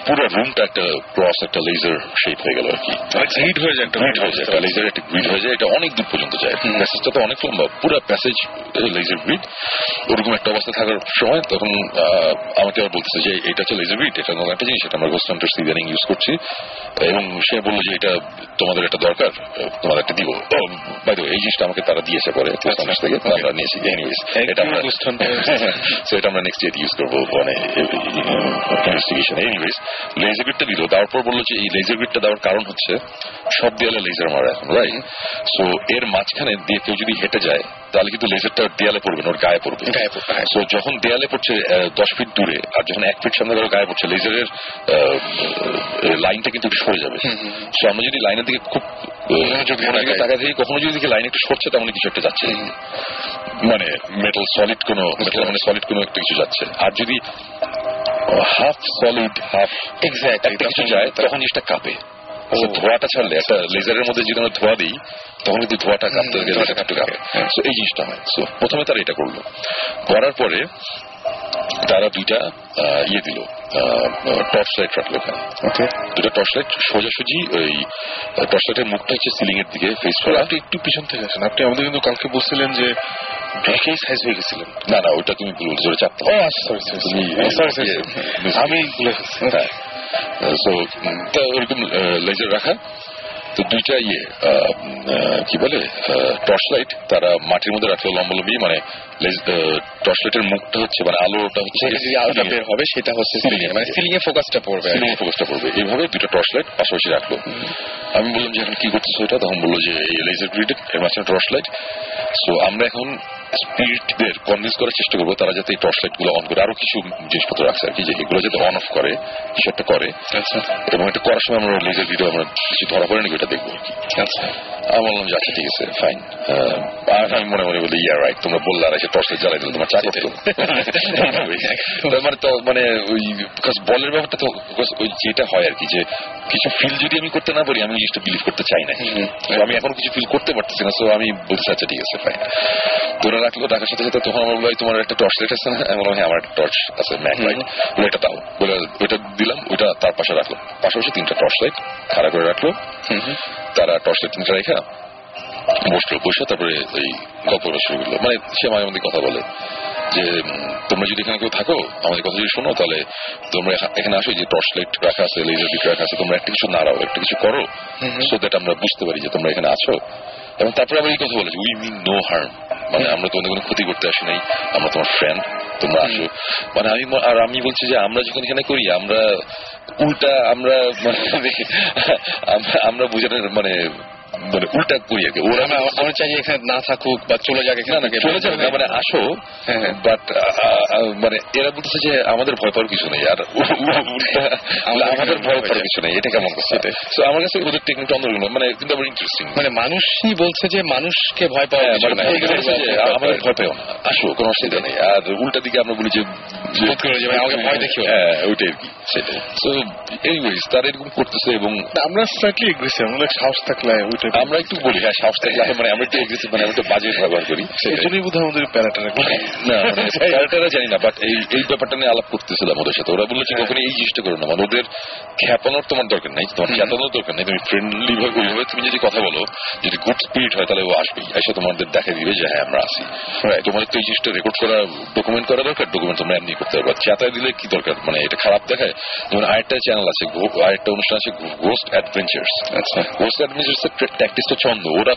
পুরো রুমটা একটা ক্রস, একটা লেজার শেপ হয়ে গেল আর কি। গ্রিড হয়ে যায়, একটা লেজার একটা গ্রিড হয়ে যায়। এটা অনেক দূর পর্যন্ত যায়, প্যাসেজটা তো অনেক লম্বা, পুরো প্যাসেজ লেজার গ্রিড। ওরকম একটা অবস্থা থাকার সময় তখন আমাকে আবার বলতেছে যে এটা হচ্ছে লেজার গ্রিড, এটা নতুন একটা জিনিস, এটা আমরা গোস্ট হান্টার সিজনিং ইউজ করছি। এবং সে বললো যে এটা তোমাদের একটা দরকার, তোমাদের একটা দিব। বাই দ্য ওয়ে এই জিনিসটা আমাকে তারা দিয়েছে পরে থেকে, আমরা নিয়েছি। এনিওয়েজ এটা আমরা নেক্সট ডে ইউজ করবো মানে ইনভেস্টিগেশন। এনিওয়েজ লেজার গ্রিডটা দিল, দেওয়ার পর বললো যে এই লেজার গ্রিডটা দেওয়ার কারণ হচ্ছে সব দেয়ালে লেজার মারা এখন, রাইট? সো এর মাঝখানে দিয়ে কেউ যদি হেঁটে যায় তাহলে কিন্তু লেজারটা দেয়ালে পড়বে না, ওর গায়ে পড়বে। সো যখন দেয়ালে পড়ছে 10 ফিট দূরে, আর যখন 1 ফিট সামনে ধরো গায়ে পড়ছে, লেজারের লাইনটা কিন্তু একটু সরে যাবে। সো আমরা যদি লাইনের দিকে খুব টাকা থেকে কখনো যদি দেখি লাইন একটু সরছে, তার মানে কিছু একটা যাচ্ছে, মানে মেটাল সলিড কোনো একটা কিছু যাচ্ছে। আর যদি হাফ সলিড হাফ এক্সাক্ট কিছু যায় তখন জিনিসটা কাঁপে। ধোঁয়াটা ছাড়লে একটা লেজারের মধ্যে যদি আমরা ধোঁয়া দিই তখন কিন্তু ধোঁয়াটা কাঁপতে কাঁপে। সো এই জিনিসটা হয়। সো প্রথমে তারা এটা করলো, করার পরে তারা দুইটা ইয়ে দিল, টর্চ লাইট রাখলো ওখানে। দুটা টর্চ লাইট সোজাসুজি, ওই টর্চ লাইটের মুখটা হচ্ছে সিলিং এর দিকে ফেস করা। আপনি একটু পিছন থেকে আসেন, আপনি আমাদের কিন্তু কালকে বলছিলেন যে ব্রেকেই সাইজ হয়ে গেছিলেন। না ওটা তুমি ভুল জোরে চাপতে। আমি ওরকম লেজার রাখা। তো দুইটা কি বলে টর্চ লাইট তারা মাটির মধ্যে রাখলো লম্বলম্বি, মানে টর্চ লাইটের মুখটা হচ্ছে মানে আলোটা হচ্ছে আলোটা বের হবে সেটা হচ্ছে সিলিং এ ফোকাসটা পড়বে, এইভাবে দুইটা টর্চ লাইট পাশাপাশি রাখলো। আমি বললাম যে এখন কি করতেছো এটা? তখন বললো যে এই লেজার গ্রিড এর মাঝখানে টর্চ লাইট। সো আমরা এখন স্পিরিটদের কনভিন্স করার চেষ্টা করবো তারা যাতে এই টর্চ লাইট গুলো অন করে, আরো কিছু জিনিসপত্র রাখছে আর কি, যে এগুলো যাতে অন অফ করে, কিছু একটা করে। এবং এটা করার সময় আমরা লেজার ভিডিও আমরা কিছু ধরা পড়ে নাকি এটা দেখবো আর কি। আমি বললাম যে আচ্ছা ঠিক আছে ফাইন। আর আমি মনে বলি ইয়া রাইট, তোমরা বললে আর এসে টর্চ লাইট জ্বালাই দিল, তোমার চাকরি মানে তো মানে ওই বলের ব্যাপারটা তো ওই যেটা হয় আর কি, যে কিছু ফিল যদি আমি করতে না পারি আমি জিনিসটা বিলিভ করতে চাই না। আমি এখন কিছু ফিল করতে পারতেছি না, সো আমি বলছি আচ্ছা ঠিক আছে ফাইন। তোরা রাখলো, রাখার সাথে সাথে তখন আমার বললো তোমার একটা টর্চ লাইট আছে না? আমি বললাম হ্যাঁ আমার একটা টর্চ আছে, ম্যাক লাইট। বলে এটা দাও, বলে ওইটা দিলাম, ওইটা তার পাশে রাখলো, পাশাপাশি 3টা টর্চ লাইট খাড়া করে রাখলো। তারা টর্চ লাইট 3টা রেখা বসে তারপরে এই গল্প শুরু করলো। মানে সে মাঝে মধ্যে কথা বলে যে তোমরা যদি এখানে কেউ থাকো, আমাদের কথা যদি শোনো, তাহলে তোমরা এখানে আসো, যে টর্চ লাইট রাখা আছে, লেজার বিট রাখা আছে, তোমরা একটা কিছু নাড়াও, একটা কিছু করো, সো দ্যাট আমরা বুঝতে পারি যে তোমরা এখানে আছো। এবং তারপরে আবার এই কথা বলে উই মিন নো হার্ম, মানে আমরা তোমাদের কোনো ক্ষতি করতে আসি নাই, আমরা তোমার ফ্রেন্ড, তোমরা আসো। মানে আমি বলছি যে আমরা যখন এখানে করি আমরা উল্টা আমরা বুঝানোর মানে উল্টা করি আর কি। ওরা আমরা চাই এখানে না থাকুক বা চলে যাক, চলে যাক না, মানে আসো। বাট মানে এরা বলতেছে যে আমাদের ভয় পাওয়ার কিছু নেই, আর আমাদের ভয় পাওয়ার কিছু নেই, এটা কেমন করছে? আমার কাছে ওদের টেকনিকটা অন্যরকম, মানে কিন্তু আবার ইন্টারেস্টিং। মানে মানুষই বলছে যে মানুষকে ভয় পাওয়া, আমাদের ভয় পেও না, আসো, কোনো অসুবিধা নেই। আর উল্টা দিকে আমরা বলি যে আমাকে ভয় দেখিও, হ্যাঁ ওইটাই আর কি, সেটাই। সো এনিওয়েজ তারা এরকম করতেছে। এবং আমরা স্লাইটলি এগ্রেসিভ, আমাদের সাহস থাকলে আমরা একটু বলি হ্যাঁ সাহস থাকলে, মানে আমরা একটু এগ্রেসিভ, মানে আমরা একটু বাজে ব্যবহার করি, সেজন্যই বোধহয় আমাদের প্যারাটারা না প্যারাটারা জানি না। বাট এই ব্যাপারটা নিয়ে আলাপ করতেছিলাম ওদের সাথে। ওরা বললো যে কখনো এই জিনিসটা করো না, মানে ওদের খ্যাপানোর তোমার দরকার নাই, তোমার খ্যাপানোর দরকার নেই, তুমি ফ্রেন্ডলি ভাবে ওইভাবে তুমি যদি কথা বলো, যদি গুড স্পিরিট হয় তাহলে ও আসবেই, এসে তোমাদের দেখা দিবে যে হ্যাঁ আমরা আসি। তোমাদের তো এই জিনিসটা রেকর্ড করা, ডকুমেন্ট করা দরকার, ডকুমেন্ট তোমরা এমনি করতে করতে পারবা, চেতায় দিলে কি দরকার, মানে এটা খারাপ দেখায়। যেমন আরেকটা চ্যানেল আছে, আরেকটা অনুষ্ঠান আছে ঘোস্ট অ্যাডভেঞ্চার্স। আচ্ছা, ঘোস্ট অ্যাডভেঞ্চার্স এর ট্যাকটিসটা চন্দ, ওরা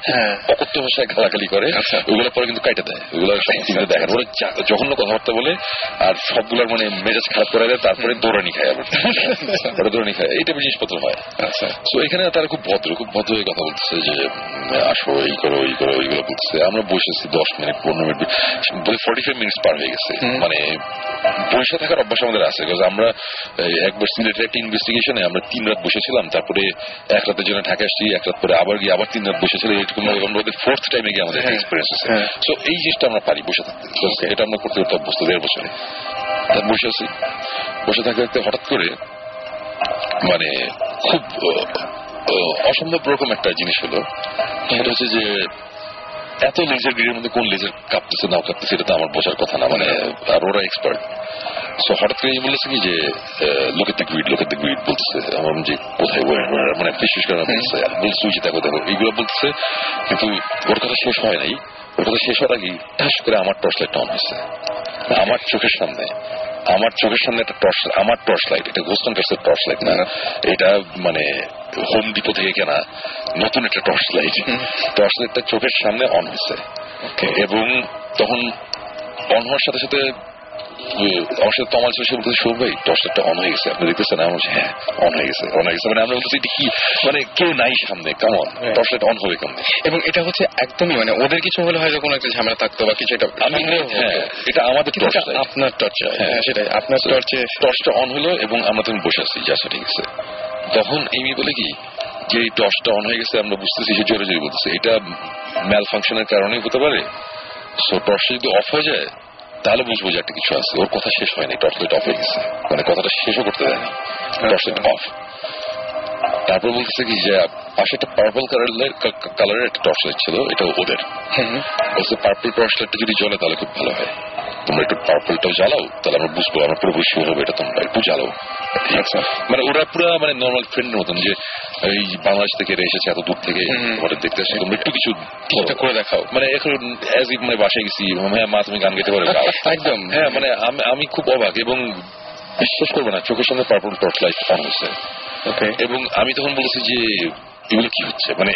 অকথ্য ভাষায় গালাগালি করে, ওগুলো পরে কিন্তু কাইটা দেয়, ওগুলো সব টিভিতে দেখেন, ওরা জঘন্য কথাবার্তা বলে আর সবগুলোর মানে মেজাজ খারাপ করে দেয়, তারপরে দৌড়ানি খায়, আবার ওরা দৌড়ানি খায়, এই টাইপের জিনিসপত্র হয়। আচ্ছা, তো এখানে তারা খুব ভদ্র হয়ে কথা বলতেছে যে আসো এই করো ওইগুলো বলতেছে। আমরা বসেছি 10 মিনিট 15 মিনিট, 45 মিনিটস পার হয়ে গেছে। মানে বসে থাকার অভ্যাস আমাদের আছে, আমরা একবার সিলেটের একটা ইনভেস্টিগেশনে আমরা 3 রাত বসেছিলাম, তারপরে 1 রাতের জন্য ঢাকা আসছি, 1 রাত পরে আবার গিয়ে আবার 3 রাত বসেছিলাম, এরকম আমাদের 4th টাইমে গিয়ে আমাদের এক্সপিরিয়েন্স আছে। তো এই জিনিসটা আমরা পারি বসে থাকতে, এটা আমরা করতে করতে অভ্যস্ত 1.5 বছরে। বসে আছি, বসে থাকতে থাকতে হঠাৎ করে মানে খুব অসম্ভব রকম একটা জিনিস হলো, সেটা হচ্ছে যে এত লেজার গ্রিডের মধ্যে কোন লেজার কাঁপতেছে না কাঁপতেছে এটা তো আমার বোঝার কথা না, মানে আর ওরা এক্সপার্ট। সো হঠাৎ করে বলেছে কি যে লোক এত গ্রিড বলতেছে, আমার যে কোথায় মানে বিশেষ করে বলছে দেখো এইগুলো বলতেছে, কিন্তু ওর কথা শেষ হয় নাই। ওর কথা শেষ হওয়ার আগে ঠাস করে আমার টর্চ লাইট অন হয়েছে, আমার চোখের সামনে একটা আমার টর্চ লাইট, এটা ঘোস্ট হান্টার্সের টর্চ লাইট না, এটা মানে হোম ডিপো থেকে কেনা নতুন একটা টর্চ লাইটটা চোখের সামনে অন হয়েছে। এবং তখন অন হওয়ার সাথে সাথে আমার সাথে তমাল ছিল, সে বলতেছে সৌর ভাই টর্চ লাইটটা অন হয়ে গেছে, আপনি দেখতেছেন? আমি বলছি হ্যাঁ অন হয়ে গেছে। মানে আমরা বলতেছি এটা কি, মানে কেউ নাই সামনে, কেমন টর্চ লাইট অন হবে কেমন? এবং এটা হচ্ছে একদমই মানে ওদের কিছু হলে হয়তো কোনো একটা ঝামেলা থাকতো বা কিছু, এটা আমাদের টর্চ লাইট, আপনার টর্চ, হ্যাঁ সেটাই, আপনার টর্চটা অন হলো এবং আমরা তখন বসে আছি, যা ঠিক আছে। তখন এমনি বলে কি যে এই টর্চটা অন হয়ে গেছে, আমরা বুঝতেছি সে জোরে জোরে বলতেছে এটা ম্যাল ফাংশনের কারণেই হতে পারে। সো টর্চটা যদি অফ হয়ে যায় তাহলে বুঝবো যে একটা কিছু আছে। ওর কথা শেষ হয়নি, টর্চ লাইট অফ হয়ে গেছে, মানে কথাটা শেষও করতে দেয়নি, টর্চ লাইট অফ। তারপর বলতেছে কি যে পাশে একটা পার্পল কালারের একটা টর্চ লাইট ছিল, এটা ওদের বলছে পার্পল টর্চ লাইটটা যদি জ্বলে তাহলে খুব ভালো হয়, তোমরা একটু পার্পলটাও জ্বালাও, তাহলে আমরা বুঝবো, আমরা পুরো শিওর হবে এটা তোমরা একটু জ্বালাও। মানে ওরা পুরো মানে নর্মাল ফ্রেন্ডের মতন, যে এই বাংলাদেশ থেকে এসেছে এত দূর থেকে আমাদের দেখতে আসছে, তোমরা একটু কিছু করে দেখাও। মানে এখন অ্যাজ ইফ মানে বাসায় গেছি, হ্যাঁ মা তুমি গান গাইতে পারো একদম, হ্যাঁ মানে আমি খুব অবাক এবং বিশ্বাস করবো না, চোখের সামনে পার্পল টর্চ লাইট অন হয়েছে। এবং আমি তখন বলেছি যে এগুলো কি হচ্ছে, মানে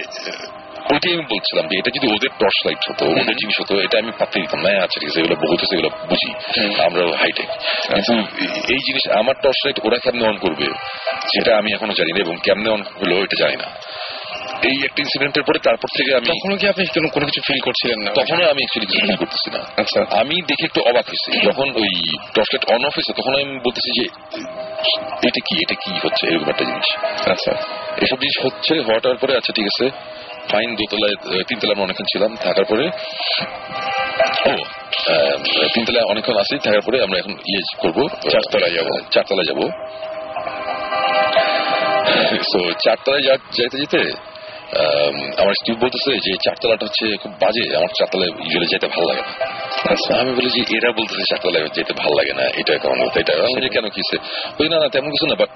ওইটাই আমি বলছিলাম যে এটা যদি ওদের টর্চ লাইট হতো, ওদের জিনিস হতো, এটা আমি পাত্রে দিতাম না, আচ্ছা ঠিক আছে এগুলো বহুত হচ্ছে, এগুলো বুঝি, আমরা হাইটেক। কিন্তু এই জিনিস আমার টর্চ লাইট ওরা কেমনে অন করবে সেটা আমি এখনো জানি না, এবং কেমনে অন হলো এটা জানি না। এই একটা ইনসিডেন্টের পরে তারপর থেকে আমি, তখনও কি আপনি কোনো কিছু ফিল করছিলেন না? তখনও আমি অ্যাকচুয়ালি কিছু ফিল করতেছি না। আচ্ছা, আমি দেখে একটু অবাক হয়েছি যখন ওই টর্চ লাইট অন অফ হয়েছে, তখন আমি বলতেছি যে এটা কি হচ্ছে, এরকম একটা জিনিস। আচ্ছা, এসব জিনিস হচ্ছে, হওয়ার পরে আচ্ছা ঠিক আছে ফাইন, 3 তলায় আমরা অনেকক্ষণ ছিলাম, থাকার পরে 3 তলায় অনেকক্ষণ আসি, থাকার পরে আমরা এখন করবো 4 তলায় যাবো। তো 4 তলায় যাইতে যেতে আমার স্টিভ বলতেছে যে 4 তলাটা হচ্ছে খুব বাজে, আমার 4 তলায় ইউজুয়ালি যেতে ভালো লাগে না। আচ্ছা, আমি বলি যে এরা বলতেছে 4 তলায় যেতে ভালো লাগে না, এটা কেমন হতো, এটা কেন কিসে ওই না তেমন কিছু না, বাট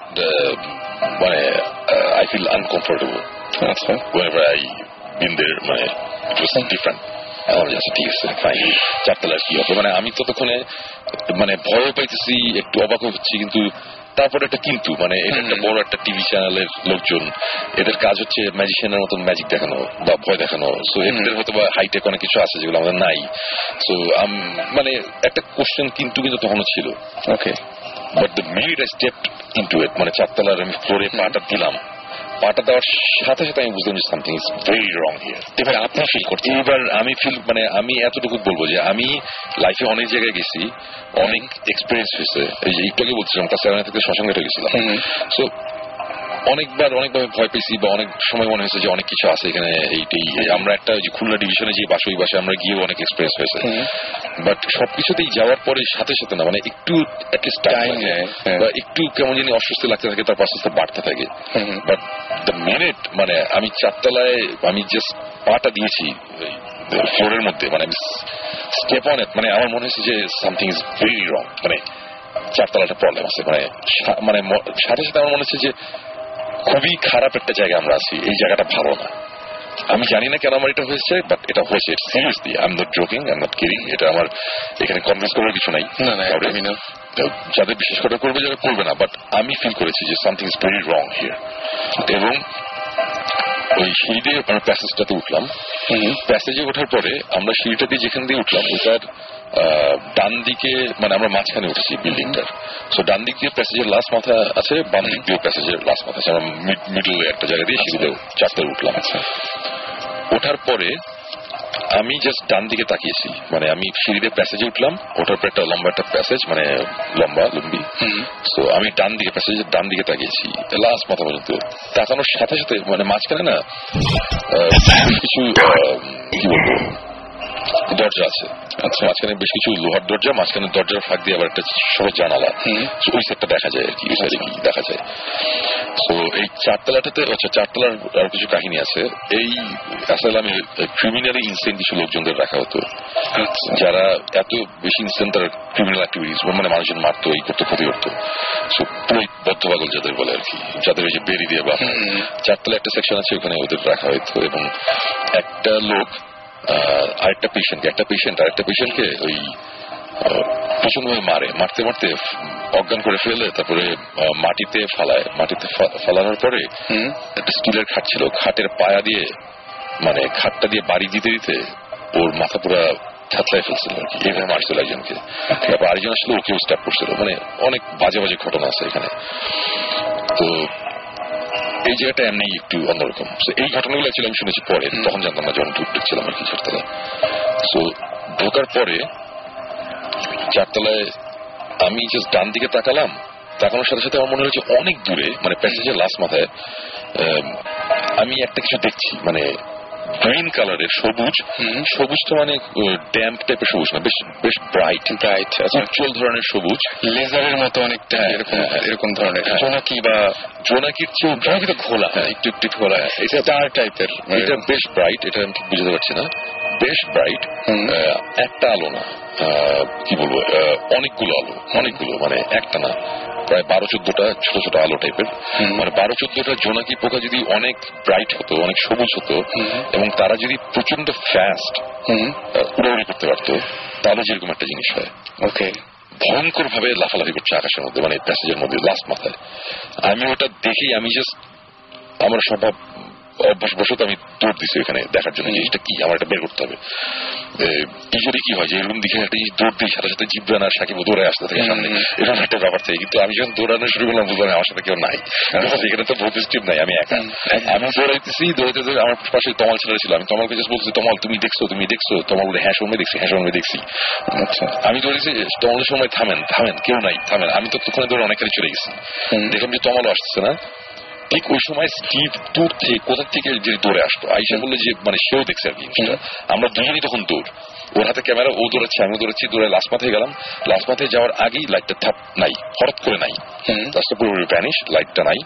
মানে আই ফিল আনকমফোর্টেবল। আচ্ছা, whenever I been there, মানে it was different. আচ্ছা ঠিক আছে ফাইন, 4 তলায় কি হবে, মানে আমি ততক্ষণে মানে ভয় পাইতেছি, একটু অবাক হচ্ছি, কিন্তু তারপরে একটা কিন্তু মানে এটা একটা বড় একটা টিভি চ্যানেলের লোকজন, এদের কাজ হচ্ছে ম্যাজিশিয়ানের মতন ম্যাজিক দেখানো বা ভয় দেখানো। সো এদের হয়তো বা হাইটেক অনেক কিছু আছে যেগুলো আমাদের নাই। সো মানে একটা কোশ্চেন কিন্তু তখনও ছিল। Okay, but the minute I stepped into it, মানে 4 তলার আমি ফ্লোরে পাটা দিলাম, পাটা দেওয়ার সাথে সাথে আমি বুঝলাম যে something is very wrong here. এবার আপনার ফিল করতে, এবার আমি মানে আমি এতটুকু বলবো যে আমি লাইফে অনেক জায়গায় গেছি, অনেক এক্সপিরিয়েন্স হয়েছে। এই যে একটু আগে বলছিলাম কাছে থেকে শ্মশানঘাটে গেছিলাম। সো অনেকভাবে ভয় পেয়েছি, বা অনেক সময় মনে হয়েছে যে অনেক কিছু আছে এখানে। এইটাই আমরা একটা যে খুলনা ডিভিশনে যে বাসা, ওই বাসায় আমরা গিয়েও অনেক এক্সপিরিয়েন্স হয়েছে, বাট সবকিছুতেই যাওয়ার পরে সাথে সাথে না, মানে একটু টাইম নেয় বা একটু কেমন জানি অস্বস্তি লাগতে থাকে, তার আস্তে আস্তে বাড়তে থাকে। বাট দ্য মিনিট মানে আমি 4 তলায় আমি জাস্ট পাটা দিয়েছি ফ্লোরের মধ্যে, মানে আমি স্টেপ অন ইট, মানে আমার মনে হয়েছে যে সামথিং ইজ ভেরি রং, মানে 4 তলাটা প্রবলেম আছে। মানে সাথে সাথে আমার মনে হচ্ছে যে খুবই খারাপ একটা জায়গায় আমরা আছি, এই জায়গাটা ভালো না। আমি জানি না কেন আমার এটা হয়েছে, বাট এটা হয়েছে seriously, I am not joking, I am not kidding. এটা আমার এখানে কনভিন্স করার কিছু নাই। যাদের বিশ্বাস করা করবে, যারা করবে না, বাট আমি ফিল করেছি যে something is very wrong here. এবং ওই সিঁড়ি দিয়ে আমরা প্যাসেজটাতে উঠলাম। প্যাসেজে ওঠার পরে আমরা সিঁড়িটা দিয়ে যেখান দিয়ে উঠলাম ওটার ডান দিকে, মানে আমরা মাঝখানে উঠেছি বিল্ডিংটার। সো ডান দিক দিয়ে প্যাসেজের লাস্ট মাথা আছে, বাম দিক দিয়ে প্যাসেজের লাস্ট মাথা আছে। আমরা মিডল একটা জায়গা দিয়ে সিঁড়িতে চারটায় উঠলাম। ওঠার পরে আমি জাস্ট ডান দিকে তাকিয়েছি, মানে আমি সিঁড়িতে প্যাসেজে উঠলাম, ওঠার পর একটা লম্বা একটা প্যাসেজ, মানে লম্বি। তো আমি ডান দিকে তাকিয়েছি লাস্ট মাথা পর্যন্ত। তাকানোর সাথে সাথে মানে মাঝখানে না কিছু কি বলবো দরজা আছে। আচ্ছা, মাঝখানে বেশ কিছু লোহার দরজা, মাঝখানে দরজার ফাঁক দিয়ে আবার একটা সহজ জানালা। ওই সেটটা দেখা যায় আর কি, ওই সাইডে কি দেখা যায়। তো এই চারতলাটাতে, আচ্ছা চারতলার আরো কিছু কাহিনী আছে। এই আসলে ক্রিমিনালি ইনসেন্ট কিছু লোকজনদের রাখা হতো, যারা এত বেশি ইনসেন্ট তার ক্রিমিনাল অ্যাক্টিভিটিস, মানে মানুষজন মারতো, এই করতো, ক্ষতি করতো। পুরো বদ্ধপাগল যাদের বলে আর কি, যাদের ওই যে বেরি দিয়ে বা চারতলা একটা সেকশন আছে, ওখানে ওদের রাখা হতো। এবং একটা লোক আরেকটা পেশেন্টকে ওই প্রচন্ডভাবে মারতে অজ্ঞান করে ফেলে, তারপরে মাটিতে ফালানোর পরে একটা স্টিলের খাট ছিল, খাটের পায়া দিয়ে মানে খাটটা দিয়ে বাড়ি দিতে ওর মাথা পুরা থাতলায় ফেলছিল আর কি। এইভাবে মারছিল একজনকে, তারপর আরেকজন আসলে ওকেও স্ট্যাপ করছিল। মানে অনেক বাজে ঘটনা আছে এখানে। তো এই জায়গাটা এমনি একটু অন্যরকম। এই ঘটনাগুলো অ্যাকচুয়ালি আমি শুনেছি পরে, তখন জানতাম না, যখন ঢুকছিলাম আর কি চারতলায়। সো ঢোকার পরে চারতলায় আমি জাস্ট ডান দিকে তাকানোর সাথে সাথে আমার মনে হয়েছে অনেক দূরে, মানে প্যাসেজের লাস্ট মাথায় আমি একটা কিছু দেখছি, মানে গ্রিন কালারের সবুজটা মানে ড্যাম্প টাইপের সবুজ না, বেশ ব্রাইট উজ্জ্বল ধরনের সবুজ, লেজারের মতো অনেকটা এরকম ধরনের। জোনাকির চেয়ে ঘোলা, একটু ঘোলা, এটা তার টাইপের। এটা বেশ ব্রাইট, এটা আমি ঠিক বুঝতে পারছি না, বেশ ব্রাইট। একটা আলো না, কি বলবো, অনেকগুলো মানে একটা না, প্রায় 12-14টা ছোট ছোট আলো টাইপের। মানে 12-14টা জোনাকি পোকা যদি অনেক ব্রাইট হতো, অনেক সবুজ হতো, এবং তারা যদি প্রচন্ড ফাস্ট উড়াউড়ি করতে পারতো, তাহলে যেরকম একটা জিনিস হয়। ওকে, ভয়ঙ্কর ভাবে লাফালাফি করছে আকাশের মধ্যে, মানে প্যাসেজের মধ্যে লাস্ট মাথায়। আমি ওটা দেখেই আমি জাস্ট আমার স্বভাব অভ্যাসবশত আমি দৌড় দিচ্ছি এখানে দেখার জন্য জিনিসটা কি, আমার এটা বের করতে হবে। ইউজুয়ালি কি হয় যে এরকম দিকে একটা জিনিস দৌড় দিই, সাথে সাথে জিব্রান আর সাকিব দৌড়ে আসতে থাকে সামনে, এরকম একটা ব্যাপার থাকে। কিন্তু আমি যখন দৌড়ানো শুরু করলাম বুঝলাম আমার সাথে কেউ নাই, এখানে তো ভোট স্ট্রিপ নাই, আমি একা। আমি দৌড়াইতে আমার পাশে তমাল ছেলে ছিল, আমি তমালকে জাস্ট বলছি, তমাল তুমি দেখছো? তমাল বলে হ্যাঁ সময় দেখছি। আচ্ছা, আমি দৌড়েছি, তমালের সময় থামেন, কেউ নাই, থামেন। আমি তো তখন দৌড়ে অনেকখানি চলে গেছি, দেখলাম যে তমালও আসতেছে না। ঠিক ওই সময় স্টিভ দূর থেকে কোথা থেকে যে দৌড়ে আসতো, আইসা বললো যে মানে সেও দেখছে আর কি। আমরা দুজনই তখন দৌড়, ওর হাতে ক্যামেরা, ও দৌড়াচ্ছে, আমি দৌড়াচ্ছি। দৌড়ে লাস্ট মাথায় গেলাম, লাস্ট মাথায় যাওয়ার আগেই লাইটটা নাই, হঠাৎ করে নাই, রাস্তা পুরোপুরি ভ্যানিশ, লাইটটা নাই।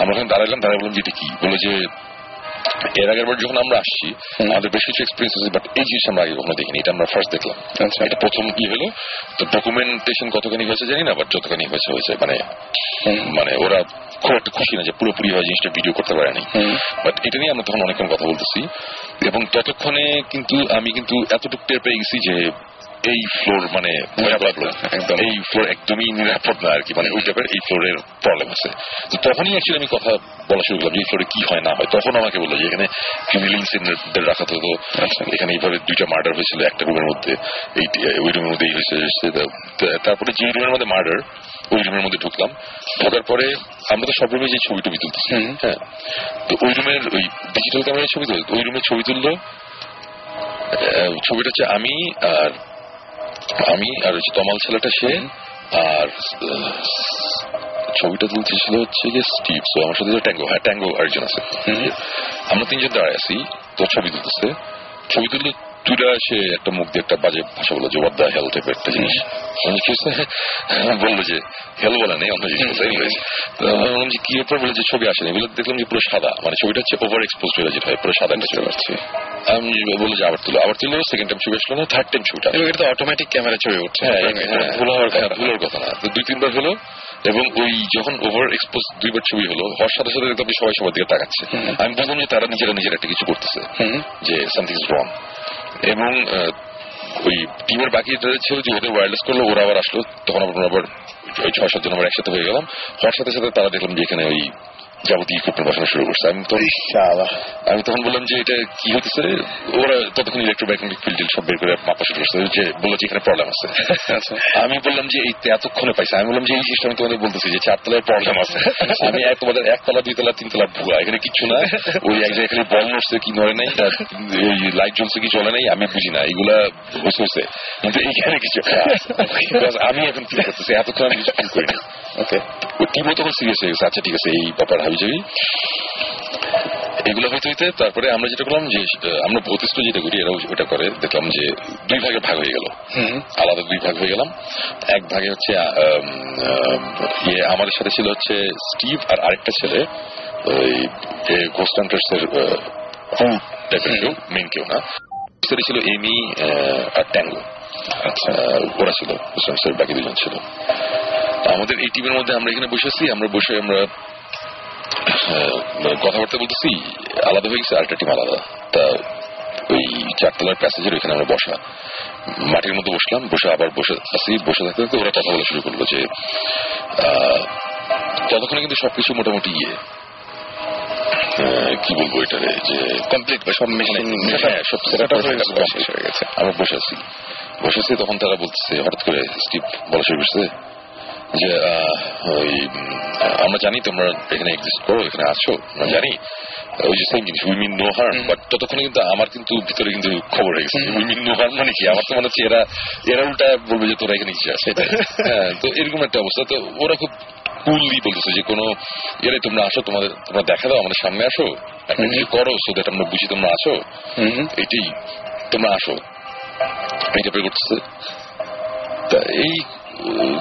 আমরা ওখানে দাঁড়াইলাম, বললাম যে এটা কি, বলে যে এর আগের বার যখন আমরা আসছি আমাদের বেশ কিছু এক্সপিরিয়েন্স আছে, বাট এই জিনিসটা আমরা আগে কখনো দেখিনি, এটা আমরা ফার্স্ট দেখলাম। এটা প্রথম কি হলো, তো ডকুমেন্টেশন কতখানি হয়েছে জানি না, বাট যতখানি হয়েছে মানে ওরা খুব একটা খুশি না যে পুরোপুরি হয় জিনিসটা ভিডিও করতে পারেনি। বাট এটা নিয়ে আমরা তখন অনেকক্ষণ কথা বলতেছি, এবং ততক্ষণে কিন্তু আমি এতটুকু টের পেয়ে গেছি যে এই ফ্লোর মানে এই ফ্লোর একদমই নিরাপদ না আর কি, মানে ওই টাইপের এই ফ্লোরের প্রবলেম আছে। তো তখনই অ্যাকচুয়ালি আমি কথা বলা শুরু করলাম যে এই ফ্লোরে কি হয় না হয়। তখন আমাকে বললো যে এখানে ক্রিমিনাল ইনসিডেন্টদের রাখা হতো, এখানে এইভাবে 2টা মার্ডার হয়েছিল একটা রুমের মধ্যে, ওই রুমের মধ্যে এই হয়েছে। তারপরে যে রুমের মধ্যে মার্ডার, ওই রুমের মধ্যে ঢুকলাম। ঢোকার পরে আমরা তো সব রুমে যে ছবি তুলতেছি, হ্যাঁ, তো ওই রুমের ওই ডিজিটাল ক্যামেরায় ছবি তুলতো, ওই রুমে ছবি তুললো। ছবিটা হচ্ছে আমি আর হচ্ছে তমাল ছেলেটা, সে আর ছবিটা তুলতেছিল হচ্ছে গিয়ে স্টিভ। তো আমার সাথে ট্যাঙ্গো আরেকজন আছে, আমরা 3জন দাঁড়ায় আছি। তো ছবি তুললে তুইটা সে একটা মুখ দিয়ে একটা বাজে ভাষা বললো যে ওয়াট দ্য হেল টাইপের একটা জিনিস বললো, যে হেল বলে নেই, অন্য জিনিস বলতে বললাম যে কি ব্যাপার, বলে যে ছবি আসেনি। বলে দেখলাম যে পুরো সাদা, মানে ছবিটা হচ্ছে ওভার এক্সপোজ হয়ে যেটা হয়, পুরো সাদা একটা ছবি আসছে। আমি বললো যে আবার তুলো, সেকেন্ড টাইম ছবি আসলো না, থার্ড টাইম ছবিটা, এটা তো অটোমেটিক ক্যামেরা ছবি উঠছে, ভুলার কথা না। তো 2-3বার হলো, এবং ওই যখন ওভার এক্সপোজ 2বার ছবি হলো, হওয়ার সাথে সাথে দেখলাম সবাই সবার দিকে তাকাচ্ছে। আমি বললাম যে তারা নিজেরা একটা কিছু করতেছে, যে সামথিং ইজ রং। এবং ওই টিমের বাকি ছিল যে ওদের ওয়্যারলেস করলো, ওরা আবার আসলো, তখন আমরা আবার ওই 6-7 জন আমরা একসাথে হয়ে গেলাম। হওয়ার সাথে সাথে তারা দেখলাম যে এখানে ওই যাবতীয় ইকুইপমেন্ট বসানো শুরু করছে। আমি তখন বললাম যে এটা কি হতেছে, ওরা ততক্ষণ ইলেকট্রোম্যাগনেটিক ফিল্ড সব বের করে মাপা শুরু করছে, যে বললো যে এখানে প্রবলেম আছে। আমি বললাম যে এই এতক্ষণে পাইছে, আমি বললাম যে এই জিনিসটা আমি তোমাদের বলতেছি যে 4 তলায় প্রবলেম আছে, আমি তোমাদের 1 তলা 2 তলা 3 তলা ভুয়া, এখানে কিচ্ছু না, ওই এক জায়গায় খালি বল নড়ছে কি নড়ে নাই, ওই লাইট জ্বলছে কি চলে নাই, আমি বুঝি না, এগুলা হয়েছে, কিন্তু এইখানে কিছু আমি এখন ফিল করতেছি, এতক্ষণ আমি কিছু ফিল করিনি। ওকে, ওই টিমও তখন সিরিয়াস হয়ে গেছে, আচ্ছা ঠিক আছে এই ব্যাপার হাবি যাবি এগুলো হইতে হইতে তারপরে আমরা যেটা করলাম যে আমরা ভৌতিষ্ঠ যেটা করি এরাও ওটা করে, দেখলাম যে 2 ভাগে ভাগ হয়ে গেল, আলাদা 2 ভাগ হয়ে গেলাম। এক ভাগে হচ্ছে আমাদের সাথে ছিল হচ্ছে স্টিভ আর আরেকটা ছেলে, ওই ঘোস্ট হান্টার্স এর টাইপের কেউ, মেন কেউ না, ছিল এমি আর ট্যাঙ্গো। আচ্ছা, ওরা ছিল ঘোস্ট হান্টার্স এর, বাকি 2 জন ছিল আমাদের এই টিমের মধ্যে। আমরা এখানে বসেছি, আমরা কথাবার্তা বলতেছি, আলাদা হয়ে গেছে, আরেকটা টিম আলাদা। তা ওই 4 তলার প্যাসেজের ওইখানে আমরা বসা, মাটির মধ্যে বসলাম, বসে আবার বসে থাকতে থাকতে ওরা কথা বলা শুরু করলো যে ততক্ষণে কিন্তু সবকিছু মোটামুটি কি বলবো এটারে, যে কমপ্লিট বা সব মেশিন সব সেটআপ হয়ে গেছে। আমরা বসেছি, তখন তারা বলতেছে, হঠাৎ করে স্টিভ বলা শুরু করছে যে ওই আমরা জানি তোমরা এখানে এক্সিস্ট করো, এখানে আছো, আমরা জানি, ওই যে সেম জিনিস we mean no harm, but ততক্ষণে কিন্তু আমার কিন্তু ভিতরে কিন্তু খবর হয়ে গেছে উই মিন নো হার্ম মানে কি, আমার তো মনে হচ্ছে এরা উল্টা বলবে যে তোরা এখানে কিছু আছে। হ্যাঁ, তো এরকম একটা অবস্থা। তো ওরা খুব কুললি বলতেছে যে কোনো এরাই তোমরা আসো, তোমরা দেখা দাও, আমাদের সামনে আসো, একটা কিছু করো, সো দ্যাট আমরা বুঝি তোমরা আছো, এটাই তোমরা আসো, এইটা প্রে করতেছে। তা এই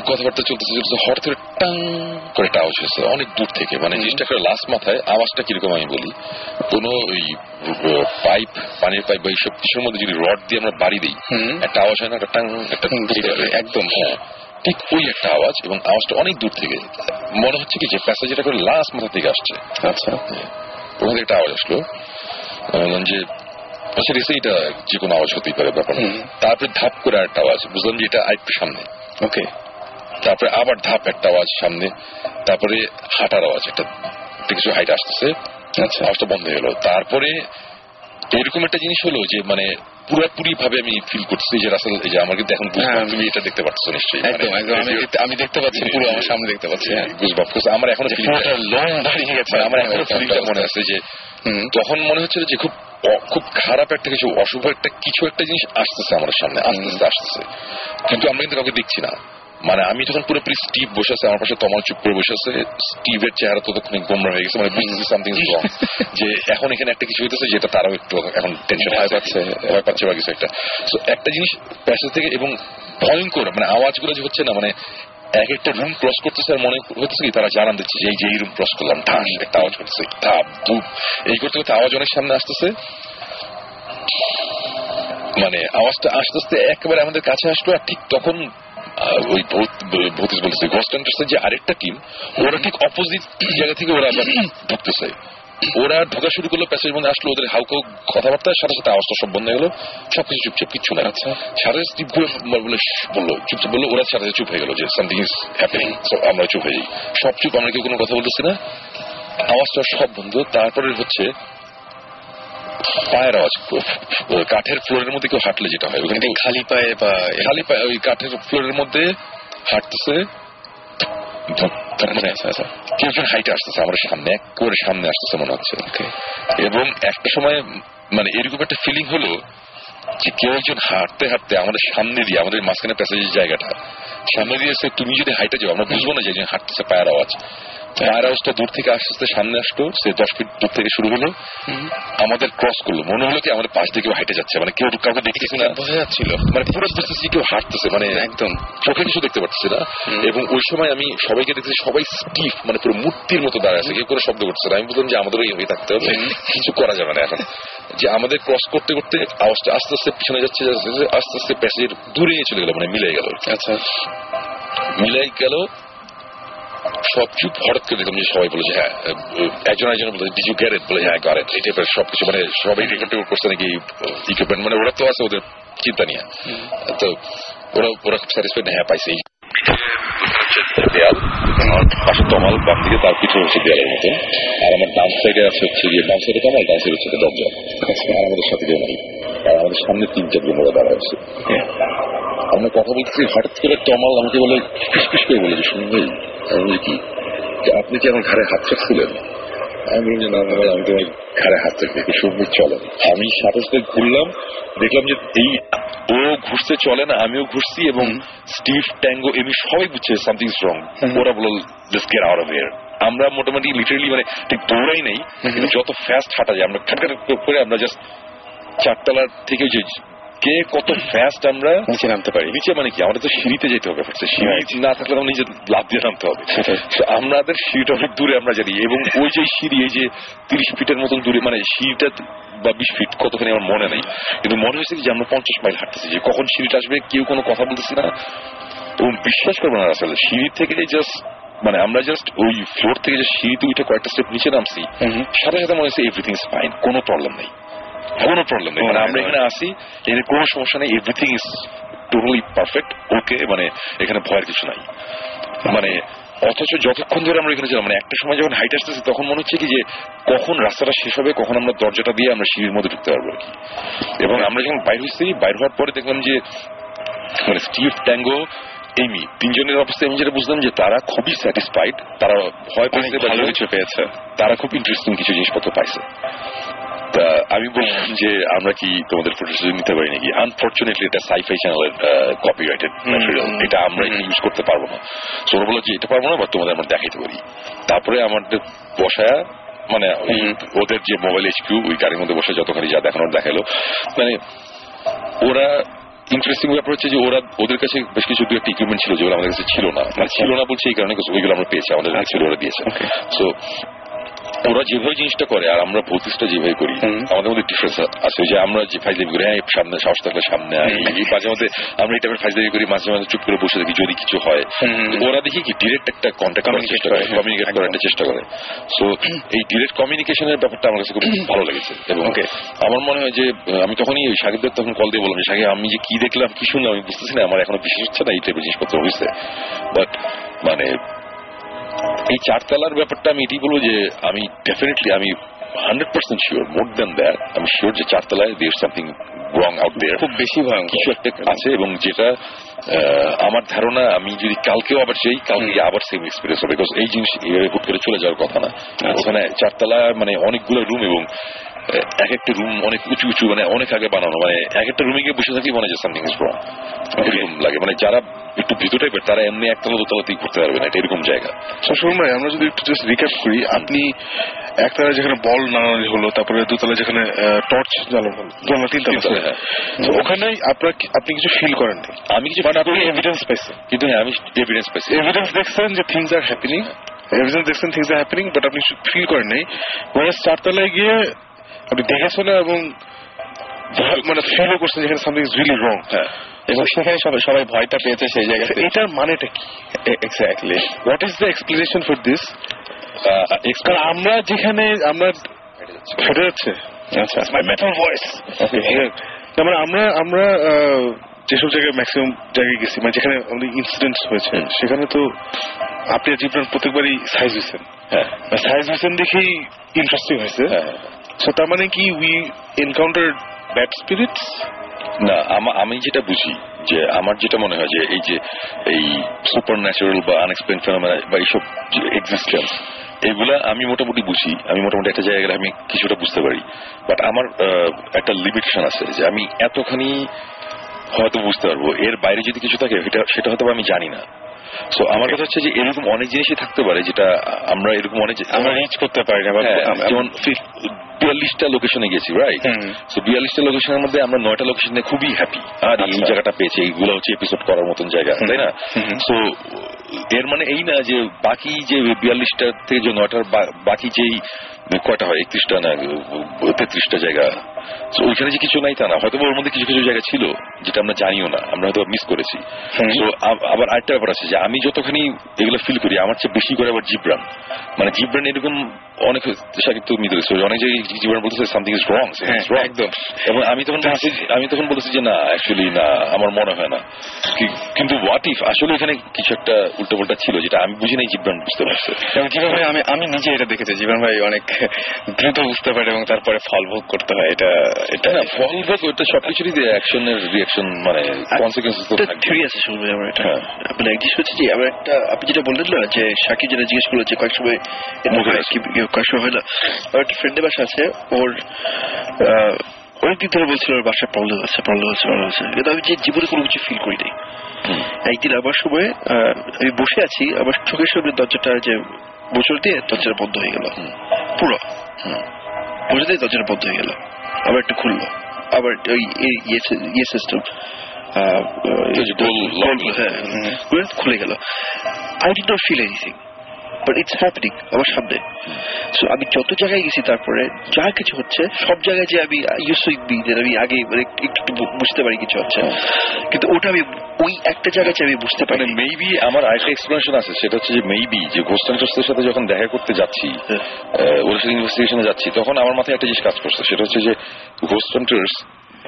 কথাবার্তা চলতেছে, হঠাৎ করে টাং করে একটা আওয়াজ হয়েছে অনেক দূর থেকে, মানে জিনিসটা করে লাস্ট মাথায়। আওয়াজটা কিরকম আমি বলি, কোন ওই পাইপ, পানির পাইপ বা এইসব কিছুর মধ্যে যদি রড দিয়ে আমরা বাড়ি দিই একটা আওয়াজ হয় না, একটা টাং, একটা একদম, হ্যাঁ ঠিক ওই একটা আওয়াজ, এবং আওয়াজটা অনেক দূর থেকে, মনে হচ্ছে কি যে প্যাসেজটা করে লাস্ট মাথা থেকে আসছে। আচ্ছা, ওখান থেকে একটা আওয়াজ আসলো, যে আচ্ছা এটা যে কোনো আওয়াজ হতেই পারে ব্যাপার। তারপরে ধাপ করে একটা আওয়াজ, বুঝলাম যে এটা আরেকটু সামনে। ওকে, তারপরে আবার ধাপ একটা আওয়াজ সামনে, তারপরে হাঁটার আওয়াজ, একটা কিছু হাইট আসতেছে, আওয়াজটা বন্ধ হয়ে গেল। তারপরে এরকম একটা জিনিস হলো যে মানে পুরোপুরি ভাবে আমি ফিল করতেছি যে রাসেল, এই যে আমার কিন্তু এখন তুমি এটা দেখতে পাচ্ছ নিশ্চয়ই, আমি দেখতে পাচ্ছি, পুরো আমার সামনে দেখতে পাচ্ছি, আমার এখনো আমার এখনো ফিলিংটা মনে আছে যে তখন মনে হচ্ছিল যে খুব খারাপ একটা কিছু, অশুভ কিছু একটা জিনিস আসতেছে আমার সামনে, আসতেছে, কিন্তু আমরা কিন্তু কাউকে দেখছি না। মানে আমি তখন পুরোপুরি স্টিভ বসে আছে আমার পাশে, তমাল চুপ করে বসে আছে, স্টিভের চেহারা ততক্ষণ গোমরা হয়ে গেছে, মানে বুঝতেছি সামথিং ইজ রং, যে এখন এখানে একটা কিছু হইতেছে যেটা তারাও একটু এখন টেনশন ভয় পাচ্ছে বা কিছু একটা। সো একটা জিনিস প্যাসেজ থেকে, এবং ভয়ঙ্কর মানে আওয়াজগুলো যে হচ্ছে না, মানে এক একটা রুম ক্রস করতেছে আর মনে হচ্ছে কি তারা জানান দিচ্ছে যে এই রুম ক্রস করলাম, ঠাস একটা আওয়াজ করতেছে, ধাপ ধুপ, এই করতে করতে আওয়াজ অনেক সামনে আসতেছে, মানে আওয়াজটা আস্তে আস্তে একেবারে আমাদের কাছে আসলো। আর ঠিক তখন ওই ভৌতিস বলতেছে ঘোস্ট হান্টার্সের যে আরেকটা টিম, ওরা ঠিক অপোজিট জায়গা থেকে ওরা আবার ঢুকতেছে, ওরা ঢোকা শুরু করলো, প্যাসেজের মধ্যে আসলো, ওদের হাউকাউ কথাবার্তার সাথে সাথে আওয়াজটা সব বন্ধ হয়ে গেলো, সবকিছু চুপচাপ, কিচ্ছু না। আচ্ছা, সাথে স্টিভ বললো চুপচাপ, বললো, ওরা সাথে চুপ হয়ে গেল যে সামথিং ইজ হ্যাপেনিং, আমরা চুপ হয়ে যাই, সব চুপ, আমরা কেউ কোনো কথা বলতেছি না, আওয়াজটা সব বন্ধ। তারপরে হচ্ছে পায়ের আওয়াজ, কাঠের ফ্লোরের মধ্যে কেউ হাঁটলে যেটা হয়, ওখানে খালি পায়ে ওই কাঠের ফ্লোরের মধ্যে হাঁটতেছে, কেউ একজন হাইটে আসতেছে আমার সামনে, একেবারে সামনে আসতেছে মনে হচ্ছে। এবং একটা সময় মানে এরকম একটা ফিলিং হলো যে কেউ একজন হাঁটতে হাঁটতে আমাদের সামনে দিয়ে, আমাদের মাঝখানে প্যাসেজের জায়গাটা সামনে দিয়ে এসে, তুমি যদি হাইটে যাও আমরা বুঝবো না যে একজন হাঁটতেছে, পায়ের আওয়াজটা দূর থেকে আস্তে আস্তে সামনে আসলো, সে 10 ফিট দূর থেকে শুরু হলো, আমাদের ক্রস করলো, মনে হলো কি আমাদের পাশ দিয়ে কেউ হাইটে যাচ্ছে, মানে কেউ কাউকে দেখতেছি না, বোঝা যাচ্ছিল, মানে পুরো বুঝতেছি কেউ হাঁটতেছে, মানে একদম চোখে কিছু দেখতে পাচ্ছি না। এবং ওই সময় আমি সবাইকে দেখতেছি, সবাই স্টিফ, মানে পুরো মূর্তির মতো দাঁড়ায় আছে, কেউ কোনো শব্দ করছে না। আমি বললাম যে আমাদেরও এই হয়ে থাকতে হবে, কিছু করা যাবে না এখন, যে আমাদের ক্রস করতে করতে আওয়াজটা আস্তে আস্তে পিছনে যাচ্ছে, আস্তে আস্তে প্যাসেজের দূরে চলে গেল, মানে মিলে গেল। আচ্ছা, মিলে গেল, সব চুপ। হঠাৎ করে দেখলাম যে সবাই বলে যে হ্যাঁ, একজন বলে ডিড ইউ গেট ইট, বলে হ্যাঁ গট ইট, এই টাইপের সবকিছু, মানে সবাই রেকর্ড করছে নাকি ইকুইপমেন্ট, মানে ওরা তো আছে ওদের চিন্তা নিয়ে। তো ওরা খুব স্যাটিসফাইড, হ্যাঁ পাইছে। দেয়াল, আমার পাশে তমাল, বাম দিকে তার পিছনে হচ্ছে দেয়ালের মতো, আর আমার ডান সাইডে আছে হচ্ছে গিয়ে, বাম সাইডে তমাল, ডান সাইডে হচ্ছে দরজা, আর আমাদের সাথে কেউ নাই, আর আমাদের সামনে 3-4 জন ওরা দাঁড়া আছে। আমরা কথা বলছি, হঠাৎ করে তমাল আমাকে বলে, ফিসফিস করে বলে যে শুনুন ভাই, আমি কি আপনি কি আমার ঘাড়ে হাত রাখছিলেন? আমি বলি না ভাই, আমি তোমার ঘাড়ে হাত রাখি, সঙ্গে চলে। আমি সাথে সাথে ঘুরলাম, দেখলাম যে এই ও ঘুরতে চলে না, আমিও ঘুরছি, এবং স্টিভ, ট্যাঙ্গো, এমনি সবাই বুঝছে সামথিং ইজ রং। ওরা বলল just get out of here. আমরা মোটামুটি লিটারেলি মানে ঠিক দৌড়াই নেই, কিন্তু যত ফাস্ট হাঁটা যায় আমরা খাটখাট করে আমরা জাস্ট 4 তলার থেকে যে কে কত ফাস্ট আমরা নিচে নামতে পারি। নিচে মানে কি, আমাদের তো সিঁড়িতে যেতে হবে, সিঁড়ি না থাকলে আমরা নিজে লাফ দিয়ে নামতে হবে। আমাদের সিঁড়িটা অনেক দূরে আমরা জানি, এবং ওই যে সিঁড়ি এই যে 30 ফিটের মতন দূরে, মানে সিঁড়িটা বা 20 ফিট কতখানি আমার মনে নেই, কিন্তু মনে হয়েছে যে আমরা 50 মাইল হাঁটতেছি, যে কখন সিঁড়িটা আসবে কেউ কোনো কথা বলতেছে না। এবং বিশ্বাস করবো না আসলে, সিঁড়ি থেকে জাস্ট মানে আমরা জাস্ট ওই ফ্লোর থেকে যে সিঁড়িতে উঠে কয়েকটা স্টেপ নিচে নামছি, সাথে সাথে মনে হচ্ছে এভরিথিং ইজ ফাইন, কোনো প্রবলেম নেই, কোনো প্রবলেম নেই। মানে আমরা এখানে আসি, এর কোনো সমস্যা নেই, এভরিথিং ইজ টোটালি পারফেক্ট, ওকে, মানে এখানে ভয়ের কিছু নাই। মানে অথচ যতক্ষণ ধরে আমরা এখানে ছিলাম, মানে একটা সময় যখন হাইট আসতেছি তখন মনে হচ্ছে কি যে কখন রাস্তাটা শেষ হবে, কখন আমরা দরজাটা দিয়ে আমরা সিঁড়ির মধ্যে ঢুকতে পারবো আর কি। এবং আমরা যখন বাইর হয়েছি, বাইর হওয়ার পরে দেখলাম যে মানে স্টিভ, ট্যাঙ্গো, এমি, 3 জনের অবস্থা আমি যেটা বুঝলাম যে তারা খুবই স্যাটিসফাইড, তারা ভয় পেয়েছে, ভালো কিছু পেয়েছে, তারা খুব ইন্টারেস্টিং কিছু জিনিসপত্র পাইছে। তা আমি বললাম যে আমরা কি তোমাদের ফুটেজ নিতে পারি নাকি? আনফর্চুনেটলি এটা সাইফাই চ্যানেলের কপিরাইটেড ম্যাটেরিয়াল, এটা আমরা ইউজ করতে পারবো না। সো ওরা বললো যে এটা পারবো না, বা তোমাদের আমরা দেখাইতে পারি। তারপরে আমাদের বসায়া মানে ওদের যে মোবাইল এইচকিউ, ওই গাড়ির মধ্যে বসে যতখানি যা দেখানোর দেখালো, মানে ওরা ইন্টারেস্টিং ব্যাপার হচ্ছে যে ওদের কাছে বেশ কিছু 2-1 ইকুইপমেন্ট ছিল যেগুলো আমাদের কাছে ছিল না। মানে ছিল না বলছে এই কারণে ওইগুলো আমরা পেয়েছি, আমাদের ছিল, ওরা দিয়েছে। সো ওরা যেভাবে জিনিসটা করে আর আমরা ভৌতিকটা যেভাবে করি, আমাদের মধ্যে ডিফারেন্স আছে। যে আমরা যে ফাইজলামি করি, হ্যাঁ সামনে সাহস থাকলে সামনে, মাঝে মধ্যে আমরা এই টাইপের ফাইজলামি করি, মাঝে মাঝে চুপ করে বসে দেখি যদি কিছু হয়। ওরা দেখি কি ডিরেক্ট একটা কন্ট্যাক্ট করার চেষ্টা করে, কমিউনিকেট করার একটা চেষ্টা করে। সো এই ডিরেক্ট কমিউনিকেশনের ব্যাপারটা আমার কাছে খুব ভালো লেগেছে। এবং আমার মনে হয় যে আমি তখনই সাকিবদের তখন কল দিয়ে বললাম, সাকিব আমি যে কি দেখলাম কি শুনলাম আমি বুঝতেছি না, আমার এখনো বিশ্বাস হচ্ছে না এই টাইপের জিনিসপত্র হয়েছে। বাট মানে এই 4 তলার ব্যাপারটা আমি এটাই বলবো যে আমি ডেফিনেটলি, আমি 100% শিওর, মোর দেন দ্যাট আমি শিওর যে 4 তলায় দেয়ার সামথিং রং আউট দেয়ার, খুব বেশি ভয়ঙ্কর কিছু একটা আছে। এবং যেটা আমার ধারণা, আমি যদি কালকেও আবার চাই, কালকে আবার সেম এক্সপিরিয়েন্স হবে, বিকজ এই জিনিস হুট করে চলে যাওয়ার কথা না। ওখানে 4 তলা মানে অনেকগুলো রুম, এবং এক একটা রুম অনেক উঁচু উঁচু, মানে অনেক আগে বানানো, মানে এক একটা রুমে গিয়ে বসে থাকি মনে হয় সামথিং ইজ রং, এরকম লাগে। মানে যারা একটু ভীতু টাইপের তারা এমনি 1তলা 2তলাতেই ঘুরতে পারবে না, এটা এরকম জায়গা। শুনুন ভাই, আমরা যদি একটু জাস্ট রিক্যাপ করি, আপনি 1 তলায় যেখানে বল নাড়ানো হলো, তারপরে 2 তলায় যেখানে টর্চ জ্বালানো হলো, 3 তলা, ওখানে আপনি কিছু ফিল করেন? আমি কিছু, আপনি এভিডেন্স পাইছেন? কিন্তু হ্যাঁ, আমি এভিডেন্স পাইছি, এভিডেন্স দেখছেন যে থিংস আর হ্যাপেনিং, এভিডেন্স দেখছেন থিংস আর হ্যাপেনিং, বাট আপনি ফিল করেন নাই। 4 তলায় গিয়ে আপনি দেখেছেন না, এবং মানে ফিলও করছেন যেখানে সামথিং ইজ রিয়েলি রং। হ্যাঁ, এবং সেখানে সবাই ভয়টা পেয়েছে সেই জায়গাতে। এটার মানেটা কি exactly? What is the explanation for this? আমরা যেখানে আমরা ফেটে যাচ্ছে, আচ্ছা, মাই মেটাল ভয়েস, মানে আমরা যেসব জায়গায় ম্যাক্সিমাম জায়গায় গেছি, মানে যেখানে আমাদের ইনসিডেন্টস হয়েছে, সেখানে তো আপনি জীবনের প্রত্যেকবারই সাইজ হয়েছেন। হ্যাঁ, সাইজ হয়েছেন দেখেই ইন্টারেস্টিং হয়েছে। সো তার মানে কি উই এনকাউন্টার ব্যাড স্পিরিটস? না, আমি যেটা বুঝি, যে আমার যেটা মনে হয় যে এই সুপার ন্যাচারাল বা আনএক্সপ্লেইনড ফেনোমেনা বা এইসব এক্সিস্টেন্স, এগুলা আমি মোটামুটি বুঝি, আমি মোটামুটি একটা জায়গায় আমি কিছুটা বুঝতে পারি। বাট আমার একটা লিমিটেশন আছে, যে আমি এতখানি হয়তো বুঝতে পারবো, এর বাইরে যদি কিছু থাকে সেটা হয়তো আমি জানি না। সো আমার কথা হচ্ছে যে এরকম অনেক জিনিসই থাকতে পারে যেটা আমরা এরকম অনেক আমরা রিচ করতে পারি না। যেমন 42টা লোকেশনে গেছি, রাইট? সো 42টা লোকেশনের মধ্যে আমরা 9টা লোকেশনে খুবই হ্যাপি, আর এই জায়গাটা পেয়েছি, এইগুলো হচ্ছে এপিসোড করার মতন জায়গা, তাই না? সো এর মানে এই না যে বাকি যে 42টা থেকে যে 9টার বাকি যেই কয়টা হয় 31টা না 33টা জায়গা, ওইখানে যে কিছু নাই তা না, হয়তো ওর মধ্যে কিছু কিছু জায়গা ছিল যেটা আমরা জানিও না, আমরা হয়তো মিস করেছি। তো আবার আরেকটা ব্যাপার আছে যে আমি যতখানি এগুলো ফিল করি আমার চেয়ে বেশি করে আবার জিব্রান, মানে জিব্রান এরকম অনেক সাকিব তুমি অনেক জায়গায় জিব্রান বলতেছে সামথিং ইজ রং, একদম। এবং আমি তখন বলেছি যে না অ্যাকচুয়ালি না, আমার মনে হয় না, কিন্তু হোয়াট ইফ আসলে এখানে কিছু একটা উল্টোপাল্টা ছিল যেটা আমি বুঝি নাই, জিব্রান বুঝতে পারছে। এবং জিব্রান ভাই আমি নিজে এটা দেখেছি, জিব্রান ভাই অনেক দ্রুত বুঝতে পারে এবং তারপরে ফল ভোগ করতে হয়। এটা না ফল ভোগ, ওটা সবকিছুরই অ্যাকশনের রিঅ্যাকশন, মানে কনসিকুয়েন্স তো থিওরি আছে শুনবে আমার এটা। মানে এক জিনিস হচ্ছে যে আমার একটা, আপনি যেটা বললেন না যে সাকিব যেটা জিজ্ঞেস করলো যে কয়েক সময় কয়েক সময় হয় না, আমার একটা ফ্রেন্ডের বাসা আছে, ওর অনেকদিন ধরে বলছিল ওর বাসায় প্রবলেম আছে কিন্তু আমি যে জীবনে কোনো কিছু ফিল করি নাই। একদিন আমার সময় আমি বসে আছি, আমার চোখের সামনে দরজাটা যে বছর দিয়ে দরজাটা বন্ধ হয়ে গেল, পুরো বসে দিয়ে দরজাটা বন্ধ হয়ে গেল, আবার একটু খুললো, আবার ওই ইয়ে সিস্টেম খুলে গেল। I did not feel anything, but it's happening আমার সামনে। সো আমি যত জায়গায় গেছি তারপরে যা কিছু হচ্ছে সব জায়গায় যে আমি আমি আগে মানে একটু বুঝতে পারি কিছু হচ্ছে, কিন্তু ওটা আমি ওই একটা জায়গায় আমি বুঝতে পারি। মেবি আমার আরেকটা এক্সপ্লেনেশন আছে, সেটা হচ্ছে যে মেবি যে ঘোস্ট হান্টার্সদের সাথে যখন দেখা করতে যাচ্ছি, ওর সাথে ইনভেস্টিগেশনে যাচ্ছি, তখন আমার মাথায় একটা জিনিস কাজ করছে, সেটা হচ্ছে যে ঘোস্ট হান্টার্স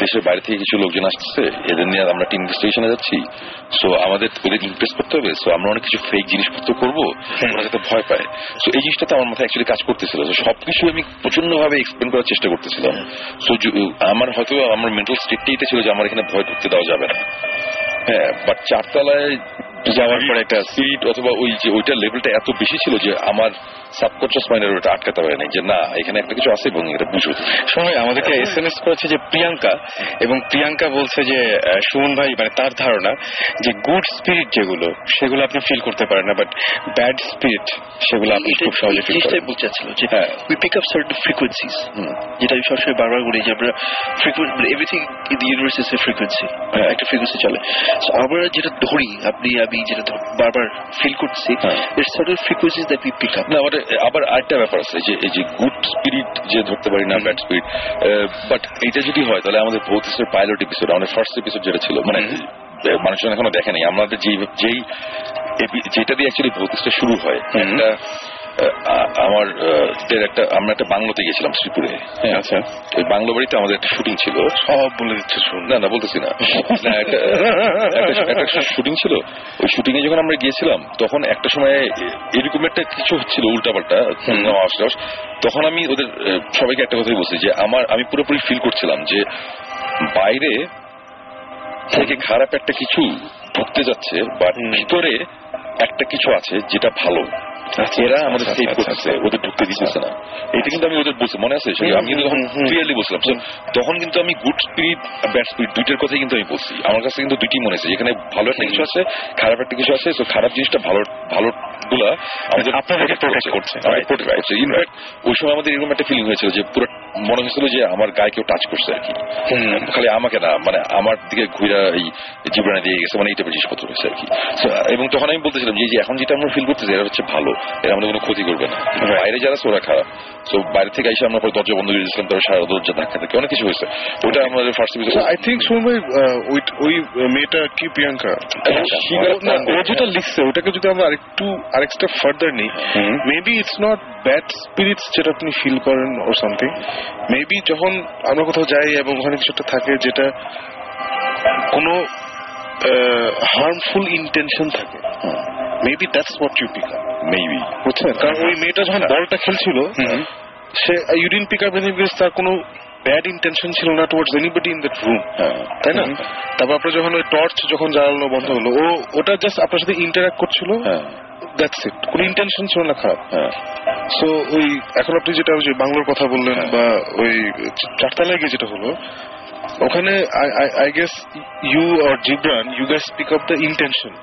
দেশের বাইরে থেকে কিছু লোকজন আসছে, এদের নিয়ে আমরা টিম ইনভেস্টিগেশনে যাচ্ছি, সো আমাদের ওদের ইমপ্রেস করতে হবে, সো আমরা অনেক কিছু ফেক জিনিসপত্র করবো, ওরা যাতে ভয় পায়। সো এই জিনিসটা তো আমার মাথায় অ্যাকচুয়ালি কাজ করতেছিল, সবকিছু আমি প্রচন্ড ভাবে এক্সপ্লেন করার চেষ্টা করতেছিলাম। সো আমার হয়তো আমার মেন্টাল স্টেটটাই এটা ছিল যে আমার এখানে ভয় ঢুকতে দেওয়া যাবে না। হ্যাঁ, বাট 4 তলায় যাওয়ার পরে একটা স্পিরিট অথবা ওই যে ওইটার লেভেলটা এত বেশি ছিল যে আমার সাবকনশিয়াস মাইন্ডের ওটা আটকাতে পারে নাই যে না এখানে একটা কিছু আছে এবং এটা বুঝো। সময় আমাদেরকে SMS করেছে যে প্রিয়াঙ্কা, এবং প্রিয়াঙ্কা বলছে যে সুমন ভাই মানে তার ধারণা যে গুড স্পিরিট যেগুলো সেগুলো আপনি ফিল করতে পারেন না, বাট ব্যাড স্পিরিট সেগুলো আপনি খুব সহজে ফিল করেন। বলতে চাচ্ছিল যে উই পিক আপ সার্টেন ফ্রিকোয়েন্সিজ, যেটা আমি সবসময় বারবার বলি যে আমরা everything in the universe is a frequency, একটা ফ্রিকোয়েন্সি চলে। আমরা যেটা ধরি আপনি আমি যেটা বারবার ফিল করছি, it's certain frequencies that we pick up. না আবার আরেকটা ব্যাপার আছে যে এই যে গুড স্পিরিট যে ধরতে পারি না ব্যাড স্পিরিট, বাট এটা যদি হয় তাহলে আমাদের ভৌতিকের পাইলট এপিসোড, আমাদের ফার্স্ট এপিসোড যেটা ছিল, মানে মানুষজন এখনো দেখেনি, আমাদের যেটা দিয়ে অ্যাকচুয়ালি ভৌতিকটা শুরু হয়, একটা আমরা একটা বাংলোতে গেছিলাম শ্রীপুরে। আচ্ছা, ওই বাংলো বাড়িতে আমাদের একটা শুটিং ছিল। সব বলে দিচ্ছে, না বলতেছি না, একটা শুটিং ছিল। ওই শুটিং এ যখন আমরা গিয়েছিলাম তখন একটা সময় এরকম একটা কিছু হচ্ছিল উল্টাপাল্টা, তখন আমি ওদের সবাইকে একটা কথাই বলছি যে আমি পুরোপুরি ফিল করছিলাম যে বাইরে থেকে খারাপ একটা কিছু ঢুকতে যাচ্ছে, বা ভিতরে একটা কিছু আছে যেটা ভালো, এরা আমাদের সেভ করতেছে, ওদের ঢুকতে দিতেছে না। এটা কিন্তু আমি ওদের বলছি, মনে আছে? আমি কিন্তু তখন ক্লিয়ারলি বলছিলাম। তখন কিন্তু আমি গুড স্পিরিট ব্যাড স্পিরিট দুইটার কথাই কিন্তু আমি বলছি। আমার কাছে কিন্তু দুইটি মনে আছে, যেখানে ভালো একটা কিছু আছে, খারাপ একটা কিছু আছে। খারাপ জিনিসটা ভালো গুলা আমাদের আপনাদেরকে প্রোটেক্ট করছে। ইনফ্যাক্ট ওই সময় আমাদের এরকম একটা ফিলিং হয়েছিল যে পুরো মনে হয়েছিল যে আমার গায়ে কেউ টাচ করছে আর কি, খালি আমাকে না, মানে আমার দিকে ঘুরা এই জীবনে দিয়ে গেছে, মানে এই টাইপের জিনিসপত্র হয়েছে আর কি। এবং তখন আমি বলতেছিলাম যে এখন যেটা আমরা ফিল করতেছি এরা হচ্ছে ভালো, এরা আমাদের কোনো ক্ষতি করবে না। বাইরে যারা ওরা খারাপ। সো বাইরে থেকে এসে আমরা দরজা বন্ধ করে দিয়েছিলাম, তারপর সারা দরজা ধাক্কা থাকে, অনেক কিছু হয়েছে। ওটা আমাদের ফার্স্ট এপিসোড। আই থিঙ্ক সময় ওই মেয়েটা কি প্রিয়াঙ্কা, ও যেটা লিখছে ওটাকে যদি আমরা আরেক স্টেপ ফার্দার নিই, maybe it's not bad spirits যেটা আপনি ফিল করেন অর সামথিং। মেবি যখন আমরা কোথাও যাই এবং ওখানে কিছু একটা থাকে যেটা কোনো হার্মফুল ইন্টেনশন থাকে, maybe that's what you pick up. Maybe বুঝছেন? কারণ ওই মেয়েটা যখন বলটা খেলছিল, সে you didn't pick up anything, তার কোনো ব্যাড ইন্টেনশন ছিল না towards anybody in that room, তাই না? তারপর আপনার যখন ওই টর্চ যখন জ্বালানো বন্ধ হলো, ওটা জাস্ট আপনার সাথে ইন্টারঅ্যাক্ট করছিল, দ্যাটস ইট, কোনো ইন্টেনশন ছিল না খারাপ। সো ওই এখন আপনি যেটা ওই বাংলার কথা বললেন বা ওই 4 তলায় গিয়ে যেটা হলো, ওখানে I guess you or Jibran, you guys pick up the intention.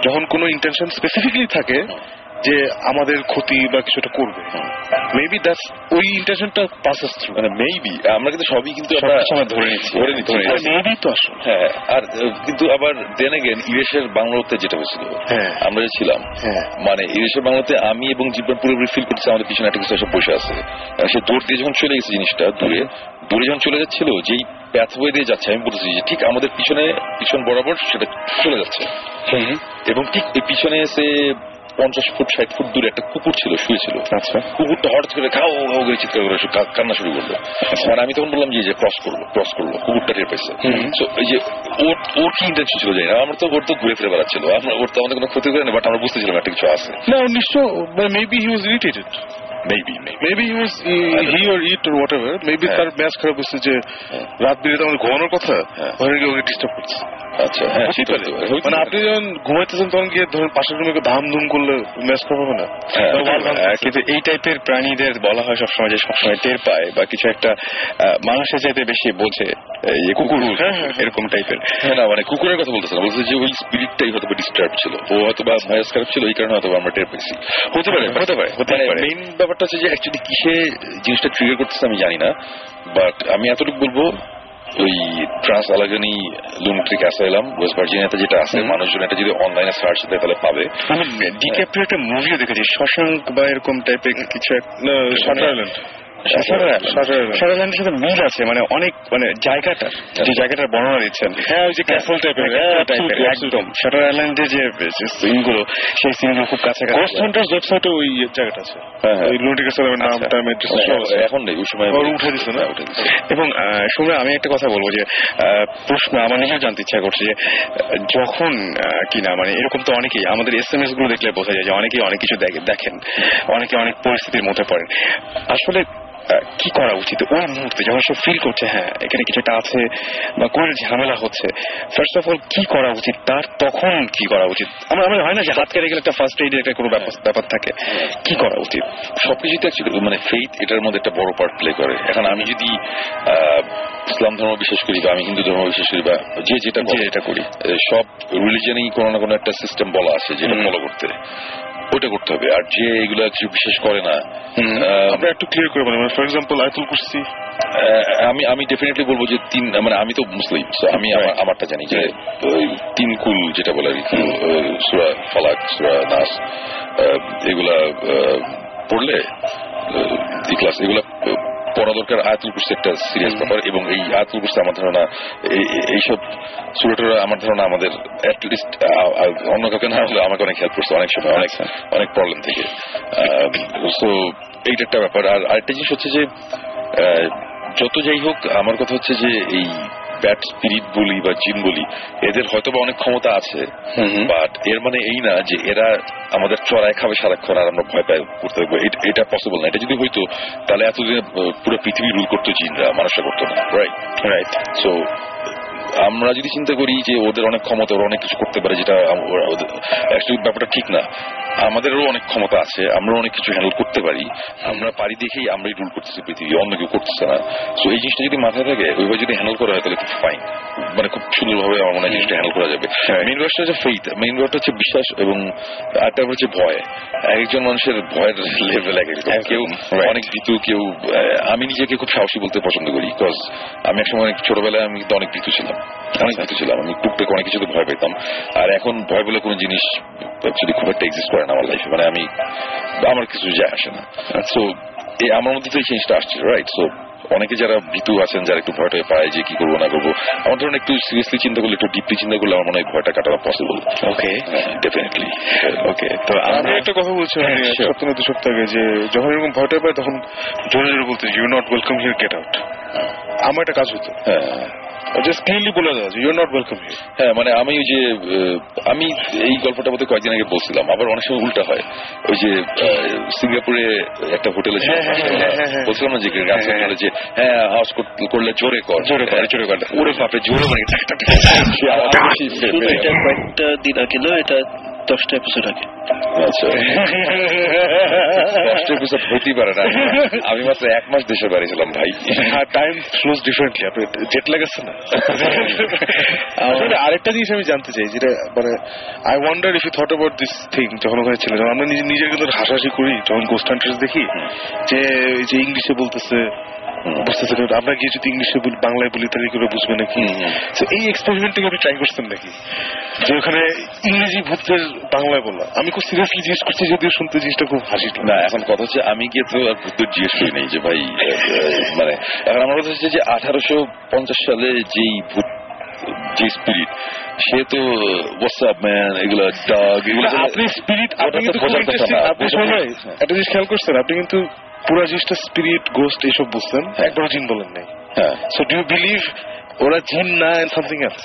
যখন কোনো ইন্টেনশন স্পেসিফিকলি থাকে যে আমাদের ক্ষতি বা কিছুটা করবে। মেবি দ্যাটস ওই ইন্টেনশনটা পাসেস থ্রু, মানে মেবি আমরা কিন্তু সবই কিন্তু আমরা ধরে নিচ্ছি মেবি তো আসলে। হ্যাঁ, আর কিন্তু আবার দেন এগেন ইরেশের বাংলাতে যেটা হয়েছিল আমরা যে ছিলাম, মানে ইরেশের বাংলাতে আমি এবং জীবন পুরোপুরি ফিল করছি আমাদের পিছনে একটা কিছু এসে বসে আছে। সে দৌড় দিয়ে যখন চলে গেছে জিনিসটা দূরে যখন চলে যাচ্ছিল, যেই প্যাথওয়ে দিয়ে যাচ্ছে, আমি বলতেছি যে ঠিক আমাদের পিছন বরাবর সেটা চলে যাচ্ছে, এবং ঠিক এই পিছনে এসে 50 ফুট 60 ফুট দূরে একটা কুকুর ছিল, শুয়েছিল। আচ্ছা, কুকুরটা হঠাৎ করে খাও খাও করে চিৎকার করে কান্না শুরু করলো। মানে আমি তখন বললাম যে ক্রস করলো, কুকুরটা টের পাইছে। এই যে ওর কি ইন্টেনশন ছিল জানি না, আমরা তো ওর তো ঘুরে ফিরে বেড়াচ্ছিল, ওর তো আমাদের কোনো ক্ষতি করে না, বাট আমরা বুঝতেছিলাম একটা কিছু আছে। না, নিশ্চয় maybe he was irritated, maybe he or it or whatever, maybe তার ম্যাচ খারাপ হচ্ছে যে রাত বিরেতে আমাদের ঘুমানোর কথা, ওখানে গিয়ে ওকে ডিস্টার্ব করছে। আচ্ছা, মানে আপনি যখন ঘুমাইতেছেন তখন গিয়ে ধরুন পাশের রুমে ধাম করলে ম্যাচ খারাপ হবে না? কিন্তু এই টাইপের প্রাণীদের বলা হয় সবসময় যে সবসময় টের পায় বা কিছু একটা মানুষের চাইতে বেশি বোঝে, কুকুর এরকম টাইপের। হ্যাঁ, না মানে কুকুরের কথা বলতেছে না, বলছে যে ওই স্পিরিটটাই হয়তো ডিস্টার্ব ছিল, ও হয়তো বা ম্যাচ খারাপ ছিল, এই কারণে হয়তো আমরা টের পেয়েছি। হতে পারে। মেইন ব্যাপারটা হচ্ছে যে অ্যাকচুয়ালি কিসে জিনিসটা ট্রিগার করতেছে আমি জানি না, বাট আমি এতটুকু বলবো ওই ট্রান্স আলাগানি লুনাটিক অ্যাসাইলাম ওয়েস্ট ভার্জিনিয়াতে যেটা আছে, মানুষজন এটা যদি অনলাইনে সার্চ দেয় তাহলে পাবে। আমি ডিক্যাপ্রিও একটা মুভিও দেখেছি, শশাঙ্ক বা এরকম টাইপের কিছু শাটার আইল্যান্ড। শাটারল্যান্ডের সাথে মিল আছে, মানে অনেক মানে জায়গাটা, যে জায়গাটার বর্ণনা দিচ্ছেন, হ্যাঁ ওই যে ক্যাসল টাইপের একদম শাটার আইল্যান্ডে যে সিনগুলো, সেই সিনগুলো খুব কাছাকাছি। গোস্ট হান্টার্স ওয়েবসাইটে ওই জায়গাটা আছে, ওই লুনাটিক অ্যাসাইলামের নাম টাইম অ্যাড্রেস এখন নেই, ওই সময় উঠে দিচ্ছে না। এবং শুনে আমি একটা কথা বলবো যে প্রশ্ন আমার নিজেও জানতে ইচ্ছা করছে যে যখন কিনা মানে এরকম তো অনেকেই আমাদের SMS গুলো দেখলে বোঝা যায় যে অনেকেই অনেক কিছু দেখেন, অনেকে অনেক পরিস্থিতির মধ্যে পড়েন। আসলে কি করা উচিত ওই মুহূর্তে যখন সে ফিল করছে হ্যাঁ এখানে কিছু একটা আছে বা কোন ঝামেলা হচ্ছে, ফার্স্ট অফ অল কি করা উচিত তার, তখন কি করা উচিত? আমার হয় না যে হাত কেটে গেলে একটা ফার্স্ট এইডের একটা কোনো ব্যাপার থাকে, কি করা উচিত? সবকিছুতে অ্যাকচুয়ালি মানে ফেইথ এটার মধ্যে একটা বড় পার্ট প্লে করে। এখন আমি যদি ইসলাম ধর্ম বিশ্বাস করি বা আমি হিন্দু ধর্ম বিশ্বাস করি বা যেটা করি, সব রিলিজনেই কোনো না কোনো একটা সিস্টেম বলা আছে যেটা ফলো করতে, ওইটা করতে হবে। আর যে এগুলো কিছু বিশেষ করে না, আমরা একটু ক্লিয়ার করে বলি, ফর এক্সাম্পল আয়াতুল কুরসি, আমি ডেফিনেটলি বলবো যে মানে আমি তো মুসলিম, আমি আমারটা জানি যে 3 কুল যেটা বলে সূরা ফালাক, সূরা নাস, এগুলা পড়লে ইখলাস, এগুলা পড়া দরকার। আয়াতুল কুরসি একটা সিরিয়াস ব্যাপার, এবং এই আয়াতুল কুরসি আমার ধারণা এইসব সূরাটা আমার ধারণা আমাদের অ্যাটলিস্ট অন্য কাউকে না হলে আমাকে অনেক হেল্প করছে অনেক সময়, অনেক প্রবলেম থেকে। সো এইটা একটা ব্যাপার। আর আরেকটা জিনিস হচ্ছে যে যত যাই হোক আমার কথা হচ্ছে যে এই ব্যাড স্পিরিট বলি বা জিন বলি, এদের হয়তো বা অনেক ক্ষমতা আছে, বাট এর মানে এই না যে এরা আমাদের চড়ায় খাবে সারাক্ষণ আর আমরা ভয় পাই করতে হবে, এটা পসিবল না। এটা যদি হইতো তাহলে এতদিন পুরো পৃথিবী রুল করতো জিনরা, মানুষরা করতো না। রাইট। সো আমরা যদি চিন্তা করি যে ওদের অনেক ক্ষমতা, ওরা অনেক কিছু করতে পারে, যেটা অ্যাকচুয়ালি ব্যাপারটা ঠিক না। আমাদেরও অনেক ক্ষমতা আছে, আমরা অনেক কিছু হ্যান্ডেল করতে পারি, আমরা পারি দেখেই আমরাই রুল করতেছি পৃথিবী, অন্য কেউ করতেছে না। সো এই জিনিসটা যদি মাথায় থাকে, ওইভাবে যদি হ্যান্ডেল করা হয় তাহলে খুব ফাইন, মানে খুব সুন্দরভাবে আমার মনে হয় জিনিসটা হ্যান্ডেল করা যাবে। মেইন ব্যাপারটা হচ্ছে ফেইথ, মেইন ব্যাপারটা হচ্ছে বিশ্বাস, এবং আরেকটা হচ্ছে ভয়। একজন মানুষের ভয়ের লেভেল এক একজন, কেউ অনেক ভীতু, কেউ আমি নিজেকে খুব সাহসী বলতে পছন্দ করি, বিকজ আমি একসময় ছোটবেলায় আমি কিন্তু অনেক ভীতু ছিলাম, আমি টুকটাক অনেক কিছুতে ভয় পেতাম। আর এখন ভয় বলে কোনো জিনিস অ্যাকচুয়ালি খুব একটা এক্সিস্ট করে না আমার লাইফে, মানে আমার কিছু যায় আসে না। সো আমার মধ্যে তো এই জিনিসটা আসছে, রাইট? সো অনেকে যারা ভীতু আছেন, যারা একটু ভয়টা পায় যে কি করবো না করবো, আমার ধরুন একটু সিরিয়াসলি চিন্তা করলে, একটু ডিপলি চিন্তা করলে আমার মনে হয় ভয়টা কাটানো পসিবল। ওকে, ডেফিনেটলি। ওকে, তো আমি একটা কথা বলছি 1 সপ্তাহ 2 সপ্তাহ আগে, যে যখন এরকম ভয়টা পায় তখন জোরে জোরে বলতে you not welcome here, get out. আমার একটা কাজ হতো, জাস্ট ক্লিয়ারলি বলে দেওয়া যে you are not welcome here. হ্যাঁ, মানে আমি ওই যে আমি এই গল্পটা মধ্যে কয়েকদিন আগে বলছিলাম, আবার অনেক সময় উল্টা হয়। ওই যে সিঙ্গাপুরে একটা হোটেলে বলছিলাম না যে যে হ্যাঁ আওয়াজ করলে জোরে কর, ওরে বাপরে জোরে মানে কয়েকটা দিন আগে এটা 10টা এপিসোড আগে। আচ্ছা, 10টা এপিসোড হতেই পারে না, আমি মাত্র 1 মাস দেশে বাড়িয়েছিলাম ভাই। টাইম ফ্লোজ ডিফারেন্টলি, আপনি জেট লাগাচ্ছে না? আরেকটা জিনিস আমি জানতে চাই, যেটা মানে I wonder if you thought about this thing, যখন ওখানে ছিল, যখন আমরা নিজের কিন্তু হাসাহাসি করি যখন গোস্ট হান্টার্স দেখি, যে ইংলিশে বলতেছে, বুঝতেছে, আমরা গিয়ে যদি ইংলিশে বাংলায় বলি তাহলে কি বুঝবে নাকি? এই এক্সপেরিমেন্টটাকে আপনি ট্রাই করছেন নাকি, যে ওখানে ইংরেজি ভূতের বাংলায় বলা? আমি খুব সিরিয়াসলি জিজ্ঞেস করছি, যদিও শুনতে জিনিসটা খুব হাসি না। এখন কথা হচ্ছে আমি গিয়ে তো আর ভূতের জিজ্ঞেস করি নেই যে ভাই, মানে এখন আমার কথা হচ্ছে যে 1850 সালে যেই ভূত, যে স্পিরিট, সে তো হোয়াটসঅ্যাপ ম্যান, এগুলো ডগ, এগুলো আপনি স্পিরিট, আপনি কিন্তু আপনি সবাই একটা জিনিস খেয়াল করছেন, আপনি কিন্তু পুরো জিনিসটা স্পিরিট, গোস্ট এইসব বুঝছেন, একবার জিন বলেন নাই। সো ডু ইউ বিলিভ ওরা জিন না এন্ড সামথিং এলস?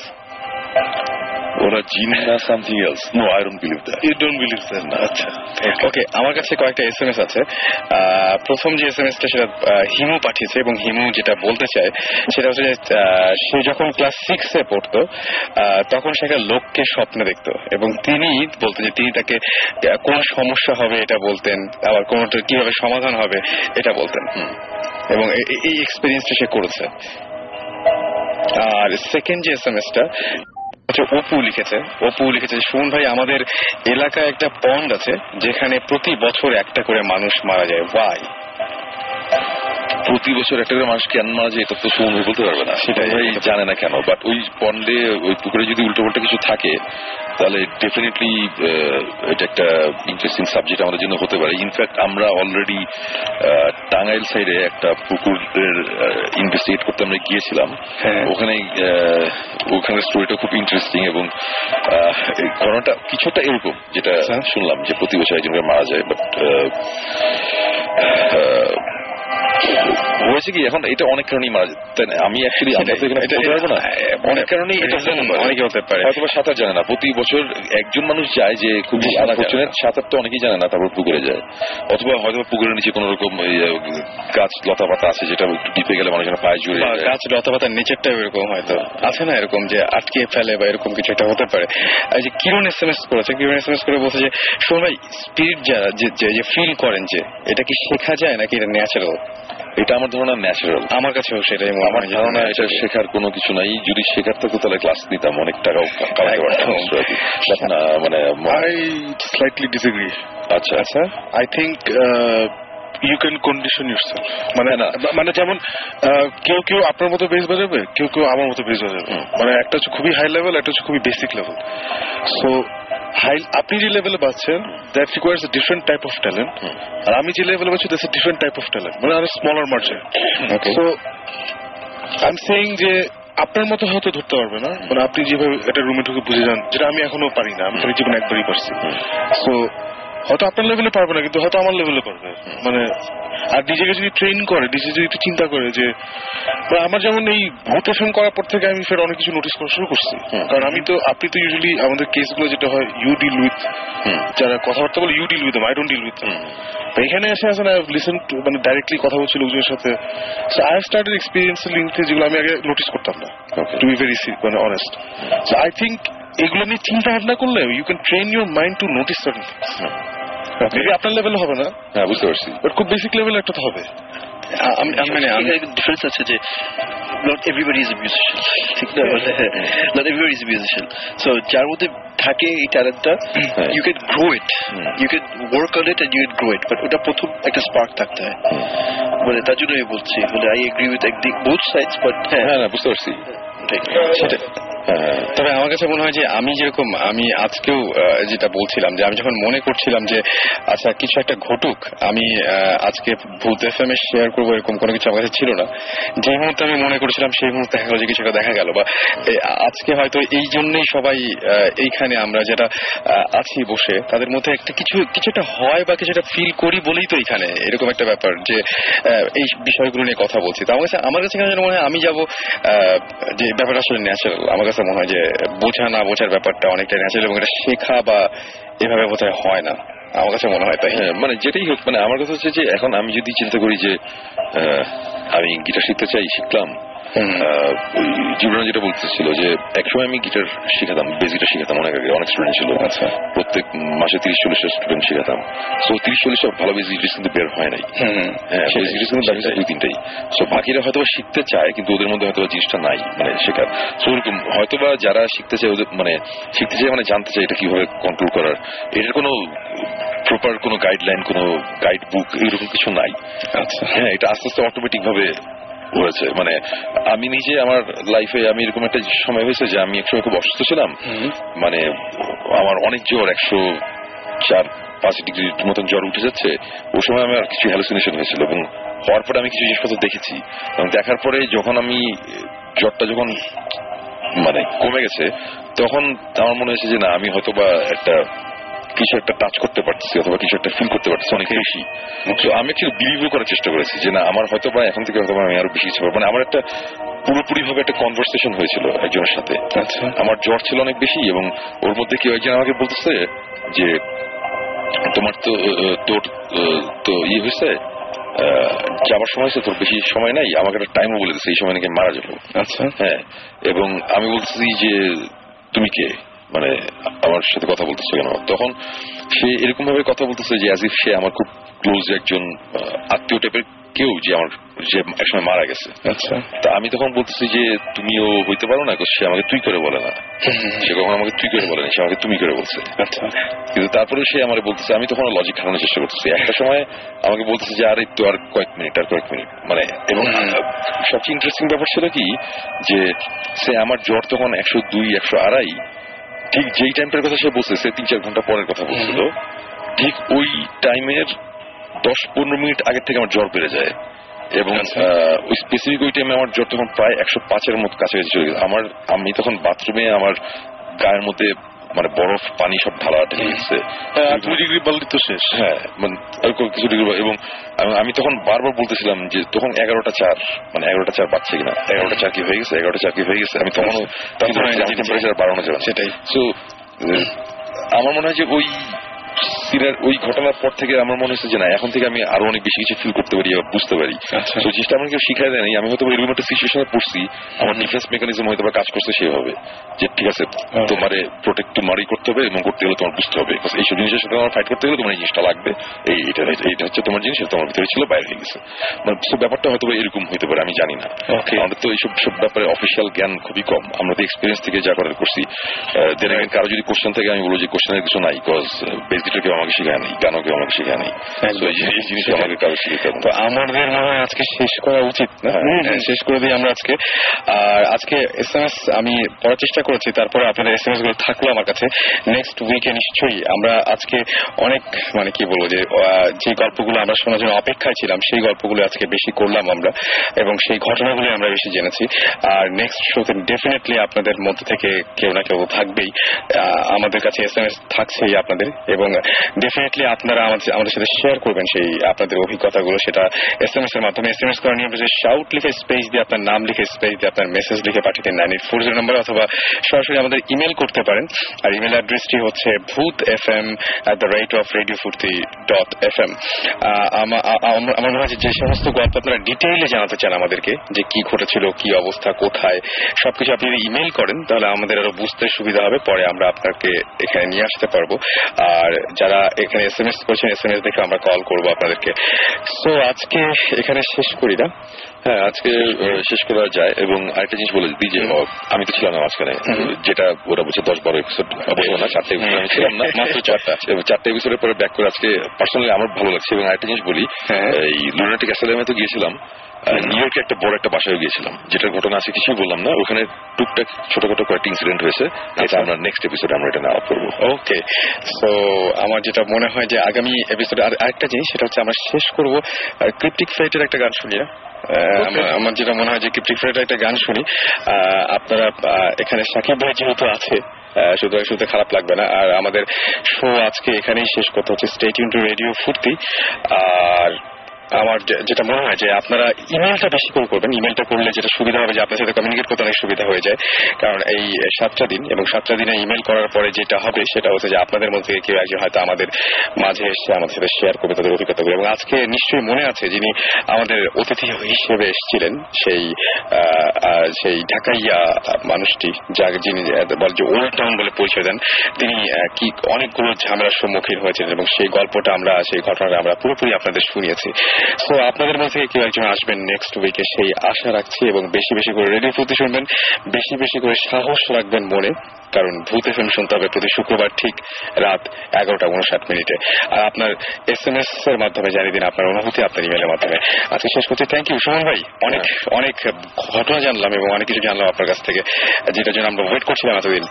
ওরা জিন না something else? No, I don't believe that. You don't believe that? আচ্ছা, ওকে। আমার কাছে কয়েকটা এসএমএস আছে। প্রথম যে এসএমএসটা সেটা হিমু পাঠিয়েছে, এবং হিমু যেটা বলতে চায় সেটা হচ্ছে যে সে যখন ক্লাস 6-এ পড়তো তখন সে একটা লোককে স্বপ্নে দেখতো, এবং তিনি বলতেন যে তিনি তাকে কোন সমস্যা হবে এটা বলতেন, আবার কোনটা কিভাবে সমাধান হবে এটা বলতেন, এবং এই এক্সপেরিয়েন্সটা সে করেছে। আর সেকেন্ড যে এসএমএসটা অপু লিখেছে সুমন ভাই, আমাদের এলাকায় একটা পন্ড আছে যেখানে প্রতি বছর একটা করে মানুষ মারা যায়। ওয়াই? প্রতি বছর একটা করে মানুষ কেন মারা যায় এটা তো সুমন ভাই বলতে পারবে না, সেটাই জানে না কেন। বাট ওই পন্ডে, ওই পুকুরে যদি উল্টো পাল্টা কিছু থাকে তাহলে ডেফিনেটলি এটা একটা ইন্টারেস্টিং সাবজেক্ট আমাদের জন্য হতে পারে। ইনফ্যাক্ট আমরা অলরেডি টাঙ্গাইল সাইডে একটা পুকুরের ইনভেস্টিগেট করতে আমরা গিয়েছিলাম। ওখানে স্টোরিটা খুব ইন্টারেস্টিং, এবং ঘটনাটা কিছুটা এরকম যেটা শুনলাম, যে প্রতি বছর একজন মারা যায়। বাট হয়েছে কি, এখন এটা অনেক কারণেই মারা যায়। আমি অ্যাকচুয়ালি অনেক কারণেই এটা অনেকে হতে পারে, হয়তো সাঁতার জানে না। প্রতি বছর একজন মানুষ যায় যে খুব আনফরচুনেট, সাঁতার তো অনেকেই জানে না, তারপর পুকুরে যায়, অথবা হয়তো পুকুরের নিচে কোন রকম গাছ লতা পাতা আছে যেটা একটু ডিপে গেলে মানুষের পায়ে জুড়ে যায়। গাছ লতা পাতার নিচেরটা এরকম হয়তো আছে না, এরকম যে আটকে ফেলে বা এরকম কিছু একটা হতে পারে। এই যে কিরণ এসএমএস করেছে, কিরণ এসএমএস করে বলছে যে শোন ভাই, স্পিরিট যারা যে ফিল করেন, যে এটা কি শেখা যায় নাকি এটা ন্যাচারাল? এটা আমার ধারণা ন্যাচারাল। আমার কাছেও সেটাই আমার ধারণা, এটা শেখার কোনো কিছু নাই। যদি শেখার থাকতো তাহলে ক্লাস নিতাম, অনেক টাকাও কামাতে পারতাম। মানে আই স্লাইটলি ডিসএগ্রি। আচ্ছা আচ্ছা, I think you can condition yourself. মানে যেমন কেউ আপনার মতো বেস বাজাবে, কেউ আমার মতো বেস বাজাবে। মানে একটা হচ্ছে খুবই হাই লেভেল, একটা হচ্ছে খুবই বেসিক লেভেল। সো আপনি যে লেভেলে বাজছেন that requires a different type of talent, আর আমি যে লেভেলে বাজছি that's a different type of talent, মানে আরো smaller margin. So I am saying যে আপনার মতো হয়তো ধরতে পারবে না, মানে আপনি যেভাবে একটা রুমে ঢুকে বুঝে যান, যেটা আমি এখনো পারি না, আমি জীবনে একবারই পারছি। সো হয়তো আপনার লেভেলে পারবে না, কিন্তু হয়তো আমার লেভেলে পারবে। মানে আর নিজেকে যদি ট্রেন করে, নিজে যদি একটু চিন্তা করে, যে আমার যেমন এই ভোটেশন করার পর থেকে আমি ফের অনেক কিছু নোটিস করা শুরু করছি। কারণ আপনি তো ইউজুয়ালি আমাদের কেসগুলো যেটা হয়, ইউ ডিল উইথ যারা কথাবার্তা বলে, you deal with them, I don't deal with them. এখানে এসে আসেন আই হ্যাভ লিসেন টু, মানে ডাইরেক্টলি কথা বলছি লোকজনের সাথে। So I have started experience লিঙ্কে, যেগুলো আমি আগে নোটিস করতাম না, টু বি ভেরি মানে অনেস্ট। সো আই থিঙ্ক এগুলো নিয়ে চিন্তা ভাবনা করলে you can train your mind to notice certain things. Maybe আপনার লেভেলে হবে না, হ্যাঁ বুঝতে পারছি, বাট খুব বেসিক লেভেলে একটা তো হবে। ডিফারেন্স আছে যে not everybody is a musician, ঠিক না? Not everybody is a musician. So যার মধ্যে থাকে এই ট্যালেন্টটা, you can grow it, you can work on it and you can grow it, but ওটা প্রথম একটা স্পার্ক থাকতে হয়। মানে তার জন্য আমি বলছি, মানে I agree with both sides, but হ্যাঁ বুঝতে পারছি সেটা। তবে আমার কাছে মনে হয় যে আমি আজকেও যেটা বলছিলাম, যে আমি যখন মনে করছিলাম যে আচ্ছা কিছু একটা ঘটুক, আমি আজকে ভূত এফএম এ শেয়ার করবো, এরকম কোনো কিছু আমার কাছে ছিল না। যে মুহূর্তে আমি মনে করেছিলাম সেই মুহূর্তে দেখা গেল যে কিছু একটা দেখা গেল, বা আজকে হয়তো এই জন্যই সবাই এইখানে আমরা যেটা আছি বসে, তাদের মধ্যে একটা কিছু একটা হয় বা কিছু একটা ফিল করি বলেই তো এখানে এরকম একটা ব্যাপার, যে এই বিষয়গুলো নিয়ে কথা বলছি। তো আমার কাছে কেন মনে হয় আমি যাব যে ব্যাপারটা আসলে ন্যাচারাল। আমার কাছে মনে হয় যে বোঝা না বোঝার ব্যাপারটা অনেকটা ন্যাচারাল, এবং এটা শেখা বা এভাবে বোধহয় হয় না, আমার কাছে মনে হয় তাই। হ্যাঁ, মানে যেটাই হোক, মানে আমার কথা হচ্ছে যে এখন আমি যদি চিন্তা করি যে আমি গিটার শিখতে চাই, শিখলাম, জীবনে যেটা বলতেছিল যে একসময় আমি গিটার শিখাতাম, বেস গিটার শিখাতাম অনেক আগে, অনেক স্টুডেন্ট ছিল। আচ্ছা, প্রত্যেক মাসে 30-40 স্টুডেন্ট শিখাতাম। সো 30-40 ভালো বেস গিটার কিন্তু বের হয় নাই। হ্যাঁ, বেস গিটার কিন্তু দেখা যায় 2-3টাই। সো বাকিরা হয়তো শিখতে চায় কিন্তু ওদের মধ্যে হয়তো জিনিসটা নাই, মানে শেখার। সো ওরকম হয়তো বা যারা শিখতে চায় ওদের মানে শিখতে চায় মানে জানতে চায় এটা কিভাবে কন্ট্রোল করার, এটার কোনো প্রপার কোনো গাইডলাইন, কোনো গাইড বুক এরকম কিছু নাই। আচ্ছা, হ্যাঁ, এটা আস্তে আস্তে অটোমেটিক ভাবে হয়েছে। মানে আমি নিজে আমার লাইফে আমি এরকম একটা সময় হয়েছে যে আমি একসময় খুব অসুস্থ ছিলাম, মানে আমার অনেক জ্বর, 104-5 ডিগ্রির মতন জ্বর উঠে যাচ্ছে। ওই সময় আমার কিছু হ্যালুসিনেশন হয়েছিল এবং হওয়ার পরে আমি কিছু জিনিসপত্র দেখেছি এবং দেখার পরে যখন আমি জ্বরটা যখন মানে কমে গেছে তখন আমার মনে হয়েছে যে না, আমি হয়তো বা কিছু একটা টাচ করতে পারছি অথবা কিছু একটা ফিল করতে পারছি অনেক বেশি। আমি একটু বিলিভ করার চেষ্টা করেছি যে না, আমার হয়তো বা এখন থেকে হয়তো আমি আরো বেশি কিছু, মানে আমার একটা পুরোপুরি ভাবে একটা কনভারসেশন হয়েছিল একজনের সাথে। আচ্ছা, আমার জ্বর ছিল অনেক বেশি এবং ওর মধ্যে কেউ একজন আমাকে বলতেছে যে তোমার তো তোর তো ইয়ে হয়েছে, যাবার সময় হয়েছে, তোর বেশি সময় নাই, আমাকে একটা টাইমও বলে দিচ্ছে এই সময় নাকি মারা যাবো। আচ্ছা, হ্যাঁ, এবং আমি বলছি যে তুমি কে, মানে আমার সাথে কথা বলতেছে কেন? তখন সে এরকম ভাবে কথা বলতেছে যে অ্যাজ ইফ সে আমার খুব ক্লোজ একজন আত্মীয় টাইপের কেউ, যে আমার যে একসময় মারা গেছে। আচ্ছা, তা আমি তখন বলতেছি যে তুমিও হইতে পারো না, সে আমাকে তুই করে বলে না, সে কখন আমাকে তুই করে বলে না, সে আমাকে তুমি করে বলছে। আচ্ছা, কিন্তু তারপরে সে আমার বলতেছে, আমি তখন লজিক খাটানোর চেষ্টা করতেছি। একটা সময় আমাকে বলতেছে যে আরে তো আর কয়েক মিনিট মানে, এবং সবচেয়ে ইন্টারেস্টিং ব্যাপার ছিল কি যে সে আমার জ্বর তখন 102-102.5, ঠিক যেই টাইমটার কথা সে বলছে, সে 3-4 ঘন্টা পরের কথা বলছিল, ঠিক ওই টাইমের 10-15 মিনিট আগের থেকে আমার জ্বর বেড়ে যায় এবং ওই স্পেসিফিক ওই টাইমে আমার জ্বর তখন প্রায় 105-এর মতো কাছাকাছি চলে গেছে। আমি তখন বাথরুমে আমার গায়ের মধ্যে মানে বরফ পানি সব ঢালা ঢেলে গেছে, 2 ডিগ্রি বললি তো শেষ। হ্যাঁ, মানে কিছু ডিগ্রি, এবং আমি তখন বারবার বলতেছিলাম যে তখন 11টা 4, মানে 11টা 4 বাজছে কিনা, 11টা 4 কি হয়ে গেছে, 11টা 4 কি হয়ে গেছে। আমি তখনও টেম্পারেচার বাড়ানো যাবে সেটাই। সো আমার মনে হয় যে ওই ঘটনার পর থেকে আমার মনে হচ্ছে যে না, এখন থেকে আমি আরো অনেক বেশি কিছু ফিল করতে পারি, বুঝতে পারি। তো জিনিসটা আমার কেউ শিখাই দেয়নি, আমি হয়তো এরকম একটা সিচুয়েশনে পড়ছি, আমার ডিফেন্স মেকানিজম হয়তো কাজ করছে সেভাবে যে ঠিক আছে, তোমার প্রোটেক্ট তোমারই করতে হবে এবং করতে গেলে তোমার বুঝতে হবে এইসব জিনিসের সাথে আমার ফাইট করতে গেলে তোমার এই জিনিসটা লাগবে, এইটা হচ্ছে তোমার জিনিস, তোমার ভিতরে ছিল, বাইরে হয়ে গেছে। মানে ব্যাপারটা হয়তো এরকম হইতে পারে, আমি জানি না। আমাদের তো এইসব ব্যাপারে অফিসিয়াল জ্ঞান খুবই কম, আমরা তো এক্সপিরিয়েন্স থেকে যা করার করছি। দেন কারো যদি কোশ্চেন থেকে আমি বলবো যে কোশ্চেনের কিছু নাই, বিকজ বেস গিটার কেউ আমাকে শিখায় নেই, গানও কেউ আমাকে শিখায় নেই, এই জিনিস আমাকে কারো শিখাতে হবে। তো আমাদের মনে হয় আজকে শেষ করা উচিত, শেষ করে দিই আমরা আজকে। আর আজকে SMS আমি পড়ার চেষ্টা করেছি, তারপরে আপনাদের SMS গুলো থাকলো আমার কাছে। নেক্সট উইকে নিশ্চয়ই আমরা আজকে অনেক মানে কি বলবো যে গল্পগুলো আমরা শোনার জন্য অপেক্ষায় ছিলাম, সেই গল্পগুলো আজকে বেশি করলাম আমরা, এবং সেই ঘটনাগুলো আমরা বেশি জেনেছি। আর নেক্সট শোতে ডেফিনেটলি আপনাদের মধ্যে থেকে কেউ না কেউ থাকবেই, আমাদের কাছে SMS থাকছেই আপনাদের, এবং ডেফিনেটলি আপনারা আমাদের সাথে শেয়ার করবেন সেই আপনাদের অভিজ্ঞতাগুলো, সেটা SMS এর মাধ্যমে। SMS করার নিয়ম হচ্ছে শাউট লিখে স্পেস দিয়ে আপনার নাম লিখে স্পেস দিয়ে আপনার মেসেজ লিখে পাঠিয়ে দিন 9840 নম্বরে, অথবা সরাসরি আমাদের ইমেল করতে পারেন। আর ইমেল অ্যাড্রেসটি হচ্ছে bhutfm@radiofurti.fm। আমার মনে হয় যে সমস্ত গল্প আপনারা ডিটেইলে জানাতে চান আমাদেরকে, যে কি ঘটেছিল, কি অবস্থা, কোথায়, সবকিছু আপনি যদি ইমেল করেন তাহলে আমাদের আরো বুঝতে সুবিধা হবে, পরে আমরা আপনাকে এখানে নিয়ে আসতে পারবো। আর যারা এখানে SMS করছেন, SMS দেখে আমরা কল করবো আপনাদেরকে। সো আজকে এখানে শেষ করি না? হ্যাঁ, আজকে শেষ করা যায়। এবং আরেকটা জিনিস বলে দিই যে আমি তো ছিলাম না মাঝখানে, যেটা ওরা বলছে 10-12 এপিসোড, বলবো না 4টে এপিসোড আমি ছিলাম না, মাত্র 4টে এপিসোডের পরে ব্যাক করে আজকে পার্সোনালি আমার ভালো লাগছে। এবং আরেকটা জিনিস বলি, এই লুনাটিক অ্যাসাইলামে তো গিয়েছিলাম, নিউ ইয়র্কে একটা বড় একটা বাসায় গিয়েছিলাম, যেটার ঘটনা আছে কিছুই বললাম না, ওখানে টুকটাক ছোটখাটো কয়েকটা ইনসিডেন্ট হয়েছে, এটা আমরা নেক্সট এপিসোডে আমরা এটা আলাপ করবো। ওকে, সো আমার যেটা মনে হয় যে আগামী এপিসোডে আরেকটা জিনিস, সেটা হচ্ছে আমরা শেষ করবো ক্রিপ্টিক ফেটের একটা গান শুনিয়ে। আমার যেটা মনে হয় যে ক্রিপ্টিক ফেটের একটা গান শুনি, আপনারা এখানে সাকিব ভাই যেহেতু আছে, শুধু খারাপ লাগবে না। আর আমাদের শো আজকে এখানেই শেষ করতে হচ্ছে। স্টে টিউন টু রেডিও ফুর্তি। আর আমার যেটা মনে হয় যে আপনারা ইমেলটা বেশি করে করবেন। ইমেলটা করলে যেটা সুবিধা হবে যে আপনার সাথে কমিউনিকেট করতে অনেক সুবিধা হয়ে যায়। কারণ এই 7টা দিন এবং 7টা দিনে ইমেল করার পরে যেটা হবে সেটা হচ্ছে যে আপনাদের মধ্যে কেউ একজন হয়তো আমাদের মাঝে এসে আমাদের সাথে শেয়ার করবে তাদের অভিজ্ঞতাগুলো। এবং আজকে নিশ্চয়ই মনে আছে যিনি আমাদের অতিথি হিসেবে এসেছিলেন সেই ঢাকাইয়া মানুষটি যিনি বলে যে ওল্ড টাউন বলে পরিচয় দেন, তিনি কি অনেকগুলো ঝামেলার সম্মুখীন হয়েছিলেন এবং সেই গল্পটা সেই ঘটনাটা আমরা পুরোপুরি আপনাদের শুনিয়েছি। সো আপনাদের মধ্যে কেউ একজন আসবেন নেক্সট উইকে সেই আশা রাখছি এবং বেশি বেশি করে রেডিও ফুর্তি শুনবেন, বেশি বেশি করে সাহস রাখবেন মনে, কারণ ভূত এফএম শুনতে হবে প্রতি শুক্রবার ঠিক রাত 11:59। আর আপনার SMS এর মাধ্যমে জানিয়ে দিন আপনার অনুভূতি আপনার ইমেলের মাধ্যমে। আজকে শেষ করছি। থ্যাংক ইউ সুমন ভাই, অনেক অনেক ঘটনা জানলাম এবং অনেক কিছু জানলাম আপনার কাছ থেকে, যেটার জন্য আমরা ওয়েট করছিলাম এতদিন।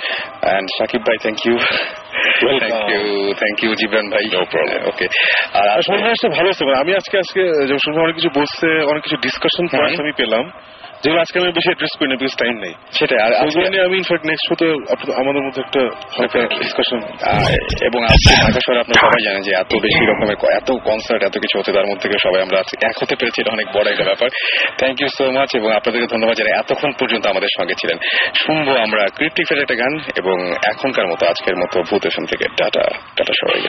অ্যান্ড সাকিব ভাই thank you. Thank you Jibran ভাই। ওকে, আর সুমন ভাই আসলে ভালো আছে। আমি আজকে সুমন ভাই অনেক কিছু বলছে, অনেক কিছু ডিসকাশন পয়েন্ট আমি পেলাম যেগুলো আজকে আমি বেশি অ্যাড্রেস করি না, বিকজ টাইম নেই। সেটাই, আর আমি ইনফ্যাক্ট নেক্সট শোতে আমাদের মধ্যে একটা ডিসকাশন। এবং আজকে ঢাকা শহরে আপনারা সবাই জানেন যে এত বেশি রকমের এত কনসার্ট এত কিছু হতে, তার মধ্যে সবাই আমরা এক হতে পেরেছি, এটা অনেক বড় একটা ব্যাপার। থ্যাংক ইউ সো মাচ এবং আপনাদেরকে ধন্যবাদ যারা এতক্ষণ পর্যন্ত আমাদের সঙ্গে ছিলেন। শুনবো আমরা ক্রিপ্টিক ফের একটা গান এবং এখনকার মতো আজকের মতো ভূত এফএম থেকে টাটা সবাই।